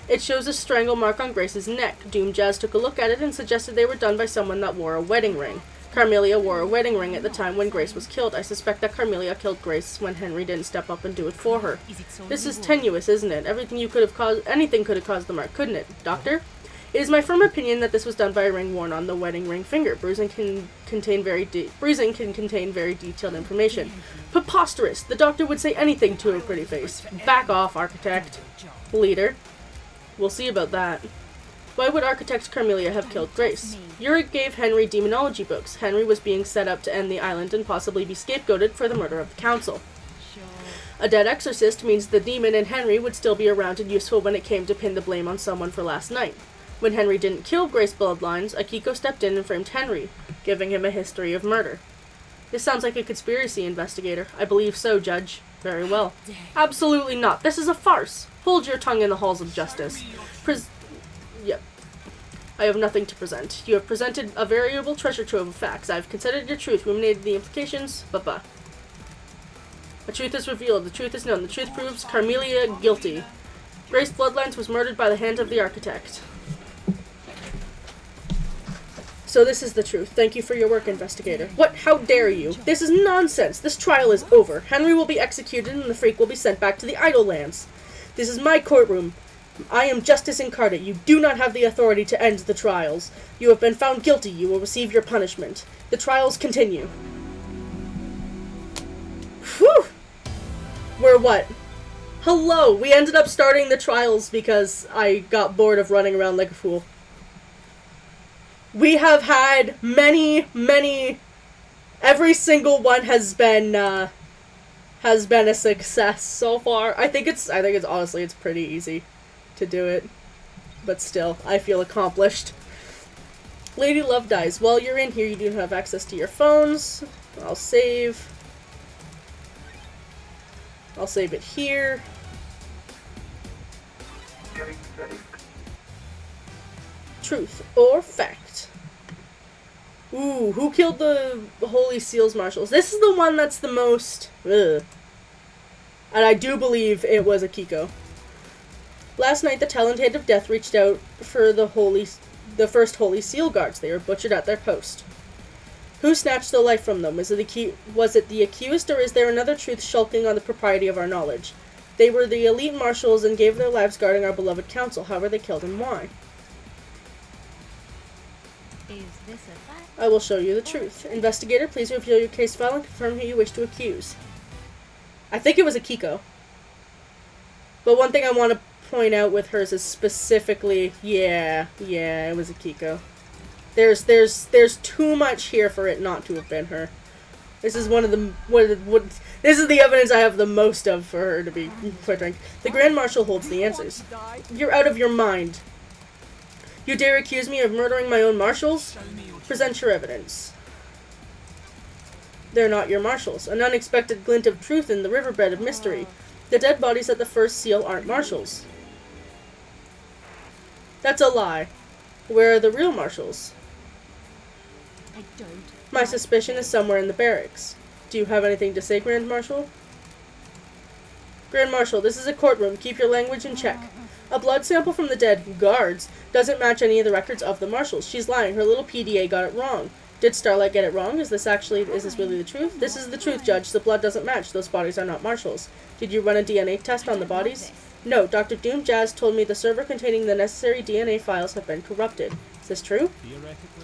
S2: It shows a strangle mark on Grace's neck. Doom Jazz took a look at it and suggested they were done by someone that wore a wedding ring. Carmelia wore a wedding ring at the time when Grace was killed. I suspect that Carmelia killed Grace when Henry didn't step up and do it for her. This is tenuous, isn't it? Anything could have caused the mark, couldn't it? Doctor? It is my firm opinion that this was done by a ring worn on the wedding ring finger. Bruising can contain very detailed information. Preposterous! The doctor would say anything to her pretty face. Back off, architect. Leader. We'll see about that. Why would Architect Carmelia have killed Grace? Uric gave Henry demonology books. Henry was being set up to end the island and possibly be scapegoated for the murder of the council. A dead exorcist means the demon in Henry would still be around and useful when it came to pin the blame on someone for last night. When Henry didn't kill Grace Bloodlines, Akiko stepped in and framed Henry, giving him a history of murder. This sounds like a conspiracy, investigator. I believe so, Judge. Very well. Absolutely not. This is a farce. Hold your tongue in the halls of justice. Yep. I have nothing to present. You have presented a variable treasure trove of facts. I have considered your truth, ruminated the implications, The truth is revealed. The truth is known. The truth proves Carmelia guilty. Grace Bloodlines was murdered by the hand of the architect. So this is the truth. Thank you for your work, investigator. What? How dare you? This is nonsense. This trial is over. Henry will be executed and the freak will be sent back to the Idle Lands. This is my courtroom. I am justice incarnate. You do not have the authority to end the trials. You have been found guilty. You will receive your punishment. The trials continue. Whew! We're what? Hello! We ended up starting the trials because I got bored of running around like a fool. We have had many... Every single one has been a success so far. I think it's honestly, it's pretty easy to do it. But still, I feel accomplished. Lady Love dies. While you're in here, you do have access to your phones. I'll save it here. Truth or fact? Ooh, who killed the Holy Seals Marshals? This is the one that's the most... Ugh. And I do believe it was Akiko. Last night, the Talonhead of Death reached out for the first Holy Seal Guards. They were butchered at their post. Who snatched the life from them? Was it the accused, or is there another truth shulking on the propriety of our knowledge? They were the elite marshals and gave their lives guarding our beloved council. How were they killed and why?
S3: Is this a fact?
S2: I will show you the truth. Investigator, please reveal your case file and confirm who you wish to accuse. I think it was Akiko. But one thing I want to point out with hers is specifically, yeah, it was Akiko. There's too much here for it not to have been her. This is this is the evidence I have the most of for her to be quite frank. The Grand Marshal holds the answers. You're out of your mind. You dare accuse me of murdering my own marshals? Present your evidence. They're not your marshals. An unexpected glint of truth in the riverbed of mystery. The dead bodies at the first seal aren't marshals. That's a lie. Where are the real marshals?
S3: I don't
S2: My suspicion is somewhere in the barracks. Do you have anything to say, Grand Marshal? Grand Marshal, this is a courtroom. Keep your language in check. A blood sample from the dead guards doesn't match any of the records of the marshals. She's lying. Her little PDA got it wrong. Did Starlight get it wrong? Is this really the truth? This is the truth, Judge. The blood doesn't match. Those bodies are not marshals. Did you run a DNA test on the bodies? No. Dr. Doom Jazz told me the server containing the necessary DNA files have been corrupted. Is this true?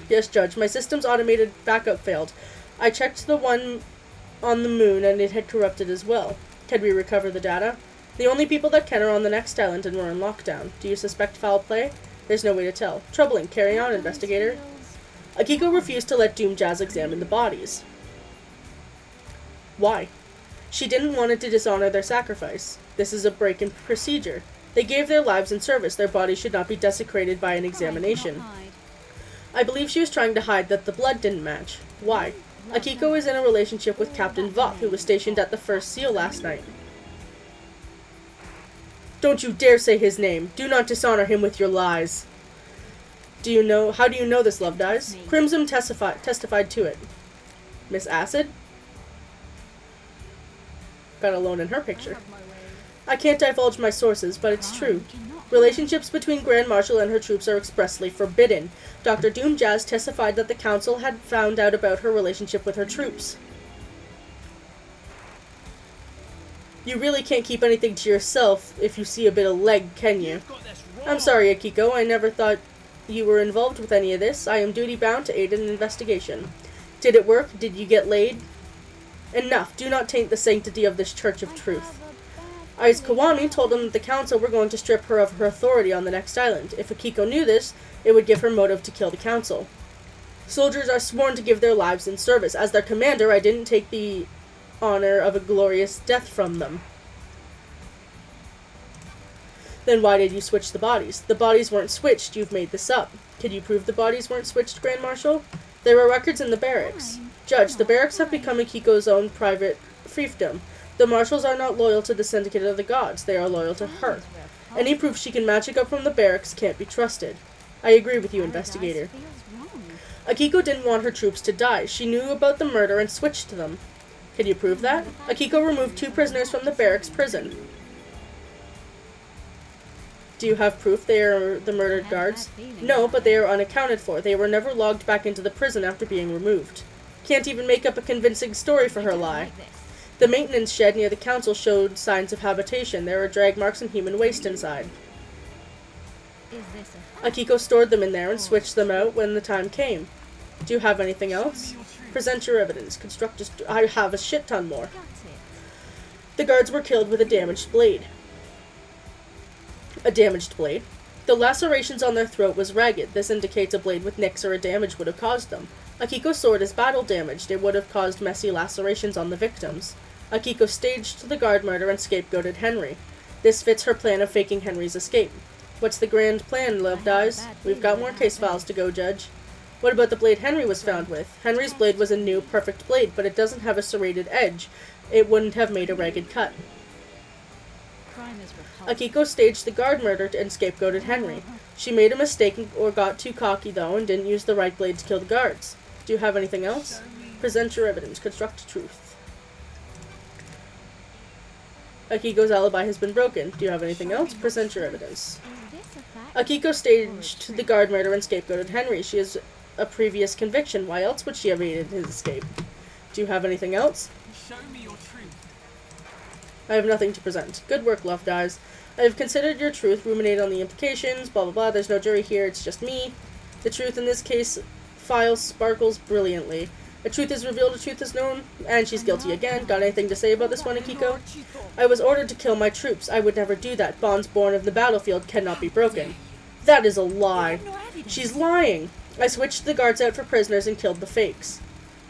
S2: Yes, Judge. My system's automated backup failed. I checked the one on the moon and it had corrupted as well. Can we recover the data? The only people that can are on the next island and we're in lockdown. Do you suspect foul play? There's no way to tell. Troubling. Carry on, investigator. Akiko refused to let Doom Jazz examine the bodies. Why? She didn't want it to dishonor their sacrifice. This is a break in procedure. They gave their lives in service. Their bodies should not be desecrated by an examination. I believe she was trying to hide that the blood didn't match. Why? Akiko is in a relationship with Captain Vods, who was stationed at the first seal last night. Don't you dare say his name. Do not dishonor him with your lies. How do you know this, Love Dies? Crimson testified to it. Miss Acid? Got alone in her picture. I can't divulge my sources, but it's true. Relationships between Grand Marshal and her troops are expressly forbidden. Dr. Doom Jazz testified that the council had found out about her relationship with her troops. You really can't keep anything to yourself if you see a bit of leg, can you? I'm sorry, Akiko. I never thought you were involved with any of this. I am duty-bound to aid in an investigation. Did it work? Did you get laid? Enough. Do not taint the sanctity of this Church of Truth. Aiz Kawami told him that the council were going to strip her of her authority on the next island. If Akiko knew this, it would give her motive to kill the council. Soldiers are sworn to give their lives in service. As their commander, I didn't take the honor of a glorious death from them. Then why did you switch the bodies? The bodies weren't switched. You've made this up. Can you prove the bodies weren't switched, Grand Marshal? There were records in the barracks. Judge, the barracks have become Akiko's own private fiefdom. The marshals are not loyal to the Syndicate of the Gods. They are loyal to her. Any proof she can magic up from the barracks can't be trusted. I agree with you, investigator. Akiko didn't want her troops to die. She knew about the murder and switched to them. Can you prove that? Akiko removed 2 prisoners from the barracks prison. Do you have proof they are the murdered guards? No, but they are unaccounted for. They were never logged back into the prison after being removed. Can't even make up a convincing story for her lie. The maintenance shed near the council showed signs of habitation. There were drag marks and human waste inside. Akiko stored them in there and switched them out when the time came. Do you have anything else? Present your evidence. I have a shit ton more. The guards were killed with a damaged blade. A damaged blade? The lacerations on their throat was ragged. This indicates a blade with nicks or a damage would have caused them. Akiko's sword is battle damaged. It would have caused messy lacerations on the victims. Akiko staged the guard murder and scapegoated Henry. This fits her plan of faking Henry's escape. What's the grand plan, Love Dies? We've got more case files to go, Judge. What about the blade Henry was found with? Henry's blade was a new, perfect blade, but it doesn't have a serrated edge. It wouldn't have made a ragged cut. Akiko staged the guard murder and scapegoated Henry. She made a mistake or got too cocky, though, and didn't use the right blade to kill the guards. Do you have anything else? Present your evidence. Construct truth. Akiko's alibi has been broken. Do you have anything else? Present your evidence. Akiko staged the guard murder and scapegoated Henry. She has a previous conviction. Why else would she have aided his escape? Do you have anything else?
S5: Show me your truth.
S2: I have nothing to present. Good work, Love Dies. I have considered your truth, ruminated on the implications, blah blah blah. There's no jury here, it's just me. The truth in this case file sparkles brilliantly. A truth is revealed, a truth is known, and she's guilty again. Got anything to say about this one, Akiko? I was ordered to kill my troops. I would never do that. Bonds born of the battlefield cannot be broken. That is a lie. She's lying. I switched the guards out for prisoners and killed the fakes.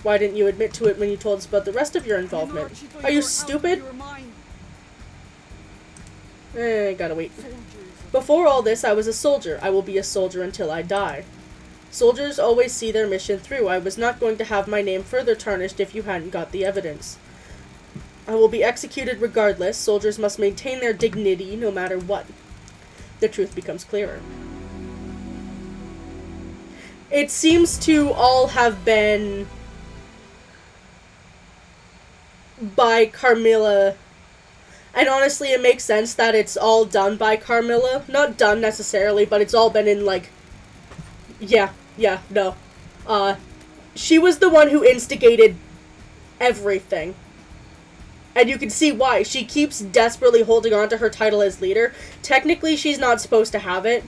S2: Why didn't you admit to it when you told us about the rest of your involvement? Are you stupid? Gotta wait. Before all this, I was a soldier. I will be a soldier until I die. Soldiers always see their mission through. I was not going to have my name further tarnished if you hadn't got the evidence. I will be executed regardless. Soldiers must maintain their dignity no matter what. The truth becomes clearer. It seems to all have been by Carmilla. And honestly, it makes sense that it's all done by Carmilla. Not done necessarily, but it's all been in, like... Yeah, no. She was the one who instigated everything. And you can see why. She keeps desperately holding on to her title as leader. Technically, she's not supposed to have it,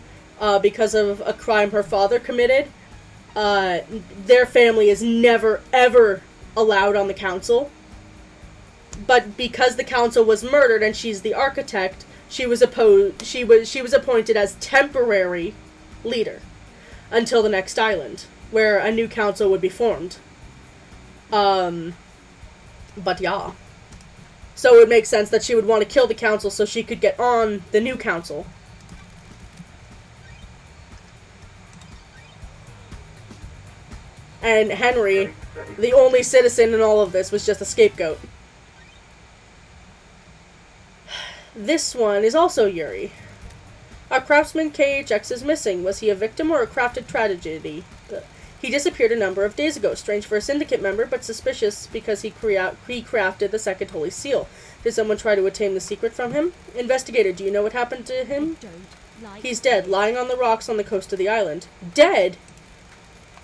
S2: because of a crime her father committed. Their family is never, ever allowed on the council. But because the council was murdered and she's the architect, she was appointed as temporary leader until the next island, where a new council would be formed. But yeah. So it makes sense that she would want to kill the council so she could get on the new council. And Henry, the only citizen in all of this, was just a scapegoat. This one is also Yuri. Our craftsman Kt.5 is missing. Was he a victim or a crafted tragedy? He disappeared a number of days ago. Strange for a syndicate member, but suspicious because he crafted the second holy seal. Did someone try to attain the secret from him? Investigator, do you know what happened to him? He's dead, lying on the rocks on the coast of the island. Dead?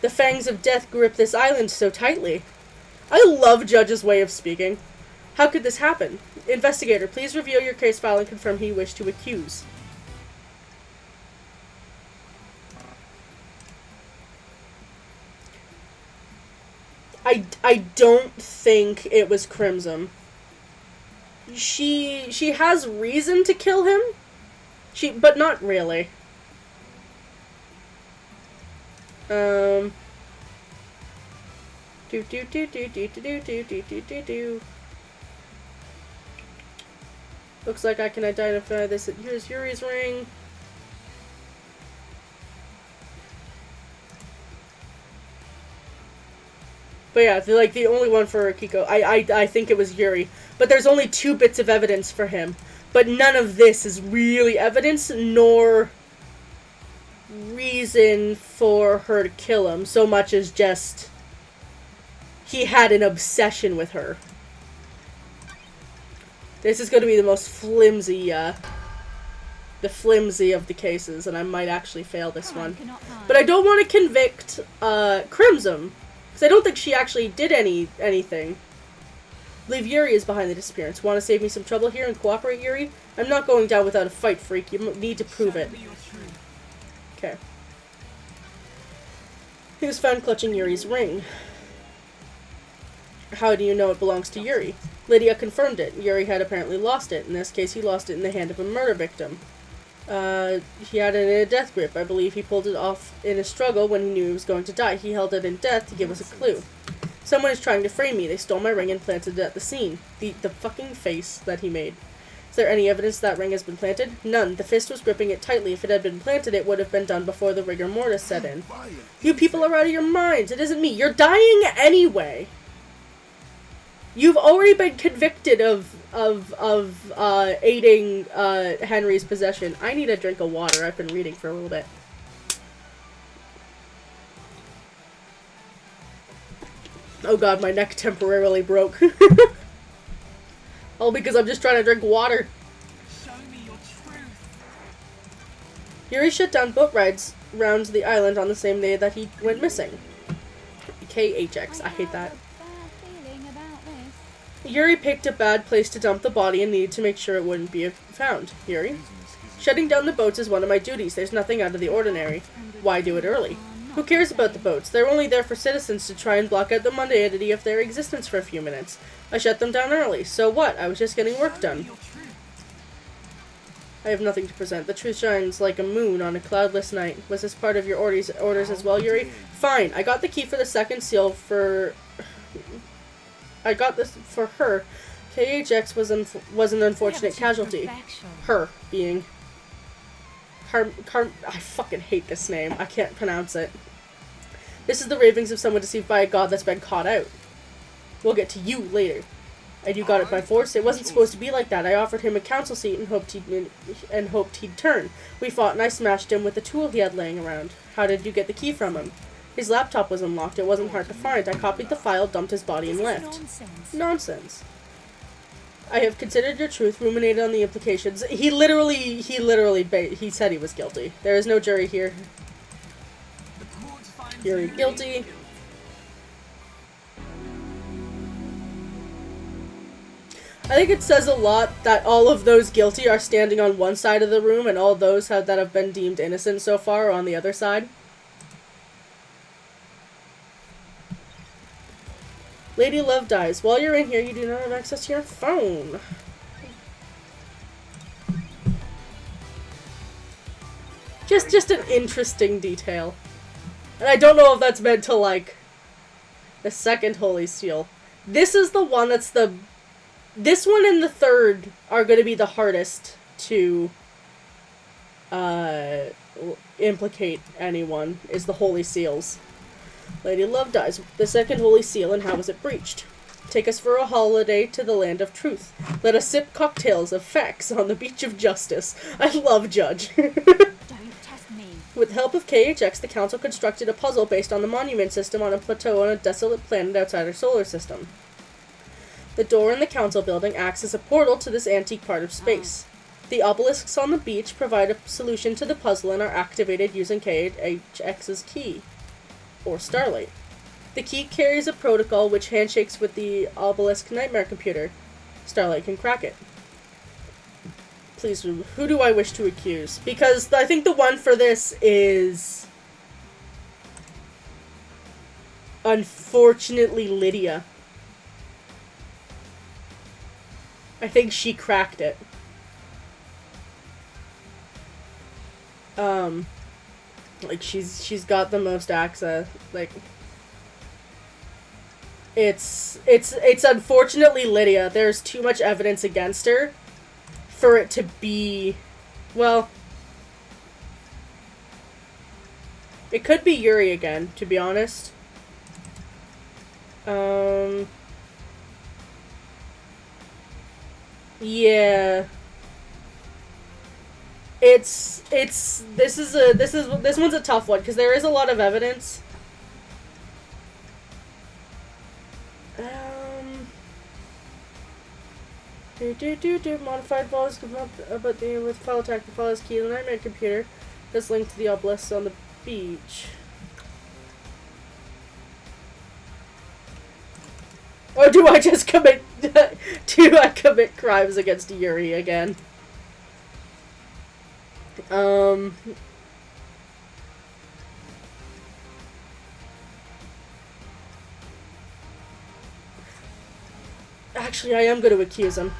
S2: The fangs of death grip this island so tightly. I love Judge's way of speaking. How could this happen? Investigator, please review your case file and confirm who you wish to accuse. I don't think it was Crimson. She has reason to kill him, but not really. Looks like I can identify this. Here's Yuri's ring. But yeah, the only one for Kiko. I think it was Yuri. But there's only 2 bits of evidence for him. But none of this is really evidence, nor reason for her to kill him, so much as just he had an obsession with her. This is going to be the most flimsy, the flimsy of the cases, and I might actually fail this one. But I don't want to convict, Crimson, because I don't think she actually did anything. I believe Yuri is behind the disappearance. Want to save me some trouble here and cooperate, Yuri? I'm not going down without a fight, freak. You need to prove it. Okay. He was found clutching Yuri's ring. How do you know it belongs to Yuri? Lydia confirmed it. Yuri had apparently lost it. In this case, he lost it in the hand of a murder victim. He had it in a death grip. I believe he pulled it off in a struggle when he knew he was going to die. He held it in death to give us a clue. Someone is trying to frame me. They stole my ring and planted it at the scene. The fucking face that he made. Is there any evidence that ring has been planted? None. The fist was gripping it tightly. If it had been planted, it would have been done before the rigor mortis set in. You people are out of your minds. It isn't me. You're dying anyway. You've already been convicted of aiding Henry's possession. I need a drink of water. I've been reading for a little bit. Oh god, my neck temporarily broke. All because I'm just trying to drink water.
S5: Show me your truth.
S2: Yuri shut down boat rides round the island on the same day that he went missing. Kt.5. I hate that. Yuri picked a bad place to dump the body and needed to make sure it wouldn't be found. Yuri? Shutting down the boats is one of my duties. There's nothing out of the ordinary. Why do it early? Who cares about the boats? They're only there for citizens to try and block out the mundanity of their existence for a few minutes. I shut them down early. So what? I was just getting work done. I have nothing to present. The truth shines like a moon on a cloudless night. Was this part of your orders as well, Yuri? Fine. I got the key for the second seal for... I got this for her. Kt.5 was an unfortunate casualty. Her being... I fucking hate this name. I can't pronounce it. This is the ravings of someone deceived by a god that's been caught out. We'll get to you later. And you got it by force? It wasn't supposed to be like that. I offered him a council seat and hoped he'd turn. We fought and I smashed him with the tool he had laying around. How did you get the key from him? His laptop was unlocked. It wasn't hard to find. I copied the file, dumped his body, and left.
S3: Nonsense.
S2: Nonsense. I have considered your truth, ruminated on the implications. He said he was guilty. There is no jury here.
S5: The court finds
S2: Yuri
S5: you
S2: guilty. I think it says a lot that all of those guilty are standing on one side of the room and all those that have been deemed innocent so far are on the other side. Lady Love dies. While you're in here, you do not have access to your phone. Just an interesting detail. And I don't know if that's meant to, like, the second Holy Seal. This is the one that's the... This one and the third are going to be the hardest to implicate anyone, is the Holy Seals. Lady Love dies. The second Holy Seal, and how was it breached? Take us for a holiday to the land of truth. Let us sip cocktails of facts on the beach of justice. I love Judge.
S3: Don't test me.
S2: With the help of KHX, the Council constructed a puzzle based on the monument system on a plateau on a desolate planet outside our solar system. The door in the Council building acts as a portal to this antique part of space. The obelisks on the beach provide a solution to the puzzle and are activated using KHX's key, or Starlight. The key carries a protocol which handshakes with the obelisk nightmare computer. Starlight can crack it. Please, who do I wish to accuse? Because I think the one for this is... unfortunately, Lydia. I think she cracked it. Like, she's got the most access, like... It's unfortunately Lydia. There's too much evidence against her for it to be... Well... It could be Yuri again, to be honest. Yeah. This one's a tough one because there is a lot of evidence. Modified Vods come up about the with file attack. The file is key to the nightmare computer that's linked to the obelisk on the beach. Or do I just commit crimes against Yuri again? Actually, I am going to accuse him.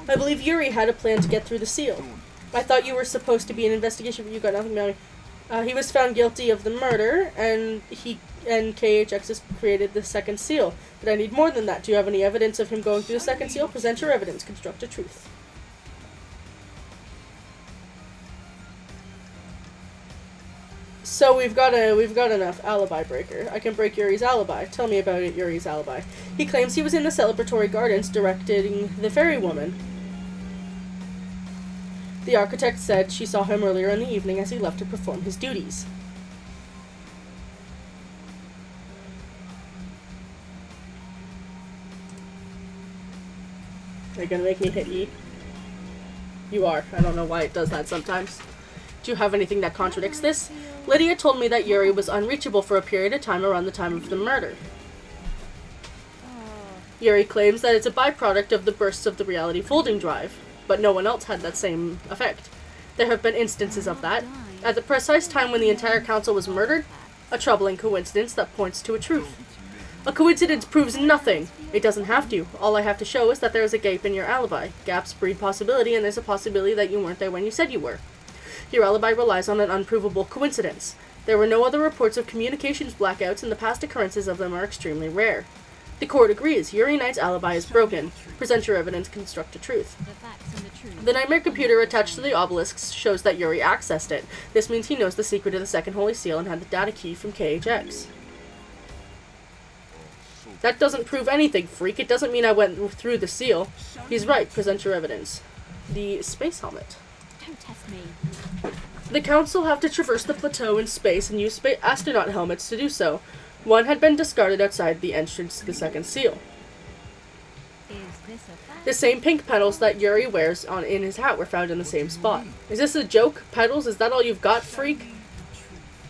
S2: I believe Yuri had a plan to get through the seal. I thought you were supposed to be an investigation, but you got nothing about me. He was found guilty of the murder, and KHX has created the second seal. But I need more than that. Do you have any evidence of him going through the second seal? Present your evidence. Construct a truth. So we've got enough alibi breaker. I can break Yuri's alibi. Tell me about it, Yuri's alibi. He claims he was in the celebratory gardens directing the fairy woman. The architect said she saw him earlier in the evening as he left to perform his duties. Are you gonna make me hit E? You are. I don't know why it does that sometimes. Do you have anything that contradicts this? Lydia told me that Yuri was unreachable for a period of time around the time of the murder. Yuri claims that it's a byproduct of the bursts of the reality folding drive, but no one else had that same effect. There have been instances of that. At the precise time when the entire council was murdered, a troubling coincidence that points to a truth. A coincidence proves nothing. It doesn't have to. All I have to show is that there is a gap in your alibi. Gaps breed possibility, and there's a possibility that you weren't there when you said you were. Your alibi relies on an unprovable coincidence. There were no other reports of communications blackouts, and the past occurrences of them are extremely rare. The court agrees. Yuri Knight's alibi is broken. Present your evidence, construct a truth. The nightmare computer attached to the obelisks shows that Yuri accessed it. This means he knows the secret of the second Holy Seal and had the data key from KHX. That doesn't prove anything, freak. It doesn't mean I went through the seal. He's right. Present your evidence. The space helmet.
S3: Don't test me.
S2: The council have to traverse the plateau in space and use astronaut helmets to do so. One had been discarded outside the entrance to the second seal.
S3: Is this a fact?
S2: The same pink petals that Yuri wears in his hat were found in the same spot. Is this a joke? Petals? Is that all you've got, freak?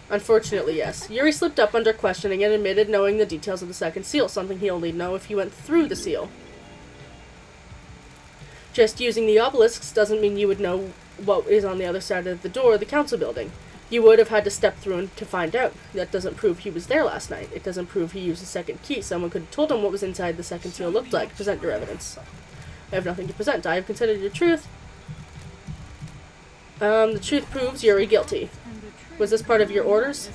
S2: Unfortunately, yes. Yuri slipped up under questioning and admitted knowing the details of the second seal, something he only know if he went through the seal. Just using the obelisks doesn't mean you would know what is on the other side of the door of the council building. You would have had to step through to find out. That doesn't prove he was there last night. It doesn't prove he used a second key. Someone could have told him what was inside the second seal looked like. Present your evidence. I have nothing to present. I have considered your truth. The truth proves Yuri guilty. Was this part of your orders?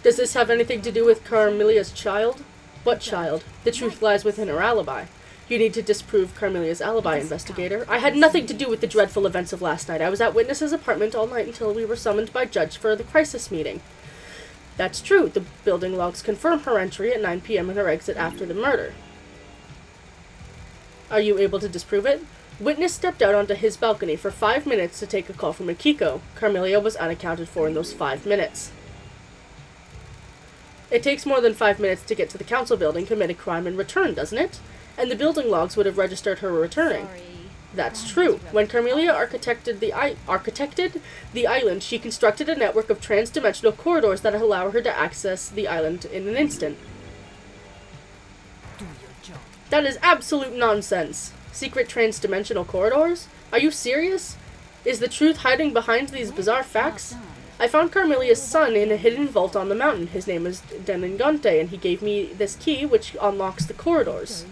S2: Does this have anything to do with Carmelia's child? What child? The truth lies within her alibi. You need to disprove Carmelia's alibi, investigator. I had nothing to do with the dreadful events of last night. I was at Witness's apartment all night until we were summoned by Judge for the crisis meeting. That's true. The building logs confirm her entry at 9 p.m. and her exit after the murder. Are you able to disprove it? Witness stepped out onto his balcony for 5 minutes to take a call from Akiko. Carmelia was unaccounted for in those 5 minutes. It takes more than 5 minutes to get to the council building, commit a crime, and return, doesn't it? And the building logs would have registered her returning.
S3: Sorry.
S2: That's true. When Carmelia architected the island, she constructed a network of trans-dimensional corridors that allow her to access the island in an instant.
S3: Do your job.
S2: That is absolute nonsense. Secret trans-dimensional corridors? Are you serious? Is the truth hiding behind these bizarre facts? I found Carmelia's son in a hidden vault on the mountain. His name is Deningante, and he gave me this key which unlocks the corridors.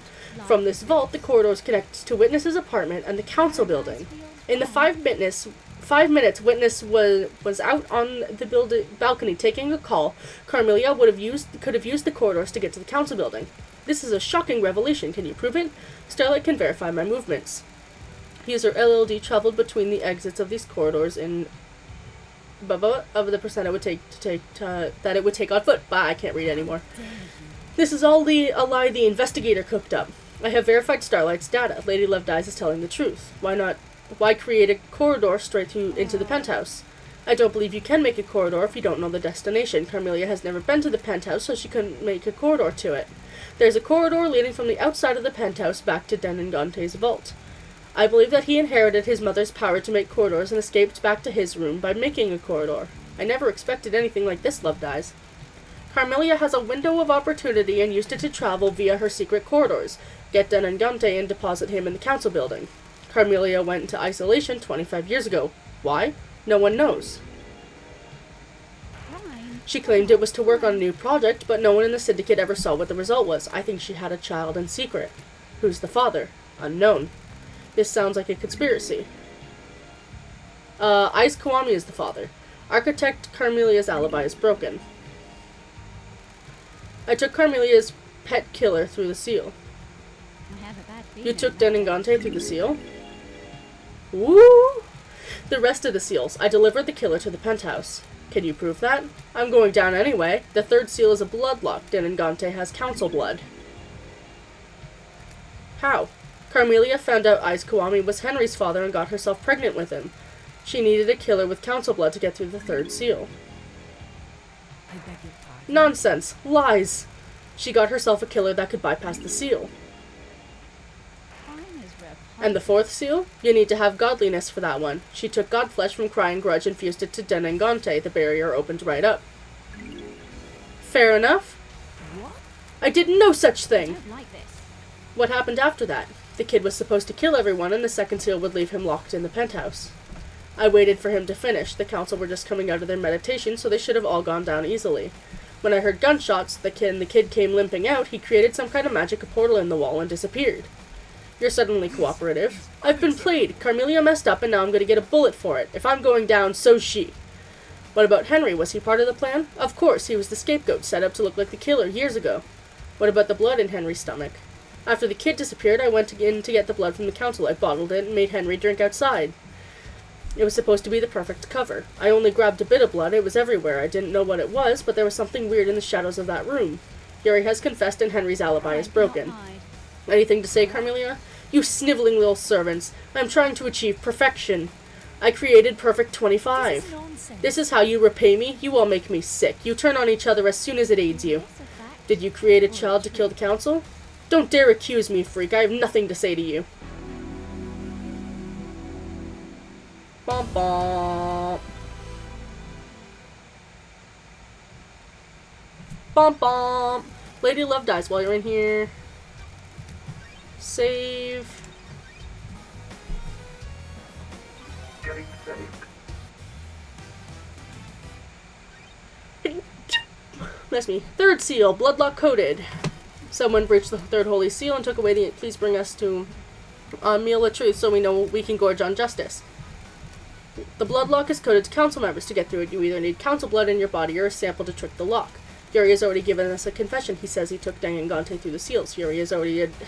S2: From this vault, the corridors connect to Witness's apartment and the council building. In the 5 minutes Witness was out on the balcony taking a call, Carmelia could have used the corridors to get to the council building. This is a shocking revelation. Can you prove it? Starlight can verify my movements. User LLD traveled between the exits of these corridors in of the percent it would take that it would take on foot. Bah, I can't read anymore. This is all a lie the investigator cooked up. I have verified Starlight's data. Lady Love Dies is telling the truth. Why create a corridor straight through into the penthouse? I don't believe you can make a corridor if you don't know the destination. Carmelia has never been to the penthouse, so she couldn't make a corridor to it. There's a corridor leading from the outside of the penthouse back to Denengante's vault. I believe that he inherited his mother's power to make corridors and escaped back to his room by making a corridor. I never expected anything like this, Love Dies. Carmelia has a window of opportunity and used it to travel via her secret corridors, get Denengante and deposit him in the council building. Carmelia went into isolation 25 years ago. Why? No one knows. She claimed it was to work on a new project, but no one in the syndicate ever saw what the result was. I think she had a child in secret. Who's the father? Unknown. This sounds like a conspiracy. Ice Kawami is the father. Architect Carmelia's alibi is broken. I took Carmelia's pet killer through the seal.
S3: I have a bad feeling.
S2: You took Denengante through the seal? Woo! The rest of the seals. I delivered the killer to the penthouse. Can you prove that? I'm going down anyway. The third seal is a bloodlock. Denengante has council blood. How? Carmelia found out Ice Kawami was Henry's father and got herself pregnant with him. She needed a killer with council blood to get through the third seal.
S3: I beg your pardon.
S2: Nonsense. Lies. She got herself a killer that could bypass the seal. And the fourth seal? You need to have godliness for that one. She took godflesh from Crying Grudge and fused it to Denengante. The barrier opened right up. Fair enough.
S3: What?
S2: I did no such
S3: I
S2: thing.
S3: don't like this.
S2: What happened after that? The kid was supposed to kill everyone and the second seal would leave him locked in the penthouse. I waited for him to finish. The council were just coming out of their meditation, so they should have all gone down easily. When I heard gunshots, the kid came limping out. He created some kind of magic portal in the wall and disappeared. You're suddenly cooperative. I've been played. Carmelia messed up and now I'm going to get a bullet for it. If I'm going down, so's she. What about Henry? Was he part of the plan? Of course, he was the scapegoat set up to look like the killer years ago. What about the blood in Henry's stomach? After the kid disappeared, I went in to get the blood from the council. I bottled it and made Henry drink outside. It was supposed to be the perfect cover. I only grabbed a bit of blood. It was everywhere. I didn't know what it was, but there was something weird in the shadows of that room. Yuri has confessed and Henry's alibi is broken. Anything to say, Carmelia? You sniveling little servants. I am trying to achieve perfection. I created Pt.5.
S3: This is nonsense.
S2: This is how you repay me? You all make me sick. You turn on each other as soon as it aids you. Did you create a child to kill the council? Don't dare accuse me, freak. I have nothing to say to you. Bom bom. Bom bom. Lady Love dies while you're in here. Save. Bless me. Third seal, bloodlock coded. Someone breached the third holy seal and took away the. Please bring us to a meal of truth so we know we can gorge on justice. The bloodlock is coded to council members. To get through it, you either need council blood in your body or a sample to trick the lock. Yuri has already given us a confession. He says he took Dengangante through the seals. Yuri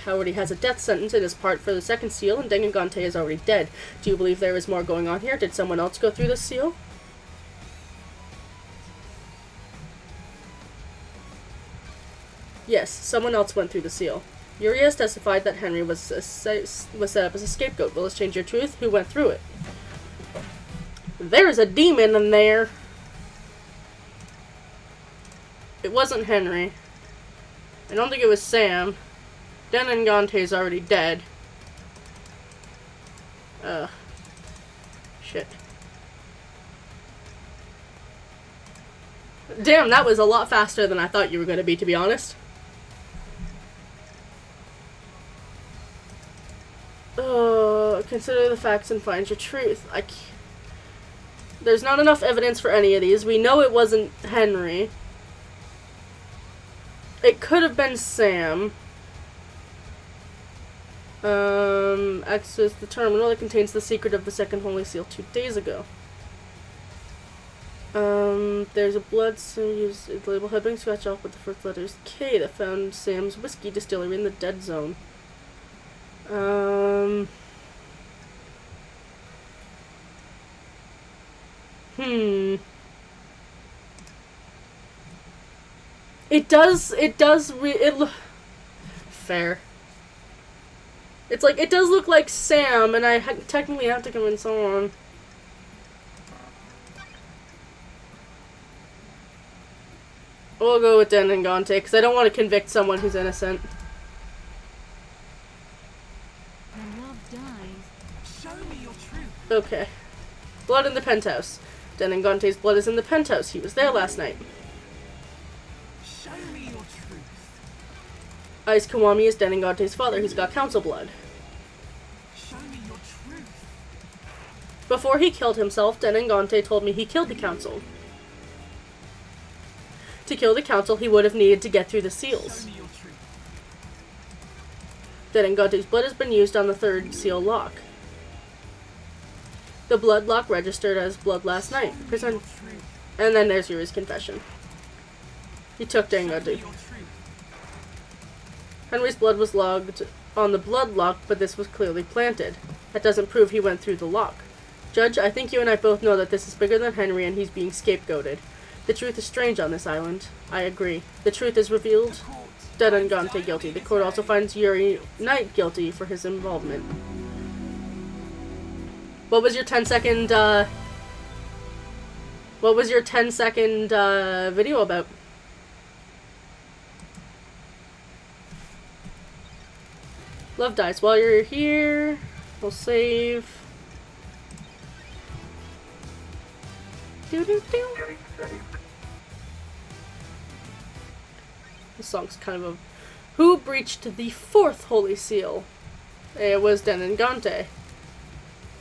S2: already has a death sentence in his part for the second seal, and Dengangante is already dead. Do you believe there is more going on here? Did someone else go through the seal? Yes, someone else went through the seal. Yuri has testified that Henry was set up as a scapegoat. Will this change your truth? Who went through it? There's a demon in there. It wasn't Henry. I don't think it was Sam. Denengante's already dead. Shit. Damn, that was a lot faster than I thought you were going to be honest. Consider the facts and find your truth. There's not enough evidence for any of these. We know it wasn't Henry. It could have been Sam. Access the terminal that contains the secret of the second holy seal 2 days ago. There's a blood use label heading scratch off with the first letters K that found Sam's whiskey distillery in the dead zone. Fair. It's like, it does look like Sam, and I technically have to convince someone. We'll go with Denengante, because I don't want to convict someone who's innocent.
S3: When love dies.
S5: Show me your truth.
S2: Okay. Blood in the penthouse. Denengante's blood is in the penthouse. He was there last night.
S5: Show me your truth.
S2: Ice Kiwami is Denengante's father. He's got council blood.
S5: Show me your truth.
S2: Before he killed himself, Denengante told me he killed the council. To kill the council, he would have needed to get through the seals.
S5: Show me your truth.
S2: Denengante's blood has been used on the third seal lock. The blood lock registered as blood last night. And then there's Yuri's confession. He took Dengangate. Henry's blood was logged on the blood lock, but this was clearly planted. That doesn't prove he went through the lock. Judge, I think you and I both know that this is bigger than Henry and he's being scapegoated. The truth is strange on this island. I agree. The truth is revealed. Denengante guilty. The court also finds Yuri Knight guilty for his involvement. What was your 10-second, video about? Love dies. While you're here, we'll save. Doo-doo-doo. This song's kind of a... Who breached the fourth holy seal? It was Denengante.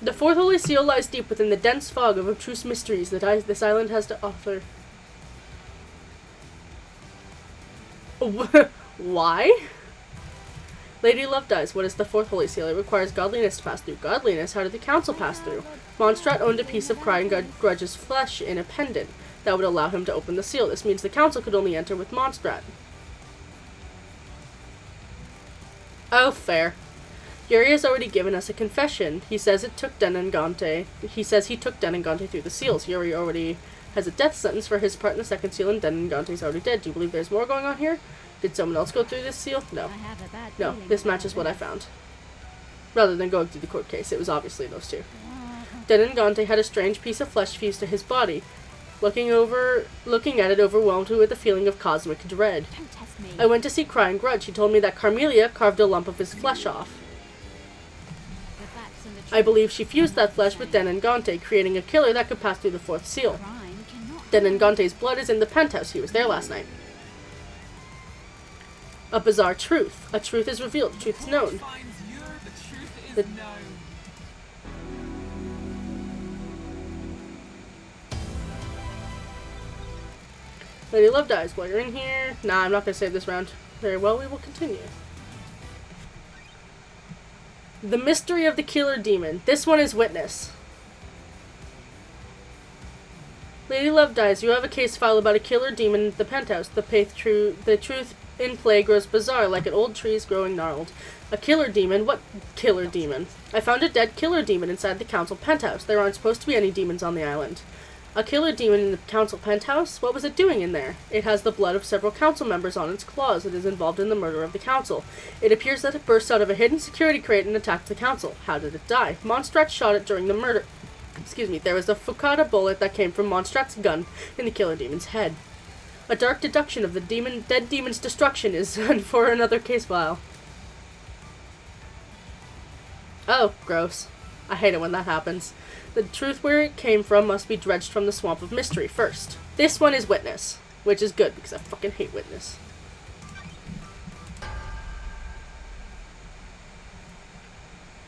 S2: The fourth holy seal lies deep within the dense fog of obtruse mysteries that this island has to offer. Why? Lady Love dies. What is the fourth holy seal? It requires godliness to pass through. Godliness? How did the council pass through? Mondstrat owned a piece of Crying Grudge's flesh in a pendant that would allow him to open the seal. This means the council could only enter with Mondstrat. Oh, fair. Yuri has already given us a confession. He says it took Denengante. He says he took Denengante through the seals. Yuri already has a death sentence for his part in the second seal, and Denengante's already dead. Do you believe there's more going on here? Did someone else go through this seal? No. No, this matches what I found. Rather than going through the court case, it was obviously those two. Denengante had a strange piece of flesh fused to his body. Looking at it overwhelmed me with a feeling of cosmic dread.
S3: Don't test me.
S2: I went to see Crying Grudge. He told me that Carmelia carved a lump of his flesh off.
S3: The facts and the
S2: I believe she fused that flesh with Denengante, creating a killer that could pass through the fourth seal.
S3: crime cannot
S2: Denengante's blood is in the penthouse. He was there last night. A bizarre truth. A truth is revealed. Truth is known.
S5: Finds you, the truth is
S2: The-
S5: known.
S2: Lady Love dies. While you're in here... Nah, I'm not going to save this round. Very well, we will continue. The mystery of the killer demon. This one is Witness. Lady Love dies. You have a case file about a killer demon in the penthouse. The truth in play grows bizarre, like an old trees growing gnarled. A killer demon? What killer demon? I found a dead killer demon inside the council penthouse. There aren't supposed to be any demons on the island. A killer demon in the council penthouse? What was it doing in there? It has the blood of several council members on its claws. It is involved in the murder of the council. It appears that it burst out of a hidden security crate and attacked the council. How did it die? Monstrat shot it during the murder. Excuse me. There was a Fukada bullet that came from Monstrat's gun in the killer demon's head. A dark deduction of the dead demon's destruction is for another case file. Oh, gross. I hate it when that happens. The truth where it came from must be dredged from the swamp of mystery first. This one is Witness, which is good because I fucking hate Witness.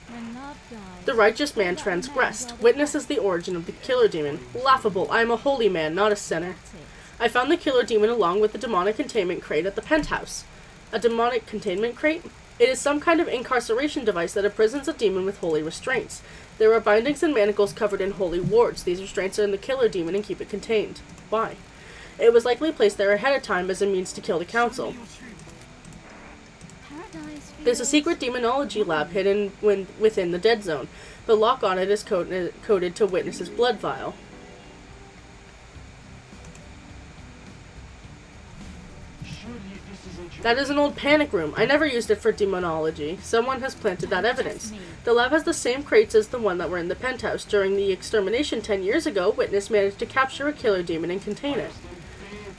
S3: When love dies,
S2: The righteous man transgressed. Witness is the origin of the killer demon. Laughable. I am a holy man, not a sinner.
S3: that's it.
S2: I found the killer demon along with the demonic containment crate at the penthouse. A demonic containment crate? It is some kind of incarceration device that imprisons a demon with holy restraints. There are bindings and manacles covered in holy wards. These restraints are in the killer demon and keep it contained. Why? It was likely placed there ahead of time as a means to kill the council.
S5: Your truth.
S3: Paradise
S2: There's a
S3: feels-
S2: secret demonology lab hidden within the dead zone. The lock on it is coded to Witness's blood vial. That is an old panic room. I never used it for demonology. Someone has planted that evidence. The lab has the same crates as the one that were in the penthouse. During the extermination 10 years ago, Witness managed to capture a killer demon and contain it.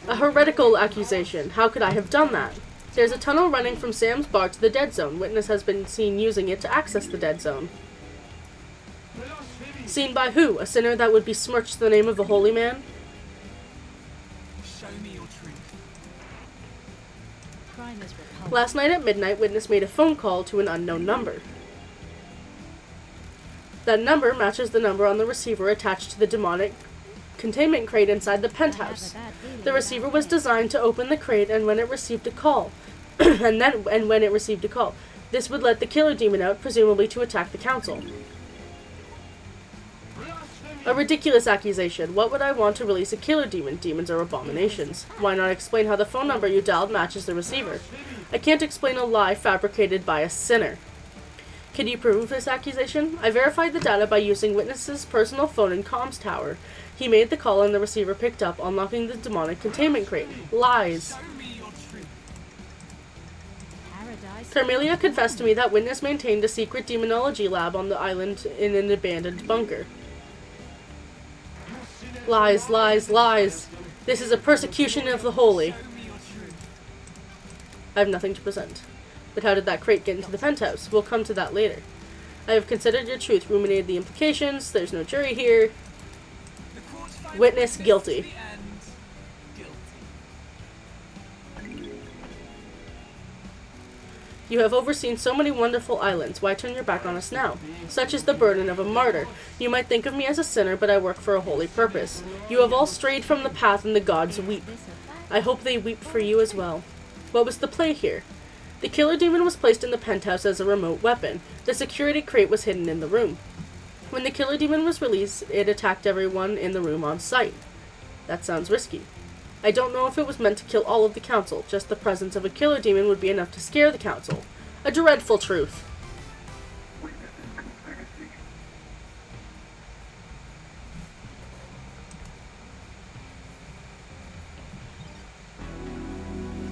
S2: A heretical accusation. How could I have done that? There's a tunnel running from Sam's bar to the dead zone. Witness has been seen using it to access the dead zone. Seen by who? A sinner that would besmirch the name of the holy man?
S5: Show me your truth.
S3: Crime is repulsive.
S2: Last night at midnight, Witness made a phone call to an unknown number. That number matches the number on the receiver attached to the demonic containment crate inside the penthouse. The receiver was designed to open the crate and when it received a call, and when it received a call, this would let the killer demon out, presumably to attack the council. A ridiculous accusation. What would I want to release a killer demon? Demons are abominations. Why not explain how the phone number you dialed matches the receiver? I can't explain a lie fabricated by a sinner. Can you prove this accusation? I verified the data by using Witness's personal phone and comms tower. He made the call and the receiver picked up, unlocking the demonic containment crate. Lies.
S5: Show me your truth.
S3: Paradise
S2: Carmelia confessed to me that Witness maintained a secret demonology lab on the island in an abandoned bunker. Lies, lies, lies. This is a persecution of the holy.
S5: Show me your truth.
S2: I have nothing to present. But how did that crate get into the penthouse? We'll come to that later. I have considered your truth, ruminated the implications. There's no jury here.
S5: The courts find
S2: Witness
S5: Witness
S2: guilty.
S5: to the end guilty.
S2: You have overseen so many wonderful islands. Why turn your back on us now? Such is the burden of a martyr. You might think of me as a sinner, but I work for a holy purpose. You have all strayed from the path, and the gods weep.
S3: this a fact?
S2: I hope they weep for you as well. What was the play here? The killer demon was placed in the penthouse as a remote weapon. The security crate was hidden in the room. When the killer demon was released, it attacked everyone in the room on sight. That sounds risky. I don't know if it was meant to kill all of the council. Just the presence of a killer demon would be enough to scare the council. A dreadful truth.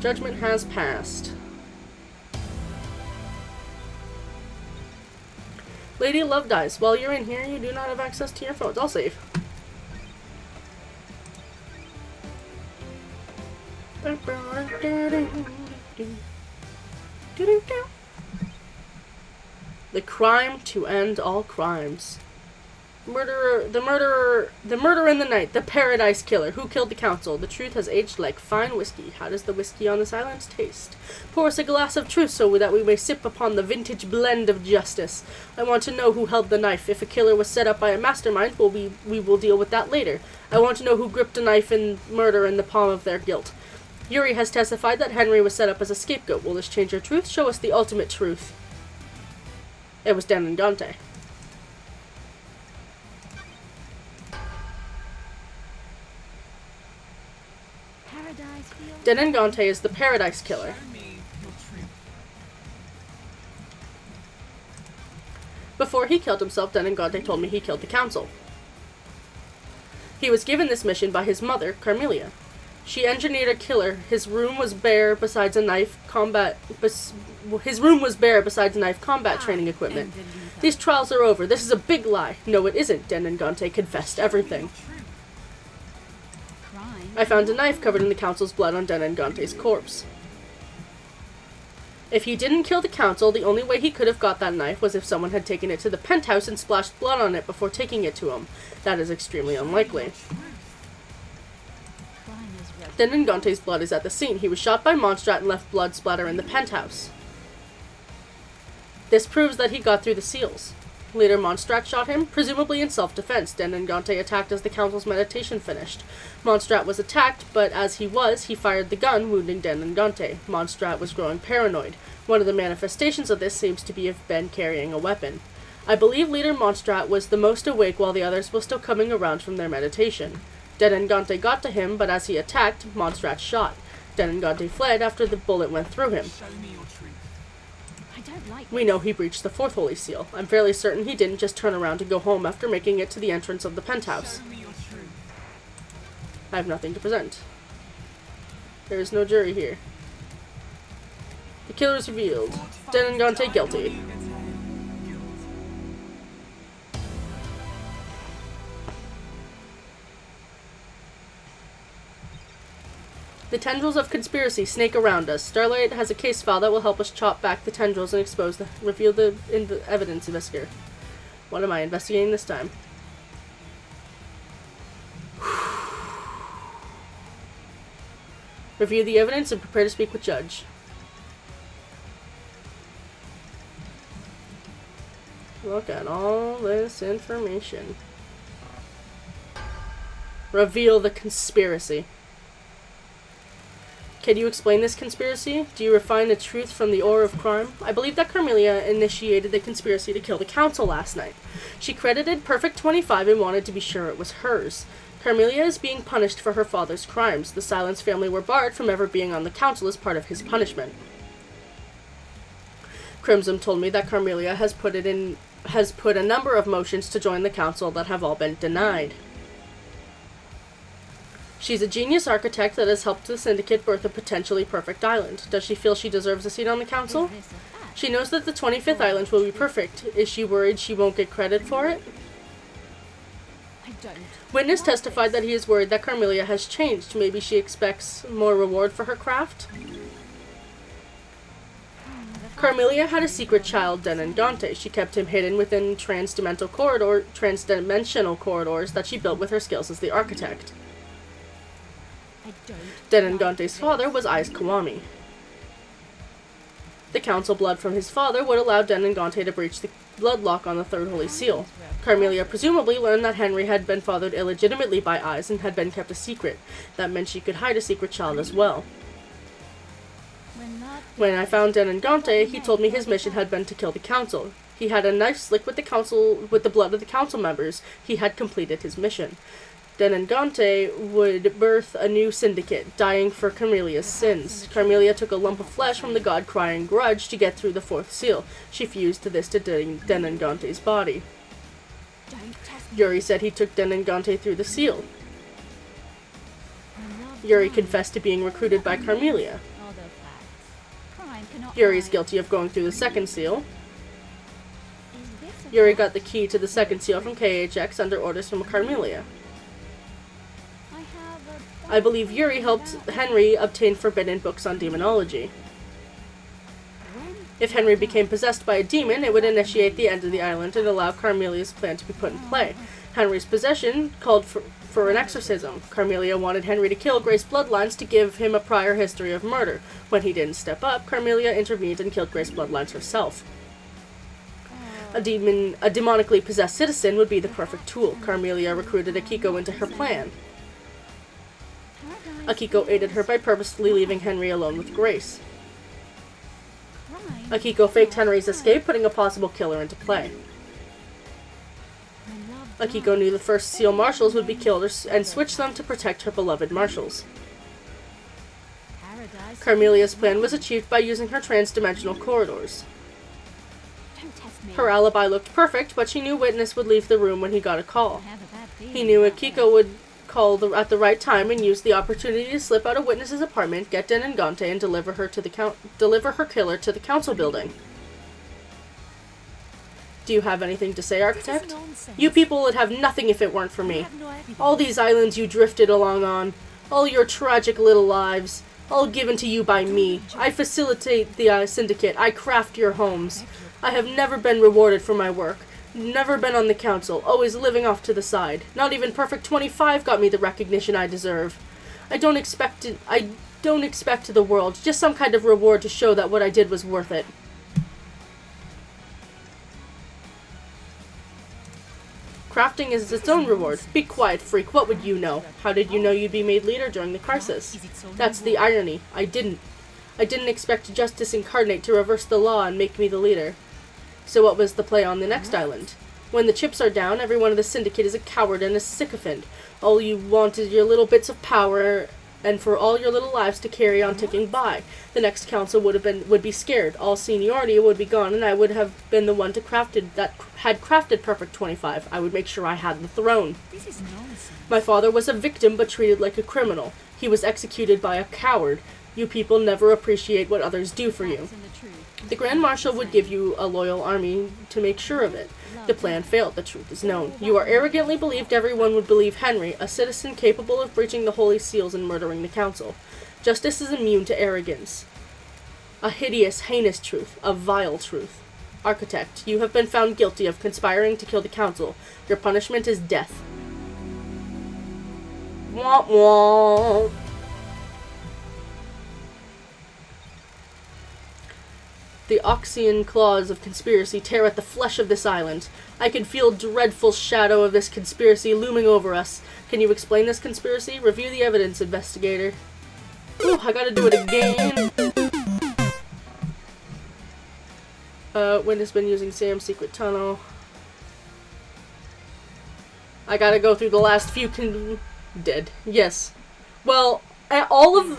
S2: Judgment has passed. Lady Love dies. While you're in here, you do not have access to your phones. I'll save. The crime to end all crimes. The murderer in the night, the Paradise Killer. Who killed the council? The truth has aged like fine whiskey. How does the whiskey on this island taste? Pour us a glass of truth so that we may sip upon the vintage blend of justice. I want to know who held the knife. If a killer was set up by a mastermind, we will deal with that later. I want to know who gripped a knife and murder in the palm of their guilt. Yuri has testified that Henry was set up as a scapegoat. Will this change your truth? Show us the ultimate truth. It was Denengante. Denengante is the Paradise Killer.
S5: Show me your truth.
S2: Before he killed himself, Denengante told me he killed the council. He was given this mission by his mother, Carmelia. She engineered a killer. His room was bare besides a knife combat training equipment. These trials are over. This is a big lie. No, it isn't. Denengante confessed everything. I found a knife covered in the council's blood on Denengante's corpse. If he didn't kill the council, the only way he could have got that knife was if someone had taken it to the penthouse and splashed blood on it before taking it to him. That is extremely unlikely. Denengante's blood is at the scene. He was shot by Mondstadt and left blood splatter in the penthouse. This proves that he got through the seals. Later, Mondstadt shot him, presumably in self-defense. Denengante attacked as the council's meditation finished. Mondstadt was attacked, but as he fired the gun, wounding Denengante. Mondstadt was growing paranoid. One of the manifestations of this seems to be of Ben carrying a weapon. I believe Leader Mondstadt was the most awake while the others were still coming around from their meditation. Denengante got to him, but as he attacked, Mondstadt shot. Denengante fled after the bullet went through him.
S5: Show me your truth.
S2: We know he breached the fourth holy seal. I'm fairly certain he didn't just turn around and go home after making it to the entrance of the penthouse.
S5: Show me your truth.
S2: I have nothing to present. There is no jury here. The killer is revealed. Denengante guilty. The tendrils of conspiracy snake around us. Starlight has a case file that will help us chop back the tendrils and reveal the evidence, Visker. What am I investigating this time? Review the evidence and prepare to speak with Judge. Look at all this information. Reveal the conspiracy. Can you explain this conspiracy? Do you refine the truth from the ore of crime? I believe that Carmelia initiated the conspiracy to kill the council last night. She credited Pt.5 and wanted to be sure it was hers. Carmelia is being punished for her father's crimes. The Silence family were barred from ever being on the council as part of his punishment. Crimson told me that Carmelia has put a number of motions to join the council that have all been denied. She's a genius architect that has helped the Syndicate birth a potentially perfect island. Does she feel she deserves a seat on the council? She knows that the 25th island will be perfect. Is she worried she won't get credit for it? Witness testified that he is worried that Carmelia has changed. Maybe she expects more reward for her craft? Carmelia had a secret child, Denengante. She kept him hidden within transdimensional corridors that she built with her skills as the architect. Denengante's father was Aiz Kiwami. The council blood from his father would allow Denengante to breach the bloodlock on the Third Holy Seal. Carmelia presumably learned that Henry had been fathered illegitimately by Aiz and had been kept a secret. That meant she could hide a secret child as well. When I found Denengante, he told me his mission had been to kill the council. He had a knife slick with the blood of the council members. He had completed his mission. Denengante would birth a new syndicate, dying for Carmelia's sins. Carmelia took a lump of flesh from the god crying grudge to get through the fourth seal. She fused this to Denengante's body. Yuri said he took Denengante through the seal. Yuri confessed to being recruited by Carmelia. Yuri is guilty of going through the second seal. Yuri got the key to the second seal from KHX under orders from Carmelia. I believe Yuri helped Henry obtain forbidden books on demonology. If Henry became possessed by a demon, it would initiate the end of the island and allow Carmelia's plan to be put in play. Henry's possession called for an exorcism. Carmelia wanted Henry to kill Grace Bloodlines to give him a prior history of murder. When he didn't step up, Carmelia intervened and killed Grace Bloodlines herself. A demonically possessed citizen would be the perfect tool. Carmelia recruited Akiko into her plan. Akiko aided her by purposefully leaving Henry alone with Grace. Akiko faked Henry's escape, putting a possible killer into play. Akiko knew the first seal marshals would be killed and switched them to protect her beloved marshals. Carmelia's plan was achieved by using her trans-dimensional corridors. Her alibi looked perfect, but she knew Witness would leave the room when he got a call. He knew Akiko would call at the right time and use the opportunity to slip out of Witness's apartment, get Den and Gante, and deliver her killer to the council building. Do you have anything to say, Architect? You people would have nothing if it weren't for me. All these islands you drifted along on, all your tragic little lives, all given to you by me. I facilitate the syndicate. I craft your homes. I have never been rewarded for my work. Never been on the council, always living off to the side. Not even Pt.5 got me the recognition I deserve. I don't expect the world, just some kind of reward to show that what I did was worth it. Crafting is its own reward. Be quiet, freak. What would you know? How did you know you'd be made leader during the crisis? That's the irony. I didn't expect justice incarnate to reverse the law and make me the leader. So what was the play on the next island? When the chips are down, everyone in the syndicate is a coward and a sycophant. All you want is your little bits of power, and for all your little lives to carry on ticking by. The next council would be scared. All seniority would be gone, and I would have been the one that had crafted Pt.5. I would make sure I had the throne.
S3: This is nonsense.
S2: My father was a victim, but treated like a criminal. He was executed by a coward. You people never appreciate what others do for you. The Grand Marshal would give you a loyal army to make sure of it. The plan failed, the truth is known. You are arrogantly believed everyone would believe Henry, a citizen capable of breaching the holy seals and murdering the council. Justice is immune to arrogance. A hideous, heinous truth. A vile truth. Architect, you have been found guilty of conspiring to kill the council. Your punishment is death. Womp womp. The Oxian claws of conspiracy tear at the flesh of this island. I can feel dreadful shadow of this conspiracy looming over us. Can you explain this conspiracy? Review the evidence, investigator. Ooh, I gotta do it again. Witness been using Sam's secret tunnel. I gotta go through the last few dead. Yes. Well, all of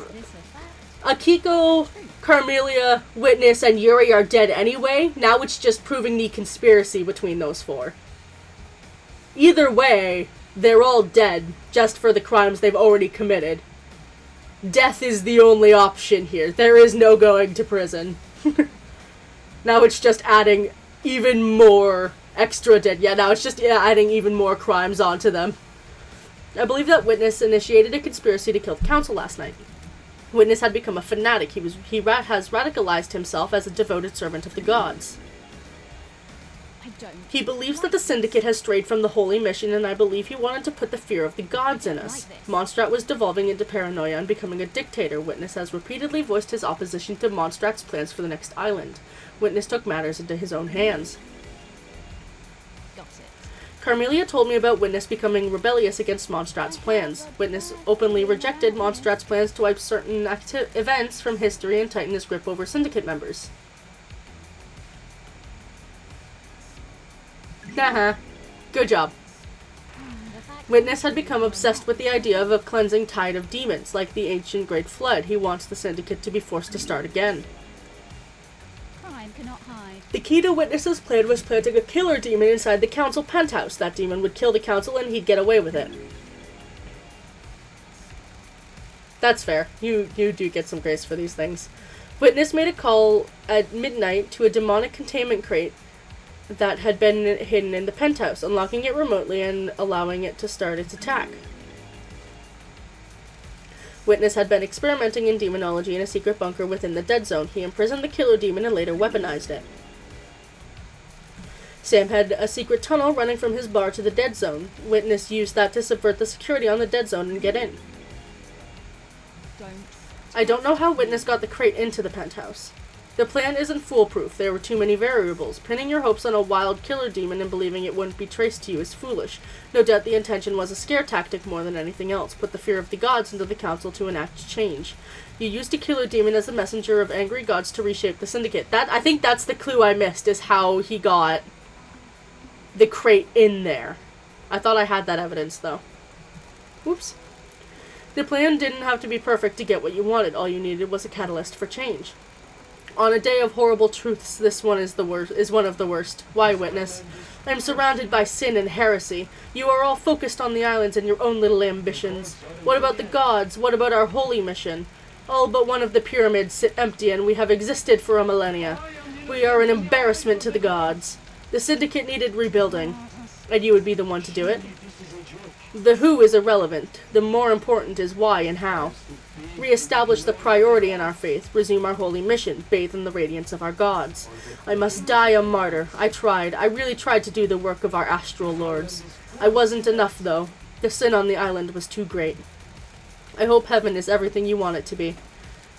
S2: Akiko, Carmelia, Witness, and Yuri are dead anyway. Now it's just proving the conspiracy between those four. Either way, they're all dead, just for the crimes they've already committed. Death is the only option here. There is no going to prison. Now it's just adding even more extra dead. Yeah, now it's just adding even more crimes onto them. I believe that Witness initiated a conspiracy to kill the council last night. Witness had become a fanatic. He has radicalized himself as a devoted servant of the gods. He believes that the Syndicate has strayed from the holy mission, and I believe he wanted to put the fear of the gods in us. Mondstadt was devolving into paranoia and becoming a dictator. Witness has repeatedly voiced his opposition to Mondstadt's plans for the next island. Witness took matters into his own hands. Carmelia told me about Witness becoming rebellious against Mondstadt's plans. Witness openly rejected Mondstadt's plans to wipe certain events from history and tighten his grip over Syndicate members. Haha. Good job. Witness had become obsessed with the idea of a cleansing tide of demons, like the ancient Great Flood. He wants the Syndicate to be forced to start again.
S3: Crime cannot hide.
S2: The key to Witness's plan was planting a killer demon inside the council penthouse. That demon would kill the council and he'd get away with it. That's fair. You do get some grace for these things. Witness made a call at midnight to a demonic containment crate that had been hidden in the penthouse, unlocking it remotely and allowing it to start its attack. Witness had been experimenting in demonology in a secret bunker within the Dead Zone. He imprisoned the killer demon and later weaponized it. Sam had a secret tunnel running from his bar to the Dead Zone. Witness used that to subvert the security on the Dead Zone and get in. I don't know how Witness got the crate into the penthouse. The plan isn't foolproof. There were too many variables. Pinning your hopes on a wild killer demon and believing it wouldn't be traced to you is foolish. No doubt the intention was a scare tactic more than anything else. Put the fear of the gods into the council to enact change. You used a killer demon as a messenger of angry gods to reshape the syndicate. I think that's the clue I missed, is how he got the crate in there. I thought I had that evidence, though. Whoops. The plan didn't have to be perfect to get what you wanted. All you needed was a catalyst for change. On a day of horrible truths, this one is one of the worst. Why, Witness? I am surrounded by sin and heresy. You are all focused on the islands and your own little ambitions. What about the gods? What about our holy mission? All but one of the pyramids sit empty, and we have existed for a millennia. We are an embarrassment to the gods. The syndicate needed rebuilding, and you would be the one to do it. The who is irrelevant. The more important is why and how. Re-establish the priority in our faith, resume our holy mission, bathe in the radiance of our gods. I must die a martyr. I really tried to do the work of our astral lords. I wasn't enough, though. The sin on the island was too great. I hope heaven is everything you want it to be.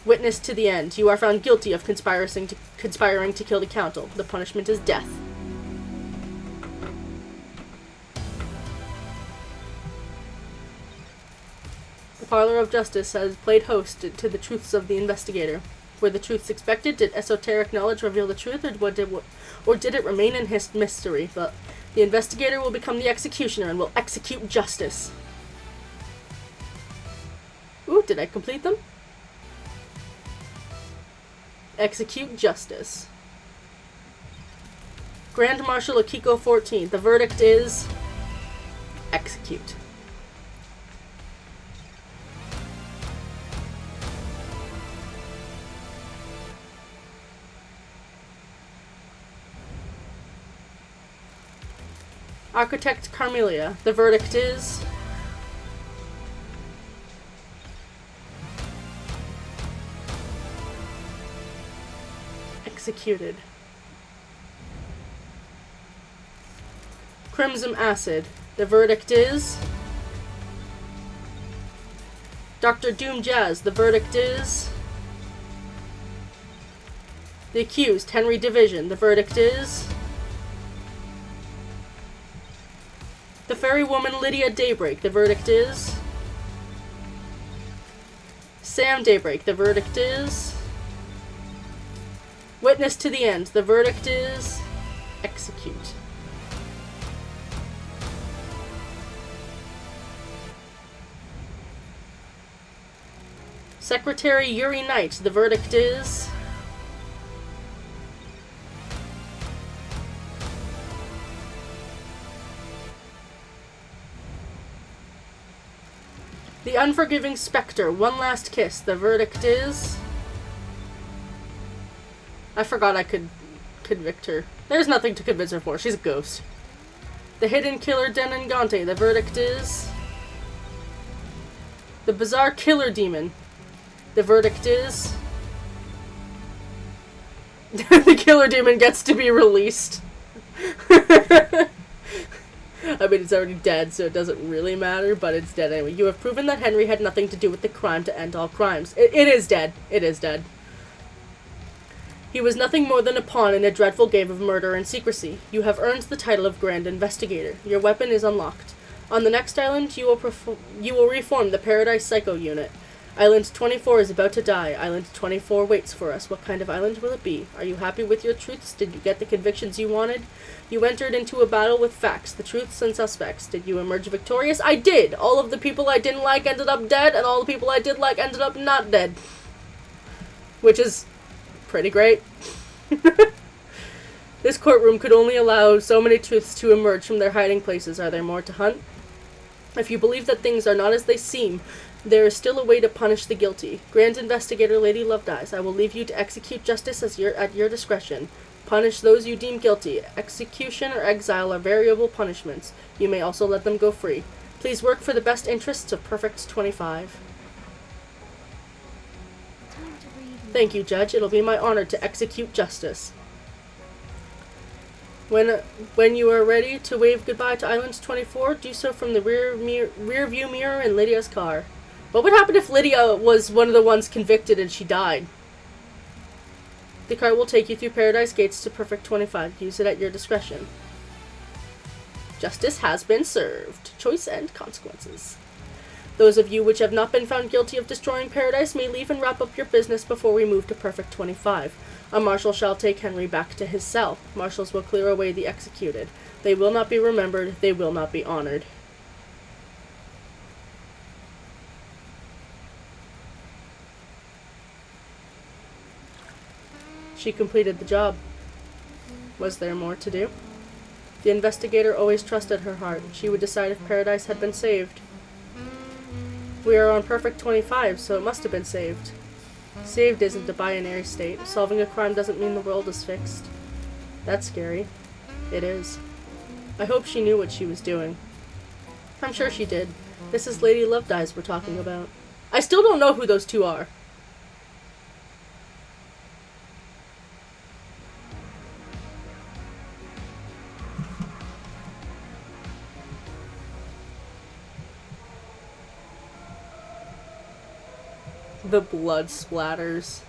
S2: Witness to the end. You are found guilty of conspiring to kill the council. The punishment is death. The Parlor of Justice has played host to the truths of the investigator. Were the truths expected? Did esoteric knowledge reveal the truth, or did it remain in mystery? But the investigator will become the executioner and will execute justice. Ooh, did I complete them? Execute justice. Grand Marshal Akiko 14. The verdict is execute. Architect Carmelia. The verdict is executed. Crimson Acid. The verdict is Dr. Doom Jazz. The verdict is the accused, Henry Division. The verdict is the fairy woman, Lydia Daybreak. The verdict is Sam Daybreak. The verdict is Witness to the end. The verdict is execute. Secretary Yuri Knight. The verdict is the Unforgiving Spectre. One Last Kiss. The verdict is I forgot I could convict her. There's nothing to convince her for. She's a ghost. The Hidden Killer Denengante. The verdict is the Bizarre Killer Demon. The verdict is the Killer Demon gets to be released. I mean, it's already dead, so it doesn't really matter, but it's dead anyway. You have proven that Henry had nothing to do with the crime to end all crimes. It is dead. It is dead. He was nothing more than a pawn in a dreadful game of murder and secrecy. You have earned the title of Grand Investigator. Your weapon is unlocked. On the next island, you will reform the Paradise Psycho Unit. Island 24 is about to die. Island 24 waits for us. What kind of island will it be? Are you happy with your truths? Did you get the convictions you wanted? You entered into a battle with facts, the truths and suspects. Did you emerge victorious? I did! All of the people I didn't like ended up dead, and all the people I did like ended up not dead. Which is pretty great. This courtroom could only allow so many truths to emerge from their hiding places. Are there more to hunt? If you believe that things are not as they seem, There is still a way to punish the guilty. Grand Investigator Lady Lovedyes, I will leave you to execute justice at your discretion. Punish those you deem guilty. Execution or exile are variable punishments. You may also let them go free. Please work for the best interests of Pt.5. Thank you, Judge. It'll be my honor to execute justice. When you are ready to wave goodbye to Island 24, do so from the rear view mirror in Lydia's car. What would happen if Lydia was one of the ones convicted and she died? The car will take you through Paradise Gates to Pt.5. Use it at your discretion. Justice has been served. Choice and consequences. Those of you which have not been found guilty of destroying Paradise may leave and wrap up your business before we move to Pt.5. A marshal shall take Henry back to his cell. Marshals will clear away the executed. They will not be remembered. They will not be honored. She completed the job. Was there more to do? The investigator always trusted her heart. She would decide if Paradise had been saved. We are on Pt.5, so it must have been saved. Saved isn't a binary state. Solving a crime doesn't mean the world is fixed. That's scary. It is. I hope she knew what she was doing. I'm sure she did. This is Lady Lovedyes we're talking about. I still don't know who those two are. The blood splatters.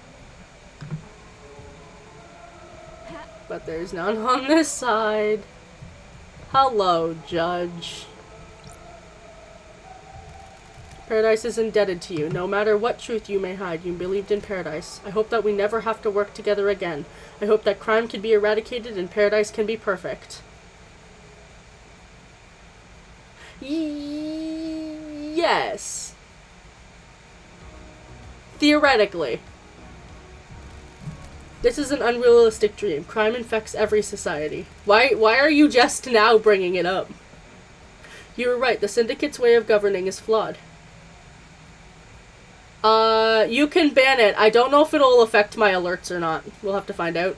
S2: But there's none on this side. Hello, Judge. Paradise is indebted to you. No matter what truth you may hide, you believed in Paradise. I hope that we never have to work together again. I hope that crime can be eradicated and Paradise can be perfect. Yes. Theoretically. This is an unrealistic dream. Crime infects every society. Why are you just now bringing it up? You were right. The Syndicate's way of governing is flawed. You can ban it. I don't know if it'll affect my alerts or not. We'll have to find out.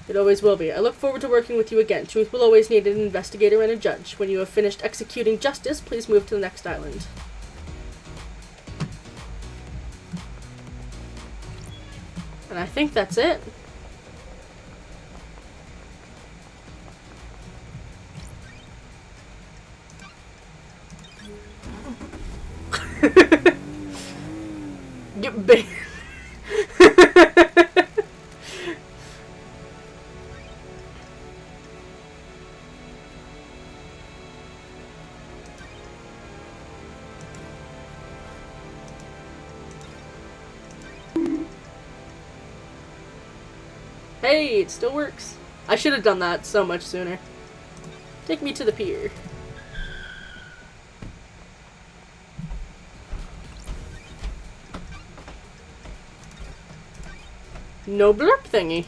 S2: It always will be. I look forward to working with you again. Truth will always need an investigator and a judge. When you have finished executing justice, please move to the next island. And I think that's it. Get big. Hey, it still works. I should have done that so much sooner. Take me to the pier. No blurp thingy.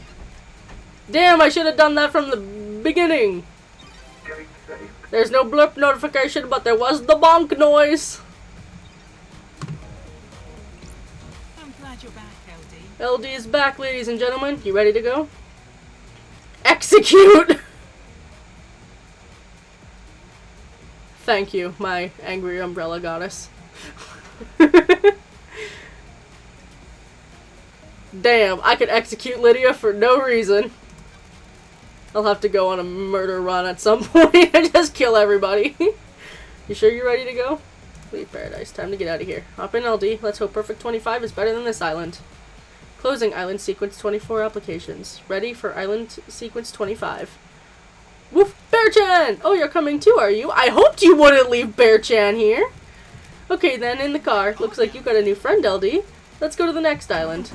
S2: Damn, I should have done that from the beginning. There's no blurp notification, but there was the bonk noise.
S3: I'm glad you're back, LD.
S2: LD is back, ladies and gentlemen. You ready to go? Execute! Thank you, my angry umbrella goddess. Damn, I could execute Lydia for no reason. I'll have to go on a murder run at some point and just kill everybody. You sure you're ready to go? Leave Paradise. Time to get out of here. Hop in, LD. Let's hope Pt.5 is better than this island. Closing Island Sequence 24 applications. Ready for Island Sequence 25. Woof! Bear-chan! Oh, you're coming too, are you? I hoped you wouldn't leave Bear-chan here. Okay then, in the car. Looks like you got a new friend, LD. Let's go to the next island.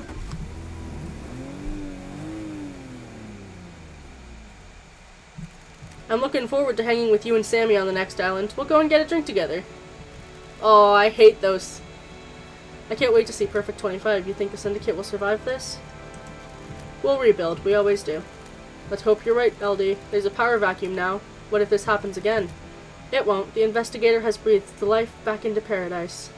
S2: I'm looking forward to hanging with you and Sammy on the next island. We'll go and get a drink together. Oh, I hate those. I can't wait to see Pt.5. You think the Syndicate will survive this? We'll rebuild. We always do. Let's hope you're right, LD. There's a power vacuum now. What if this happens again? It won't. The investigator has breathed the life back into Paradise.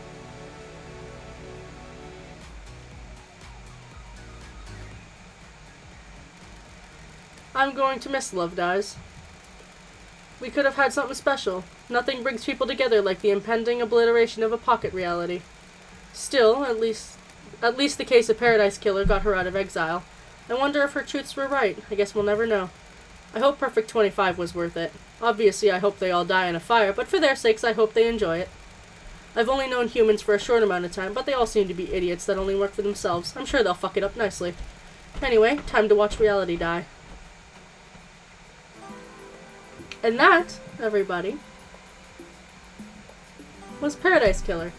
S2: I'm going to miss Love Dies. We could have had something special. Nothing brings people together like the impending obliteration of a pocket reality. Still, at least the case of Paradise Killer got her out of exile. I wonder if her truths were right. I guess we'll never know. I hope Pt.5 was worth it. Obviously, I hope they all die in a fire, but for their sakes, I hope they enjoy it. I've only known humans for a short amount of time, but they all seem to be idiots that only work for themselves. I'm sure they'll fuck it up nicely. Anyway, time to watch reality die. And that, everybody, was Paradise Killer.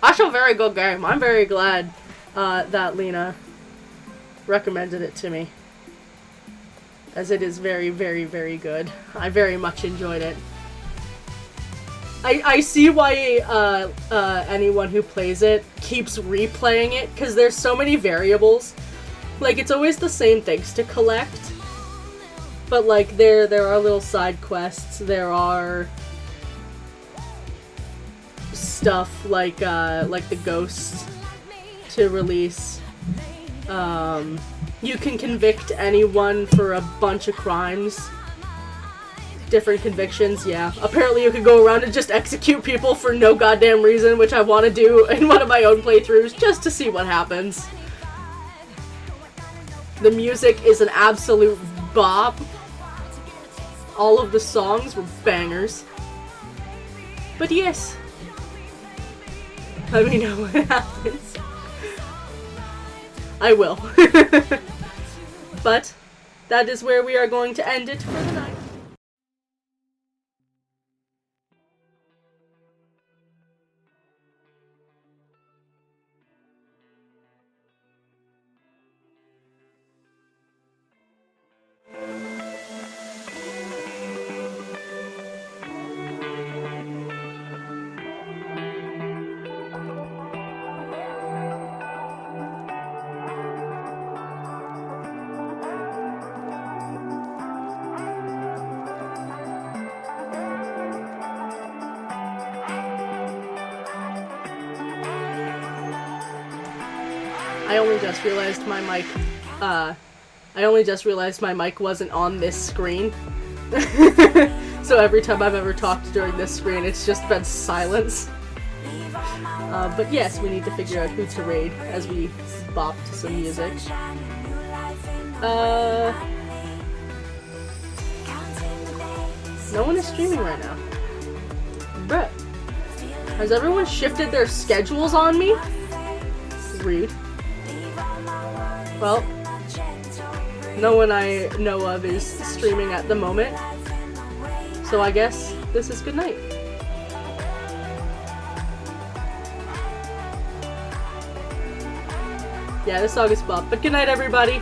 S2: Actually, a very good game. I'm very glad that Lena recommended it to me, as it is very, very, very good. I very much enjoyed it. I see why anyone who plays it keeps replaying it, because there's so many variables. Like, it's always the same things to collect, but like there are little side quests. There are stuff like the ghosts to release. You can convict anyone for a bunch of crimes. Different convictions, yeah. Apparently you could go around and just execute people for no goddamn reason, which I want to do in one of my own playthroughs, just to see what happens. The music is an absolute bop. All of the songs were bangers. But yes. Let me know what happens. I will. But that is where we are going to end it for the night. I only just realized my mic wasn't on this screen. So every time I've ever talked during this screen, it's just been silence. But yes, we need to figure out who to raid as we bop to some music. No one is streaming right now. Bruh. Has everyone shifted their schedules on me? Rude. Well, no one I know of is streaming at the moment, so I guess this is good night. Yeah, this song is bop, but good night, everybody.